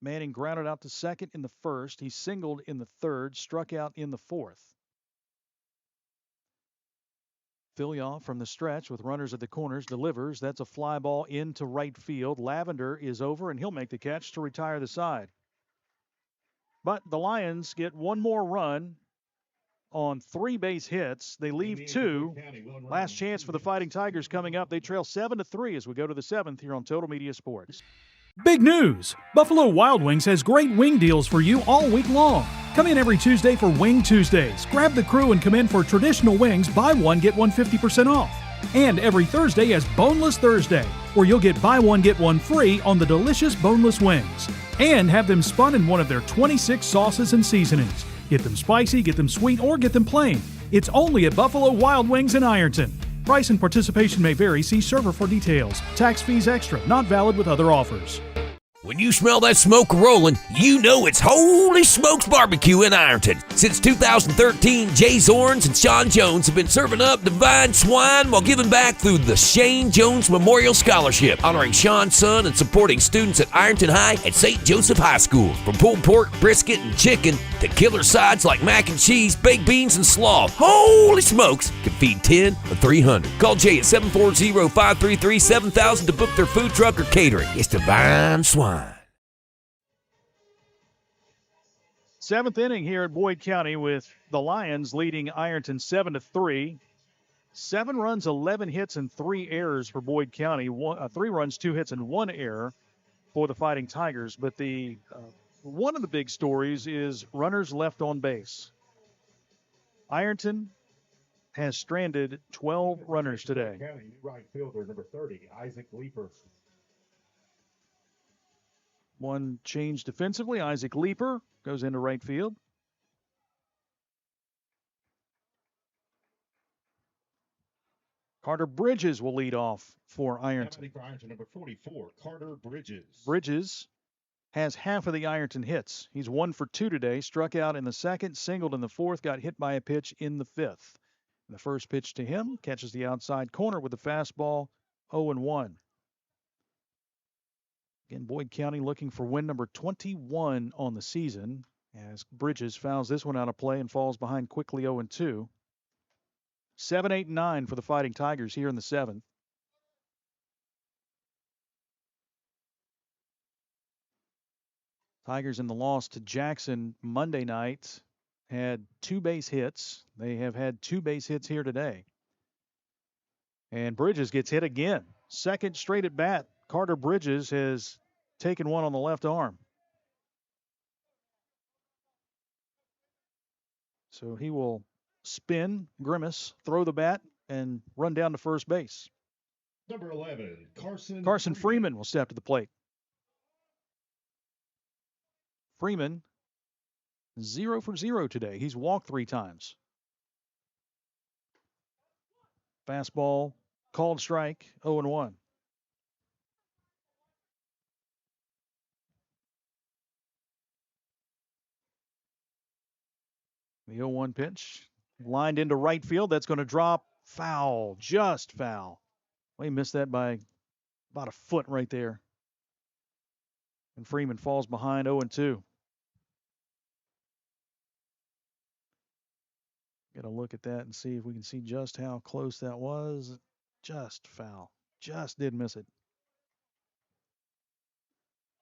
Manning grounded out to second in the first. He singled in the third, struck out in the fourth. Phil Yaw from the stretch with runners at the corners delivers. That's a fly ball into right field. Lavender is over, and he'll make the catch to retire the side. But the Lions get one more run on 3 base hits. They leave 2. Last chance for the Fighting Tigers coming up. They trail 7-3 as we go to the 7th here on Total Media Sports. Big news! Buffalo Wild Wings has great wing deals for you all week long. Come in every Tuesday for Wing Tuesdays. Grab the crew and come in for traditional wings. Buy one, get one 50% off. And every Thursday is Boneless Thursday, where you'll get buy one, get one free on the delicious boneless wings. And have them spun in one of their 26 sauces and seasonings. Get them spicy, get them sweet, or get them plain. It's only at Buffalo Wild Wings in Ironton. Price and participation may vary. See server for details. Tax fees extra. Not valid with other offers. When you smell that smoke rolling, you know it's Holy Smokes Barbecue in Ironton. Since 2013, Jay Zorns and Sean Jones have been serving up divine swine while giving back through the Shane Jones Memorial Scholarship, honoring Sean's son and supporting students at Ironton High and St. Joseph High School. From pulled pork, brisket, and chicken to killer sides like mac and cheese, baked beans, and slaw, Holy Smokes can feed 10 or 300. Call Jay at 740-533-7000 to book their food truck or catering. It's divine swine. 7th inning here at Boyd County with the Lions leading Ironton 7-3. 7 runs, 11 hits, and 3 errors for Boyd County. 3 runs, 2 hits, and 1 error for the Fighting Tigers. But the one of the big stories is runners left on base. Ironton has stranded 12 runners today. County, new right fielder, number 30, Isaac Leeper. One change defensively. Isaac Leeper goes into right field. Carter Bridges will lead off for Ironton. For Ironton, number 44, Carter Bridges. Bridges has half of the Ironton hits. He's 1 for 2 today. Struck out in the second, singled in the fourth, got hit by a pitch in the fifth. And the first pitch to him catches the outside corner with the fastball, 0-1. Again, Boyd County looking for win number 21 on the season as Bridges fouls this one out of play and falls behind quickly 0-2. 7, 8, 9 for the Fighting Tigers here in the 7th. Tigers in the loss to Jackson Monday night had 2 base hits. They have had 2 base hits here today. And Bridges gets hit again. Second straight at bat. Carter Bridges has taken one on the left arm. So he will spin, grimace, throw the bat, and run down to first base. Number 11, Carson Freeman will step to the plate. Freeman, 0 for 0 today. He's walked 3 times. Fastball, called strike, 0-1. The 0-1 pitch lined into right field. That's going to drop foul, just foul. Well, he missed that by about a foot right there. And Freeman falls behind 0-2. Get a look at that and see if we can see just how close that was. Just foul. Just did miss it.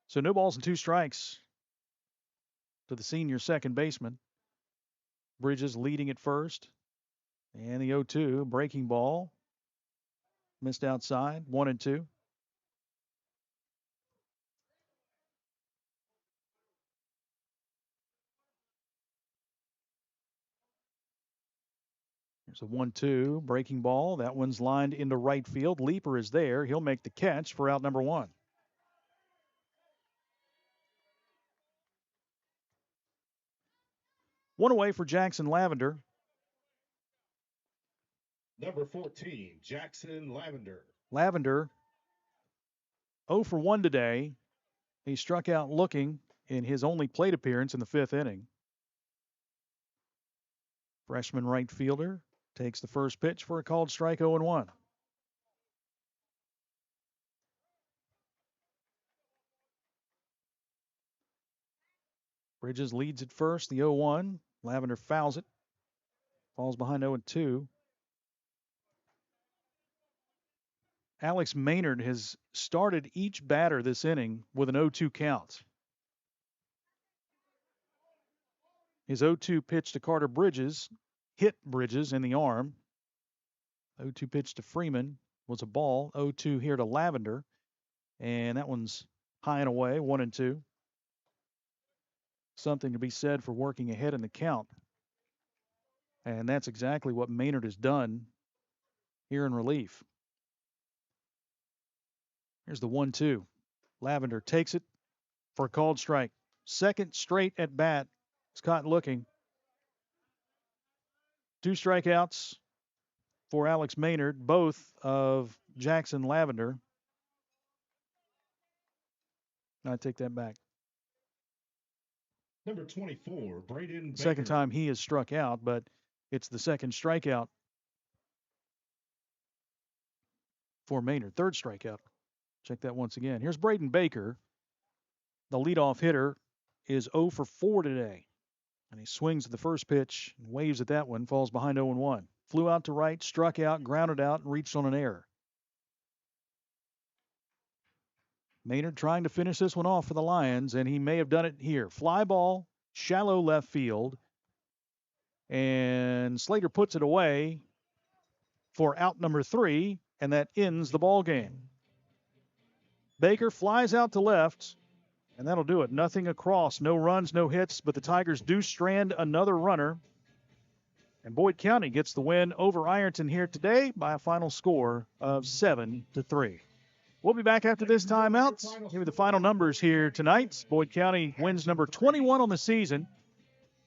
So no balls and 2 strikes to the senior second baseman. Bridges leading at first. And the 0-2, breaking ball. Missed outside, 1-2. There's a 1-2, breaking ball. That one's lined into right field. Leaper is there. He'll make the catch for out number 1. One away for Jackson Lavender. Number 14, Jackson Lavender. Lavender 0 for 1 today. He struck out looking in his only plate appearance in the 5th inning. Freshman right fielder takes the first pitch for a called strike, 0-1. Bridges leads at first, the 0-1. Lavender fouls it. Falls behind 0-2. Alex Maynard has started each batter this inning with an 0-2 count. His 0-2 pitch to Carter Bridges hit Bridges in the arm. 0-2 pitch to Freeman was a ball. 0-2 here to Lavender. And that one's high and away, 1-2. Something to be said for working ahead in the count. And that's exactly what Maynard has done here in relief. Here's the 1-2. Lavender takes it for a called strike. Second straight at bat. Scott looking. 2 strikeouts for Alex Maynard, both of Jackson Lavender. I take that back. Number 24, Braden Baker. Second time he has struck out, but it's the second strikeout for Maynard. Third strikeout. Check that once again. Here's Braden Baker. The leadoff hitter is 0 for 4 today. And he swings at the first pitch, waves at that one, falls behind 0-1. Flew out to right, struck out, grounded out, and reached on an error. Maynard trying to finish this one off for the Lions, and he may have done it here. Fly ball, shallow left field. And Slater puts it away for out number 3, and that ends the ball game. Baker flies out to left, and that'll do it. Nothing across, no runs, no hits, but the Tigers do strand another runner. And Boyd County gets the win over Ironton here today by a final score of 7-3. We'll be back after this timeout. Give me the final numbers here tonight. Boyd County wins number 21 on the season,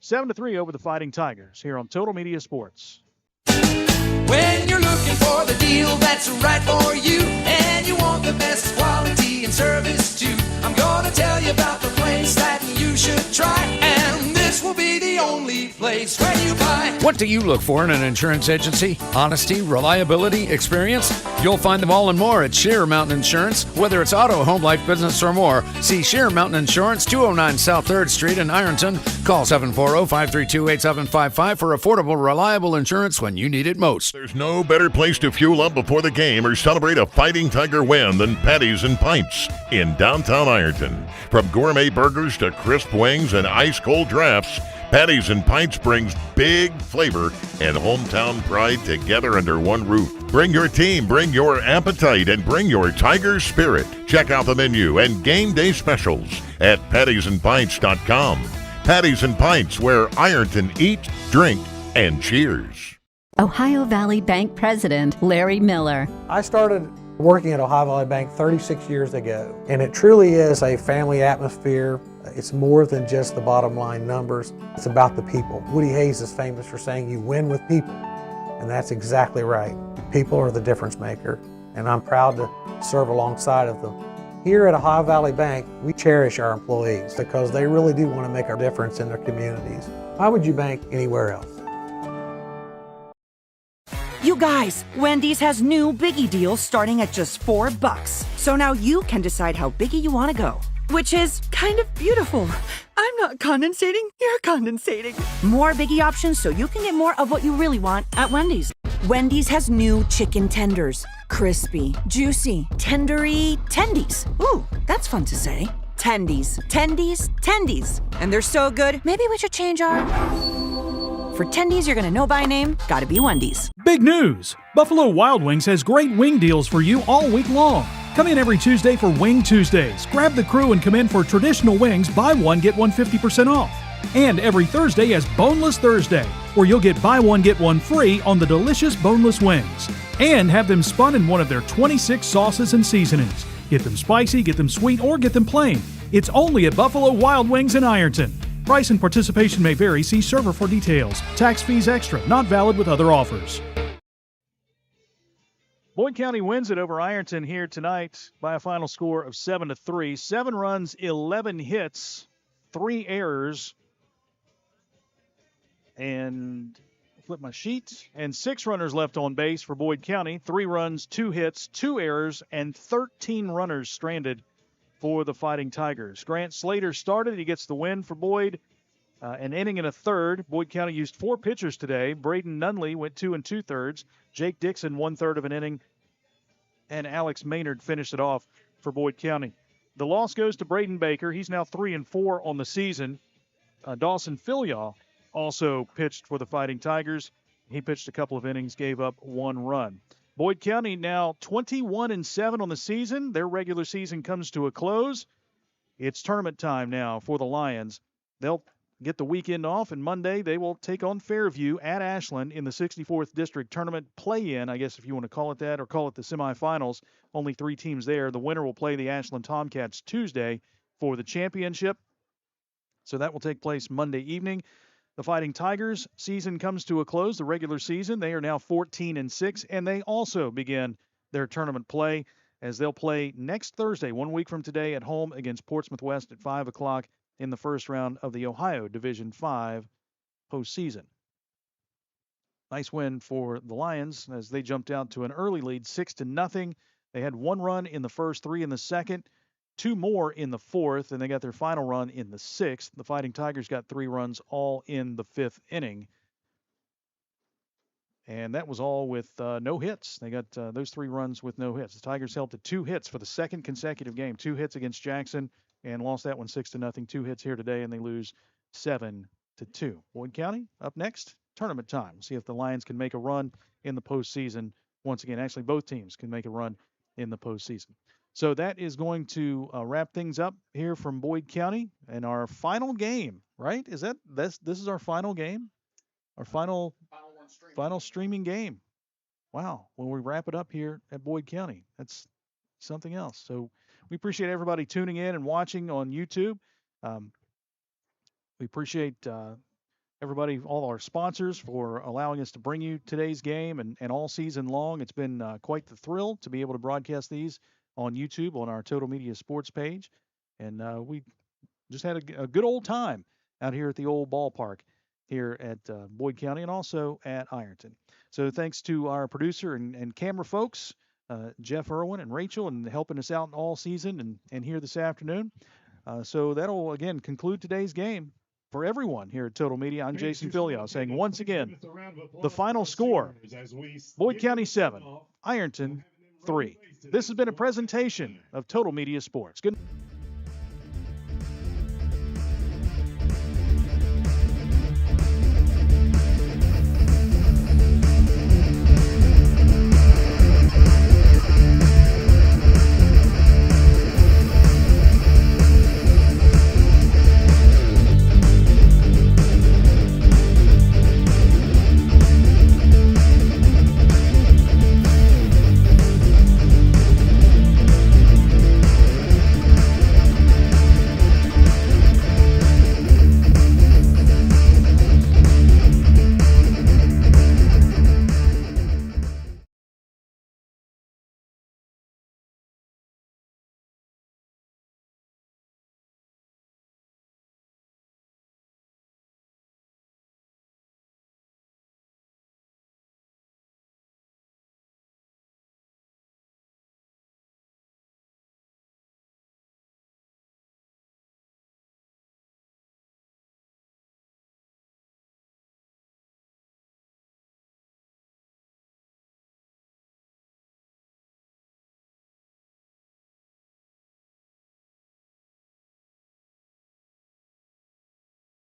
7-3 over the Fighting Tigers here on Total Media Sports. When you're looking for the deal that's right for you, and you want the best quality and service too, I'm gonna tell you about the place that you should try, and this will be the only place where you buy. What do you look for in an insurance agency? Honesty, reliability, experience? You'll find them all and more at Sheer Mountain Insurance. Whether it's auto, home, life, business, or more, see Sheer Mountain Insurance, 209 South 3rd Street in Ironton. Call 740-532-8755 for affordable, reliable insurance when you need it most. There's no better place to fuel up before the game or celebrate a Fighting Tiger win than Patties and Pints in downtown Ironton. From gourmet burgers to crisp wings and ice-cold drafts, Patties and Pints brings big flavor and hometown pride together under one roof. Bring your team, bring your appetite, and bring your Tiger spirit. Check out the menu and game day specials at pattiesandpints.com. Patties and Pints, where Ironton eats, drink, and cheers. Ohio Valley Bank President Larry Miller. I started working at Ohio Valley Bank 36 years ago, and it truly is a family atmosphere. It's more than just the bottom line numbers. It's about the people. Woody Hayes is famous for saying you win with people, and that's exactly right. People are the difference maker, and I'm proud to serve alongside of them. Here at Ohio Valley Bank, we cherish our employees because they really do want to make a difference in their communities. Why would you bank anywhere else? You guys, Wendy's has new Biggie deals starting at just $4. So now you can decide how biggie you want to go, which is kind of beautiful. I'm not condensating, you're condensating. More Biggie options so you can get more of what you really want at Wendy's. Wendy's has new chicken tenders. Crispy, juicy, tendery, tendies. Ooh, that's fun to say. Tendies, tendies, tendies. And they're so good, maybe we should change our... For tendies you're gonna know by name, gotta be Wendy's. Big news! Buffalo Wild Wings has great wing deals for you all week long. Come in every Tuesday for Wing Tuesdays. Grab the crew and come in for traditional wings, buy one, get one 50% off. And every Thursday is Boneless Thursday, where you'll get buy one, get one free on the delicious boneless wings. And have them spun in one of their 26 sauces and seasonings. Get them spicy, get them sweet, or get them plain. It's only at Buffalo Wild Wings in Ironton. Price and participation may vary. See server for details. Tax fees extra. Not valid with other offers. Boyd County wins it over Ironton here tonight by a final score of 7-3. 7 runs, 11 hits, 3 errors, and flip my sheet. And 6 runners left on base for Boyd County. 3 runs, 2 hits, 2 errors, and 13 runners stranded for the Fighting Tigers. Grant Slater started. He gets the win for Boyd. An inning and a third. Boyd County used 4 pitchers today. Braden Nunley went 2 2/3. Jake Dixon 1/3 of an inning. And Alex Maynard finished it off for Boyd County. The loss goes to Braden Baker. He's now 3-4 on the season. Dawson Filial also pitched for the Fighting Tigers. He pitched a couple of innings, gave up 1 run. Boyd County now 21-7 on the season. Their regular season comes to a close. It's tournament time now for the Lions. They'll get the weekend off, and Monday they will take on Fairview at Ashland in the 64th District Tournament play-in, I guess if you want to call it that, or call it the semifinals. Only 3 teams there. The winner will play the Ashland Tomcats Tuesday for the championship. So that will take place Monday evening. The Fighting Tigers season comes to a close, the regular season. They are now 14-6, and they also begin their tournament play as they'll play next Thursday, 1 week from today, at home against Portsmouth West at 5 o'clock in the first round of the Ohio Division V postseason. Nice win for the Lions as they jumped out to an early lead, 6-0. They had 1 run in the first, 3 in the second, 2 more in the fourth, and they got their final run in the 6th. The Fighting Tigers got 3 runs all in the 5th inning. And that was all with no hits. They got those 3 runs with no hits. The Tigers held to 2 hits for the second consecutive game. 2 hits against Jackson and lost that one 6-0. 2 hits here today, and they lose 7-2. Boyd County up next, tournament time. See if the Lions can make a run in the postseason once again. Actually, both teams can make a run in the postseason. So that is going to wrap things up here from Boyd County and our final game, right? Is that this is our final game? Our final streaming game. Wow. When we wrap it up here at Boyd County, that's something else. So we appreciate everybody tuning in and watching on YouTube. We appreciate everybody, all our sponsors, for allowing us to bring you today's game and all season long. It's been quite the thrill to be able to broadcast these on YouTube on our Total Media Sports page. And we just had a good old time out here at the old ballpark here at Boyd County and also at Ironton. So thanks to our producer and camera folks, Jeff Irwin and Rachel, and helping us out all season and here this afternoon. So that'll, again, conclude today's game. For everyone here at Total Media, I'm Jason Filial saying once again, the final score, Boyd County 7, Ironton 3. This has been a presentation of Total Media Sports. Good.